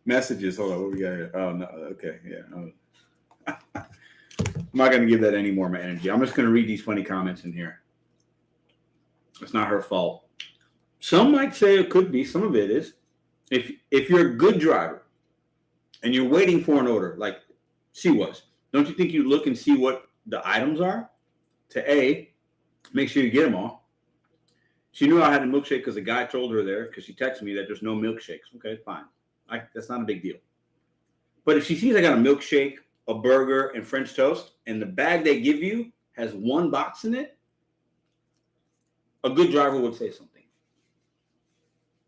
Messages. Hold on. What we got here? Oh, no. Okay. Yeah. I'm not going to give that any more of my energy. I'm just going to read these funny comments in here. It's not her fault. Some might say it could be. Some of it is. If you're a good driver and you're waiting for an order, like she was, don't you think you look and see what the items are? To make sure you get them all. She knew I had a milkshake because the guy told her there, because she texted me that there's no milkshakes. Okay, fine. That's not a big deal. But if she sees I got a milkshake, a burger, and French toast, and the bag they give you has one box in it, a good driver would say something.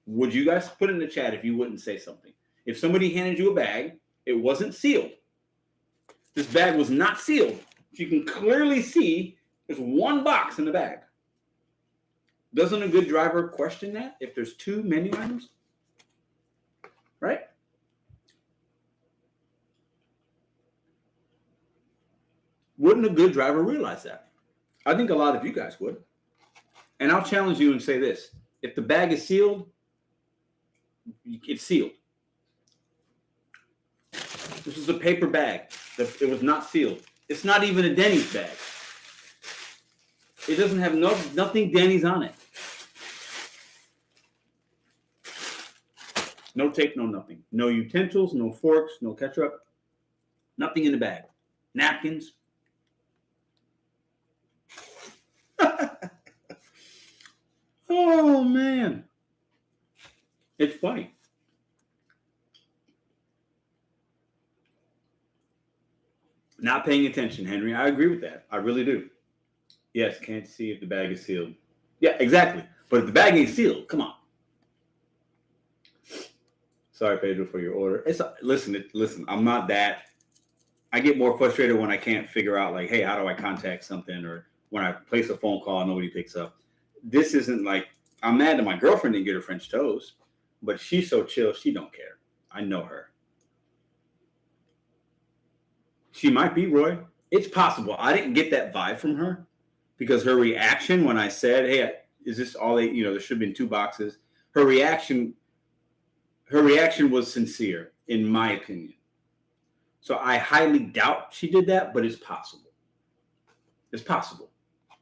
Would you guys put in the chat if you wouldn't say something? If somebody handed you a bag, it wasn't sealed. This bag was not sealed. You can clearly see there's one box in the bag. Doesn't a good driver question that if there's 2 menu items? Right? Wouldn't a good driver realize that? I think a lot of you guys would. And I'll challenge you and say this. If the bag is sealed, it's sealed. This is a paper bag. It was not sealed. It's not even a Denny's bag. It doesn't have nothing Denny's on it. No tape, no nothing. No utensils, no forks, no ketchup. Nothing in the bag. Napkins. Oh, man. It's funny. Not paying attention, Henry. I agree with that. I really do. Yes, can't see if the bag is sealed. Yeah, exactly. But if the bag ain't sealed, come on. Sorry, Pedro, for your order. Listen. I'm not that. I get more frustrated when I can't figure out, like, hey, how do I contact something, or when I place a phone call and nobody picks up. This isn't like I'm mad that my girlfriend didn't get her French toast, but she's so chill, she don't care. I know her. She might be, Roy. It's possible. I didn't get that vibe from her because her reaction when I said, hey, is this all they, there should have been 2 boxes. Her reaction was sincere, in my opinion. So I highly doubt she did that, but it's possible. It's possible.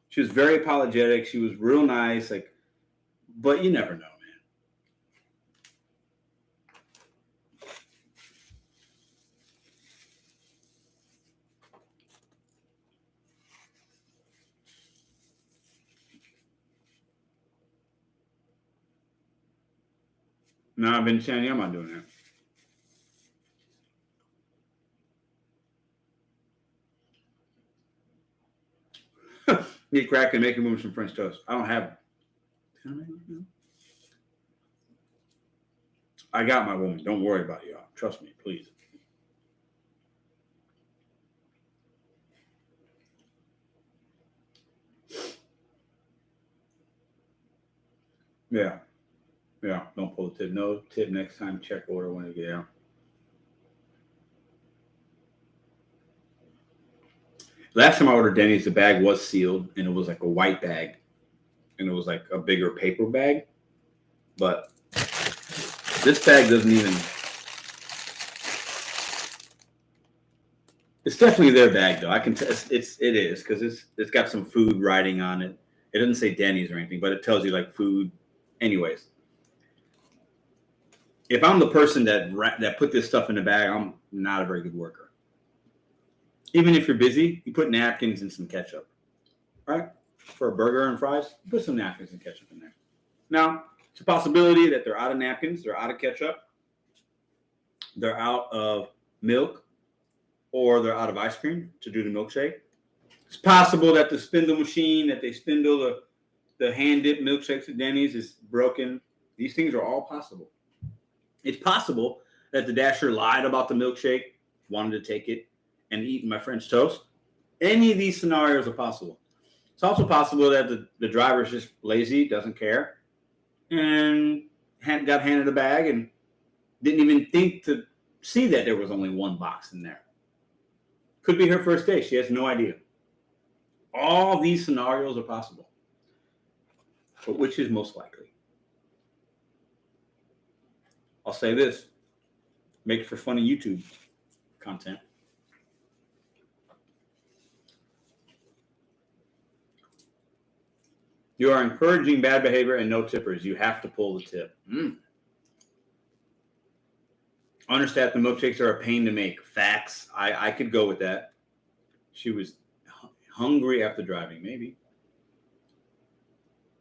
She was very apologetic. She was real nice, but you never know, man. No, I've been saying, I'm not doing that. Need crack and make him move some French toast. I don't have. I got my woman. Don't worry about it, y'all. Trust me, please. Yeah. Don't pull the tip. No tip next time. Check order when you get out. Last time I ordered Denny's, the bag was sealed, and it was like a white bag, and it was like a bigger paper bag. But this bag doesn't even. It's definitely their bag, though. I can tell it is because it's got some food writing on it. It doesn't say Denny's or anything, but it tells you like food. Anyways, if I'm the person that put this stuff in the bag, I'm not a very good worker. Even if you're busy, you put napkins and some ketchup, right? For a burger and fries, you put some napkins and ketchup in there. Now, it's a possibility that they're out of napkins, they're out of ketchup, they're out of milk, or they're out of ice cream to do the milkshake. It's possible that the spindle machine that they spindle the hand-dipped milkshakes at Denny's is broken. These things are all possible. It's possible that the Dasher lied about the milkshake, wanted to take it, and eat my French toast. Any of these scenarios are possible. It's also possible that the driver's just lazy, doesn't care, and got handed a bag and didn't even think to see that there was only 1 box in there. Could be her first day. She has no idea. All these scenarios are possible. But which is most likely? I'll say this. Make it for funny YouTube content. You are encouraging bad behavior and no tippers. You have to pull the tip. Understaffed, the milkshakes are a pain to make. Facts. I could go with that. She was hungry after driving, maybe.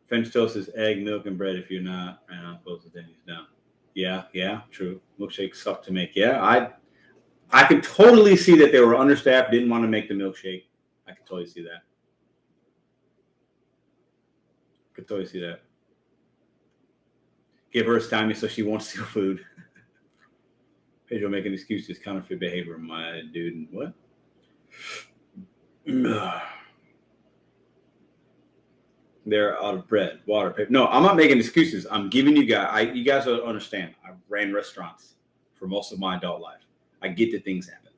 French toast is egg, milk, and bread. If you're not, I'm close to Denny's down. Yeah, true. Milkshakes suck to make. Yeah, I could totally see that they were understaffed, didn't want to make the milkshake. I could totally see that. Give her a stymie so she won't steal food. Pedro making excuses, counterfeit behavior, my dude. What? They're out of bread, water, paper. No, I'm not making excuses. I'm giving you guys. You guys don't understand. I ran restaurants for most of my adult life. I get that things happen,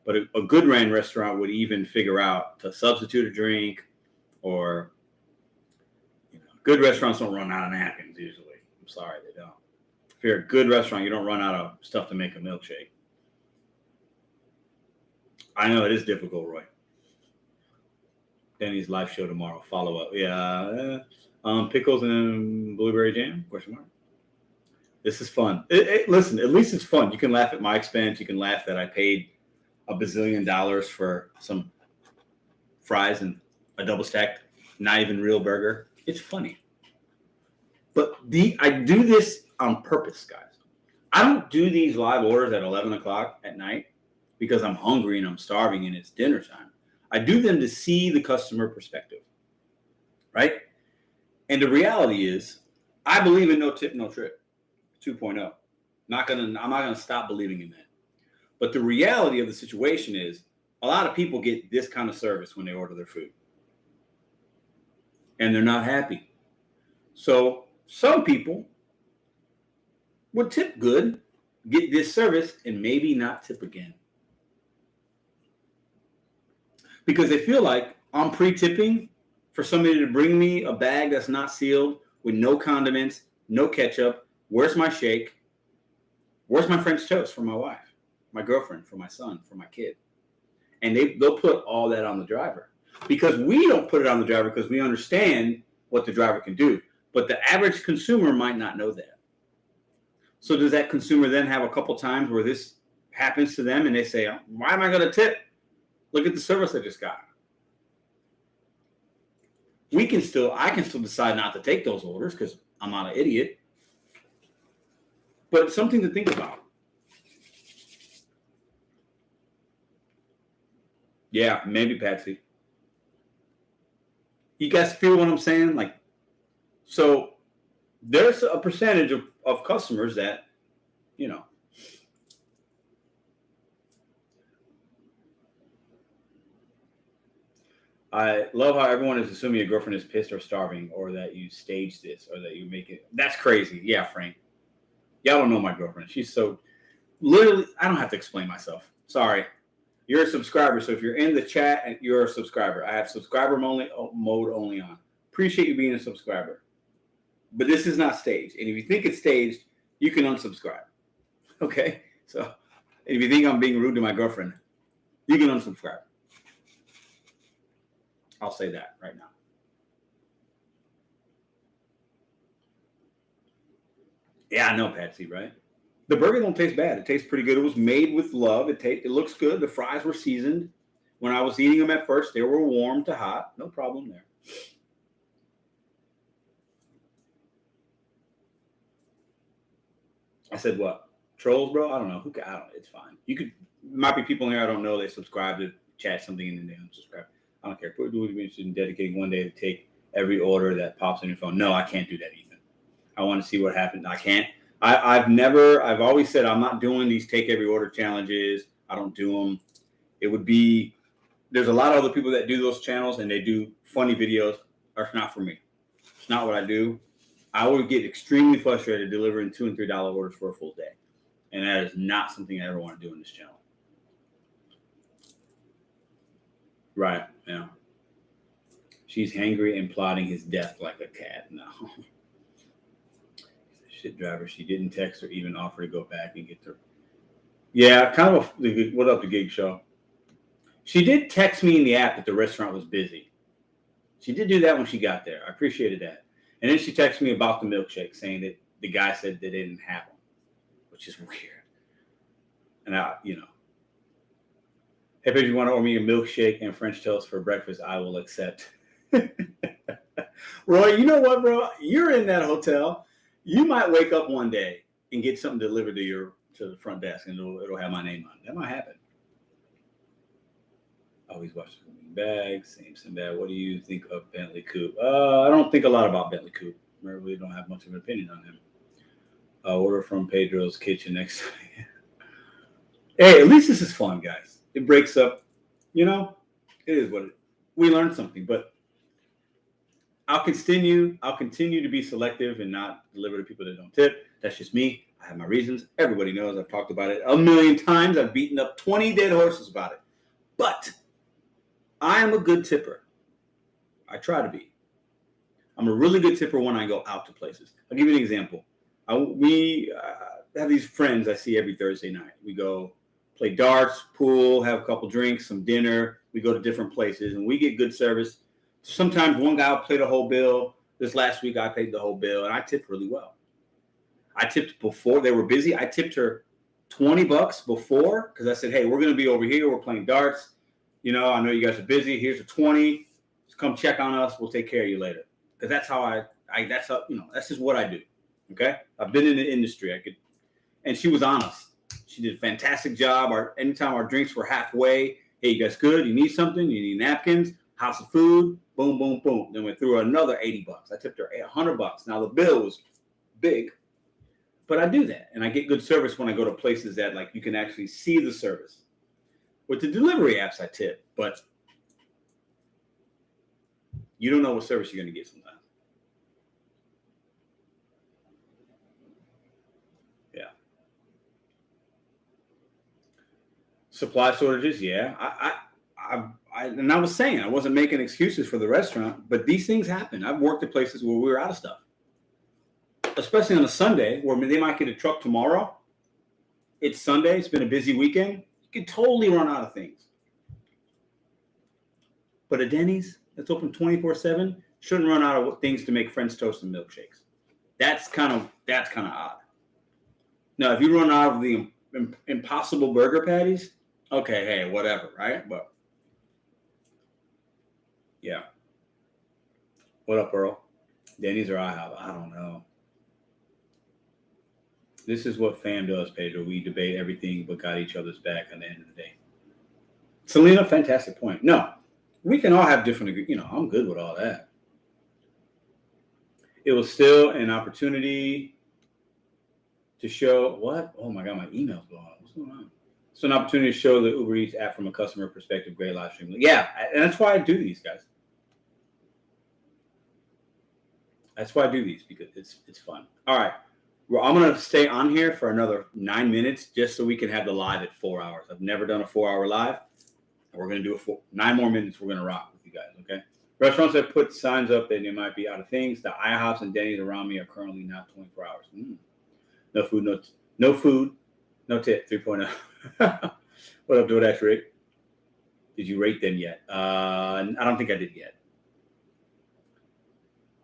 but a good ran restaurant would even figure out to substitute a drink, or good restaurants don't run out of napkins usually. I'm sorry, they don't. If you're a good restaurant, you don't run out of stuff to make a milkshake. I know it is difficult, Roy. Denny's live show tomorrow. Follow up. Yeah. Pickles and blueberry jam? Question mark. This is fun. Listen, at least it's fun. You can laugh at my expense. You can laugh that I paid $1 bazillion for some fries and a double stacked, not even real burger. It's funny. But I do this on purpose, guys. I don't do these live orders at 11 o'clock at night because I'm hungry and I'm starving and it's dinner time. I do them to see the customer perspective, right? And the reality is, I believe in no tip, no trip 2.0. I'm not gonna stop believing in that. But the reality of the situation is, a lot of people get this kind of service when they order their food, and they're not happy. So some people would tip good, get this service, and maybe not tip again. Because they feel like I'm pre-tipping for somebody to bring me a bag that's not sealed with no condiments, no ketchup. Where's my shake? Where's my French toast for my wife, my girlfriend, for my son, for my kid? And they'll put all that on the driver. Because we don't put it on the driver because we understand what the driver can do. But the average consumer might not know that. So does that consumer then have a couple times where this happens to them and they say, why am I going to tip? Look at the service I just got. I can still decide not to take those orders because I'm not an idiot. But it's something to think about. Yeah, maybe Patsy. You guys feel what I'm saying? Like, so there's a percentage of customers that, you know, I love how everyone is assuming your girlfriend is pissed or starving, or that you staged this, or that you make it. That's crazy. Yeah, Frank. Y'all don't know my girlfriend. She's so literally. I don't have to explain myself. Sorry. You're a subscriber, so if you're in the chat and you're a subscriber, I have subscriber mode only on. Appreciate you being a subscriber. But this is not staged. And if you think it's staged, you can unsubscribe. Okay? So if you think I'm being rude to my girlfriend, you can unsubscribe. I'll say that right now. Yeah, I know, Patsy, right? The burger don't taste bad. It tastes pretty good. It was made with love. It looks good. The fries were seasoned. When I was eating them at first, they were warm to hot. No problem there. I said what? Trolls, bro? I don't know. I don't. It's fine. Might be people in here I don't know. They subscribe to chat something and then they unsubscribe. I don't care. Would you be interested in dedicating one day to take every order that pops on your phone? No, I can't do that, Ethan. I want to see what happens. I can't. I've always said I'm not doing these take every order challenges. I don't do them. There's a lot of other people that do those channels and they do funny videos. It's not for me. It's not what I do. I would get extremely frustrated delivering $2 and $3 orders for a full day. And that is not something I ever want to do in this channel. Right. Yeah. She's hangry and plotting his death like a cat. No. Shit driver. She didn't text or even offer to go back and get her. Yeah, kind of. What up, the gig show? She did text me in the app that the restaurant was busy. She did do that when she got there. I appreciated that. And then she texted me about the milkshake, saying that the guy said they didn't have them, which is weird. And hey, if you want to order me a milkshake and French toast for breakfast, I will accept. Roy, you know what, bro? You're in that hotel. You might wake up one day and get something delivered to the front desk, and it'll have my name on it. That might happen. Always watch the bags. Same bad. What do you think of Bentley Coupe? I don't think a lot about Bentley Coupe. I really don't have much of an opinion on him. Order from Pedro's Kitchen next time. Hey, at least this is fun, guys. It breaks up. It is what it is. We learned something, but I'll continue to be selective and not deliver to people that don't tip. That's just me. I have my reasons. Everybody knows. I've talked about it a million times. I've beaten up 20 dead horses about it. But I am a good tipper. I try to be. I'm a really good tipper when I go out to places. I'll give you an example. We have these friends I see every Thursday night. We go play darts, pool, have a couple drinks, some dinner. We go to different places, and we get good service. Sometimes one guy will play the whole bill. This last week, I paid the whole bill, and I tipped really well. I tipped before they were busy. I tipped her $20 before because I said, hey, we're going to be over here. We're playing darts. I know you guys are busy. Here's a 20. Just come check on us. We'll take care of you later. Because that's how that's just what I do. Okay, I've been in the industry. And she was honest. She did a fantastic job. Anytime our drinks were halfway, hey, you guys good? You need something? You need napkins? House of food? Boom, boom, boom. Then we threw her another $80. I tipped her $100. Now the bill was big, but I do that, and I get good service when I go to places that like you can actually see the service. With the delivery apps, I tip, but you don't know what service you're going to get sometimes. Yeah. Supply shortages, yeah. And I was saying I wasn't making excuses for the restaurant, but these things happen. I've worked at places where we were out of stuff, especially on a Sunday where they might get a truck tomorrow. It's Sunday. It's been a busy weekend. You can totally run out of things. But a Denny's that's open 24/7 shouldn't run out of things to make French toast and milkshakes. That's kind of odd. Now, if you run out of the impossible burger patties, okay, hey, whatever, right? But yeah. What up, Earl? Denny's or IHOP? I don't know. This is what fam does, Pedro. We debate everything but got each other's back at the end of the day. Selena, fantastic point. No, we can all have different, I'm good with all that. It was still an opportunity to show what? Oh my God, my email's blowing up. What's going on? It's an opportunity to show the Uber Eats app from a customer perspective. Great live stream. Yeah, and that's why I do these, guys. That's why I do these, because it's fun. All right. Well, I'm going to stay on here for another 9 minutes just so we can have the live at 4 hours. I've never done a 4-hour live. We're going to do 9 more minutes. We're going to rock with you guys, okay? Restaurants that put signs up that they might be out of things. The IHOPs and Denny's around me are currently not 24 hours. No food, no tip, 3.0. What up, DoorDash Rick? Did you rate them yet? I don't think I did yet.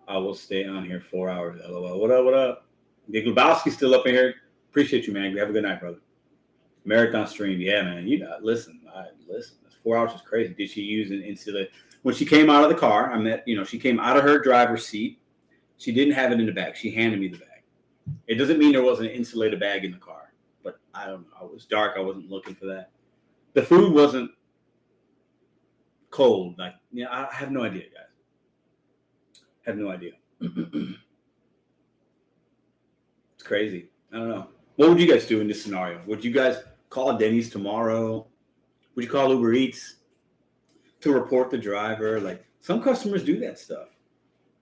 I will stay on here 4 hours. LOL. What up? What up? Nick Lubowski's still up in here. Appreciate you, man. Have a good night, brother. Marathon stream. Yeah, man. Listen. 4 hours is crazy. Did she use an insulator? When she came out of the car, she came out of her driver's seat. She didn't have it in the bag. She handed me the bag. It doesn't mean there wasn't an insulated bag in the car, but I don't know. It was dark. I wasn't looking for that. The food wasn't cold. I have no idea, guys. I have no idea. It's crazy. I don't know. What would you guys do in this scenario? Would you guys call Denny's tomorrow? Would you call Uber Eats to report the driver? Like, some customers do that stuff.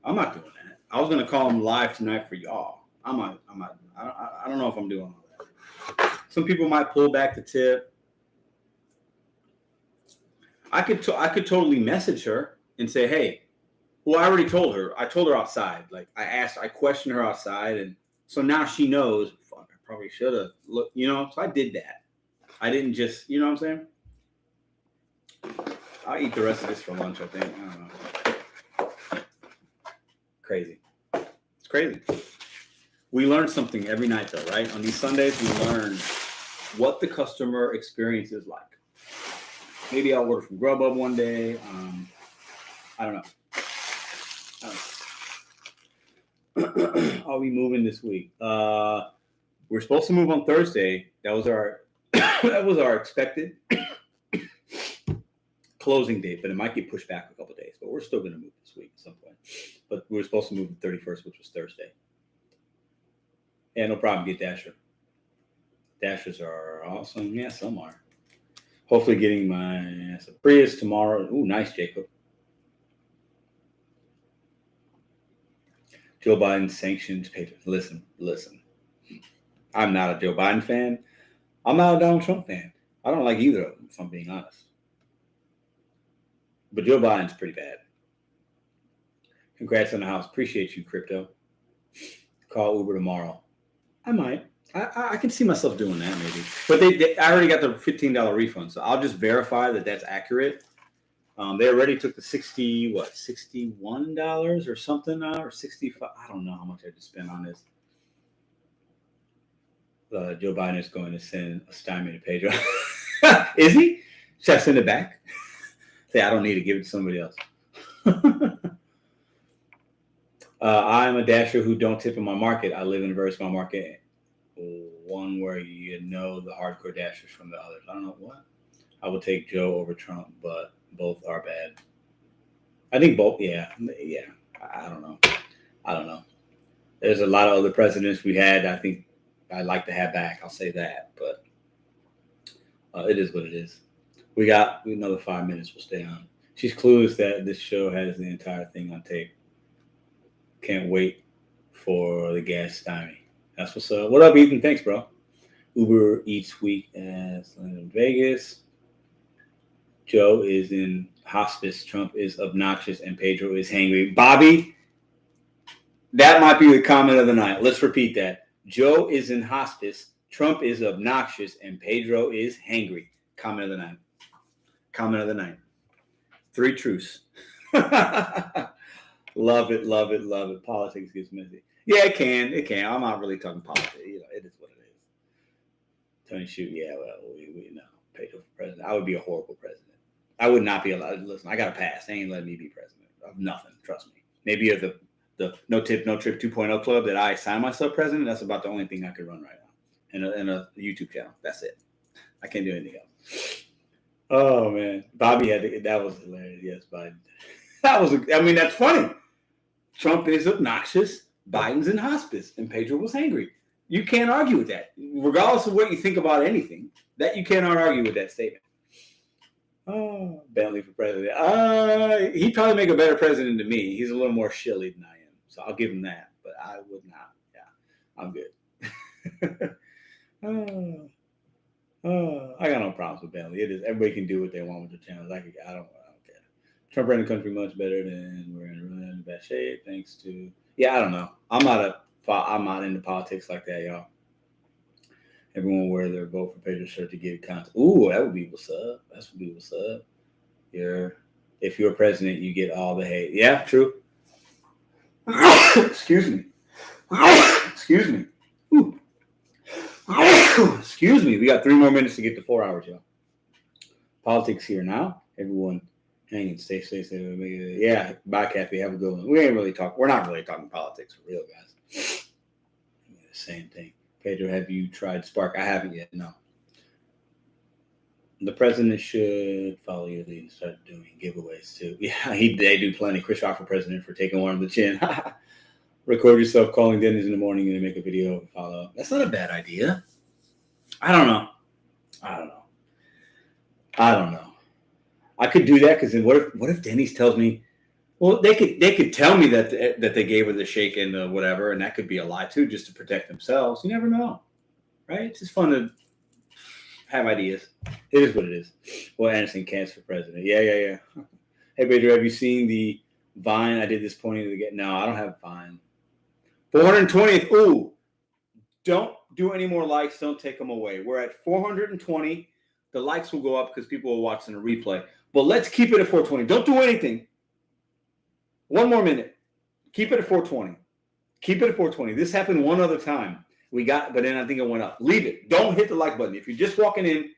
I'm not doing that. I was going to call them live tonight for y'all. I don't know if I'm doing all that. Some people might pull back the tip. I could totally message her and say, hey, well, I already told her. I told her outside. Like, I questioned her outside, and so now she knows. Fuck, I probably should have looked. So I did that. I didn't just, what I'm saying? I'll eat the rest of this for lunch, I think. I don't know. Crazy. It's crazy. We learn something every night, though, right? On these Sundays, we learn what the customer experience is like. Maybe I'll order from Grubhub one day. I don't know. Are we moving this week? We're supposed to move on Thursday. That was our expected closing date, but it might get pushed back a couple of days. But we're still going to move this week at some point. But we were supposed to move the 31st, which was Thursday. Yeah, no problem. Get Dasher. Dashers are awesome. Yeah, some are. Hopefully getting my Prius tomorrow. Ooh, nice, Jacob. Joe Biden sanctions patriots. Listen. I'm not a Joe Biden fan. I'm not a Donald Trump fan. I don't like either of them, if I'm being honest. But Joe Biden's pretty bad. Congrats on the house. Appreciate you, crypto. Call Uber tomorrow. I might. I can see myself doing that maybe. But I already got the $15 refund, so I'll just verify that that's accurate. They already took the $61 or something now, or $65. I don't know how much I just spent on this. Joe Biden is going to send a stymie to Pedro. Is he? Should I send it back? Say, I don't need to give it to somebody else. I'm a dasher who don't tip in my market. I live in a very small market, one where you know the hardcore dashers from the others. I don't know what. I would take Joe over Trump, but both are bad. I think both. Yeah. I don't know. There's a lot of other presidents we had. I think I'd like to have back. I'll say that, but it is what it is. We got another 5 minutes. We'll stay on. She's clueless that this show has the entire thing on tape. Can't wait for the gas stymie. That's what's up. What up, Ethan? Thanks, bro. Uber Eats week as in Vegas. Joe is in hospice. Trump is obnoxious, and Pedro is hangry. Bobby, that might be the comment of the night. Let's repeat that. Joe is in hospice. Trump is obnoxious, and Pedro is hangry. Comment of the night. Comment of the night. 3 truths. Love it. Politics gets messy. Yeah, it can. I'm not really talking politics. It is what it is. Tony Shoot, yeah, well, we know. Pedro for president. I would be a horrible president. I would not be allowed. Listen, I got to pass. They ain't letting me be president of nothing. Trust me. Maybe of the No Tip, No Trip 2.0 club that I assign myself president. That's about the only thing I could run right now. And a YouTube channel. That's it. I can't do anything else. Oh, man. Bobby that was hilarious. Yes, Biden. That's funny. Trump is obnoxious. Biden's in hospice. And Pedro was angry. You can't argue with that. Regardless of what you think about anything, that you cannot argue with that statement. Oh, Bentley for president. He'd probably make a better president than me. He's a little more shilly than I am. So I'll give him that. But I would not. Yeah, I'm good. I got no problems with Bentley. It is everybody can do what they want with the channels. I don't care. Trump ran the country much better than we're in really bad shape. Thanks to I don't know. I'm not into politics like that, y'all. Everyone wear their vote for Pedro's shirt to get content. Ooh, that would be what's up. That's would be what's up. If you're president, you get all the hate. Yeah, true. Excuse me. Ooh. Excuse me. We got 3 more minutes to get to 4 hours, y'all. Politics here now. Everyone hanging. Stay safe. Yeah. Bye, Kathy. Have a good one. We're not really talking politics for real, guys. Same thing. Pedro, have you tried Spark? I haven't yet. No. The president should follow your lead and start doing giveaways too. Yeah, they do plenty. Chris Rock for president for taking one on the chin. Record yourself calling Denny's in the morning and then make a video and follow up. That's not a bad idea. I don't know. I could do that because then what if Denny's tells me? Well, they could tell me that they gave her the shake and the whatever, and that could be a lie too, just to protect themselves. You never know, right? It's just fun to have ideas. It is what it is. Well, Anderson Cants for president. Yeah. Hey, Pedro, have you seen the Vine? I did this pointing to get. No, I don't have Vine. 420th. Ooh, don't do any more likes. Don't take them away. We're at 420. The likes will go up because people are watching the replay. But let's keep it at 420. Don't do anything. 1 more minute. Keep it at 420. Keep it at 420. This happened one other time. But then I think it went up. Leave it. Don't hit the like button. If you're just walking in,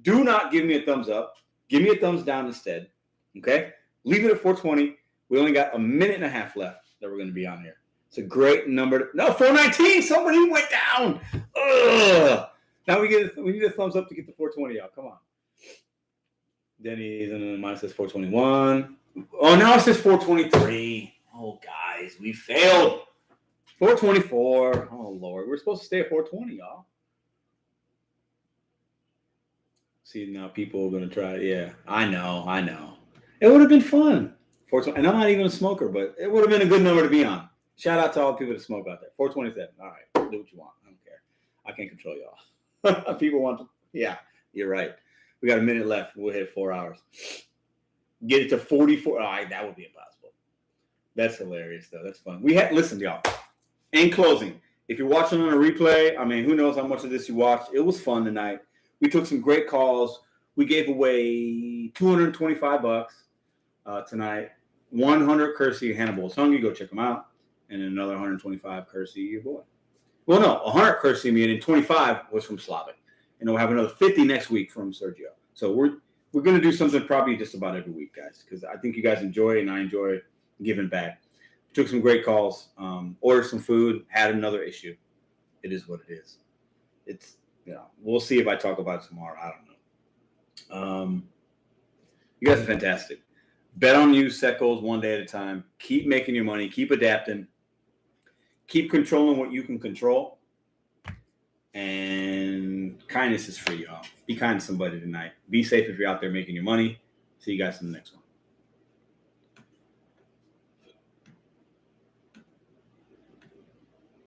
do not give me a thumbs up. Give me a thumbs down instead. Okay? Leave it at 420. We only got a minute and a half left that we're going to be on here. It's a great number. No, 419. Somebody went down. Ugh. Now we need a thumbs up to get the 420 out. Come on. Denny's and then mine says 421. Oh, now it says 423. Oh, guys, we failed. 424. Oh, Lord. We're supposed to stay at 420, y'all. See, now people are going to try. Yeah, I know. It would have been fun. 420. And I'm not even a smoker, but it would have been a good number to be on. Shout out to all the people that smoke out there. 427. All right. Do what you want. I don't care. I can't control y'all. People want to. Yeah, you're right. We got a minute left. We'll hit 4 hours. Get it to 44. All right, that would be impossible. That's hilarious, though. That's fun. Listen, y'all. In closing, if you're watching on a replay, who knows how much of this you watched. It was fun tonight. We took some great calls. We gave away $225 tonight. 100 courtesy of Hannibal's Hungry. Go check them out. And another 125 courtesy of your boy. Well, no, 100 courtesy of me, and then 25 was from Slavic. And we'll have another 50 next week from Sergio. So we're going to do something probably just about every week, guys, because I think you guys enjoy it, and I enjoy giving back. took some great calls, ordered some food, had another issue. It is what it is. It's, we'll see if I talk about it tomorrow. I don't know. You guys are fantastic. Bet on you, set goals one day at a time. Keep making your money. Keep adapting. Keep controlling what you can control. And kindness is free, y'all. Be kind to somebody tonight. Be safe if you're out there making your money. See you guys in the next one.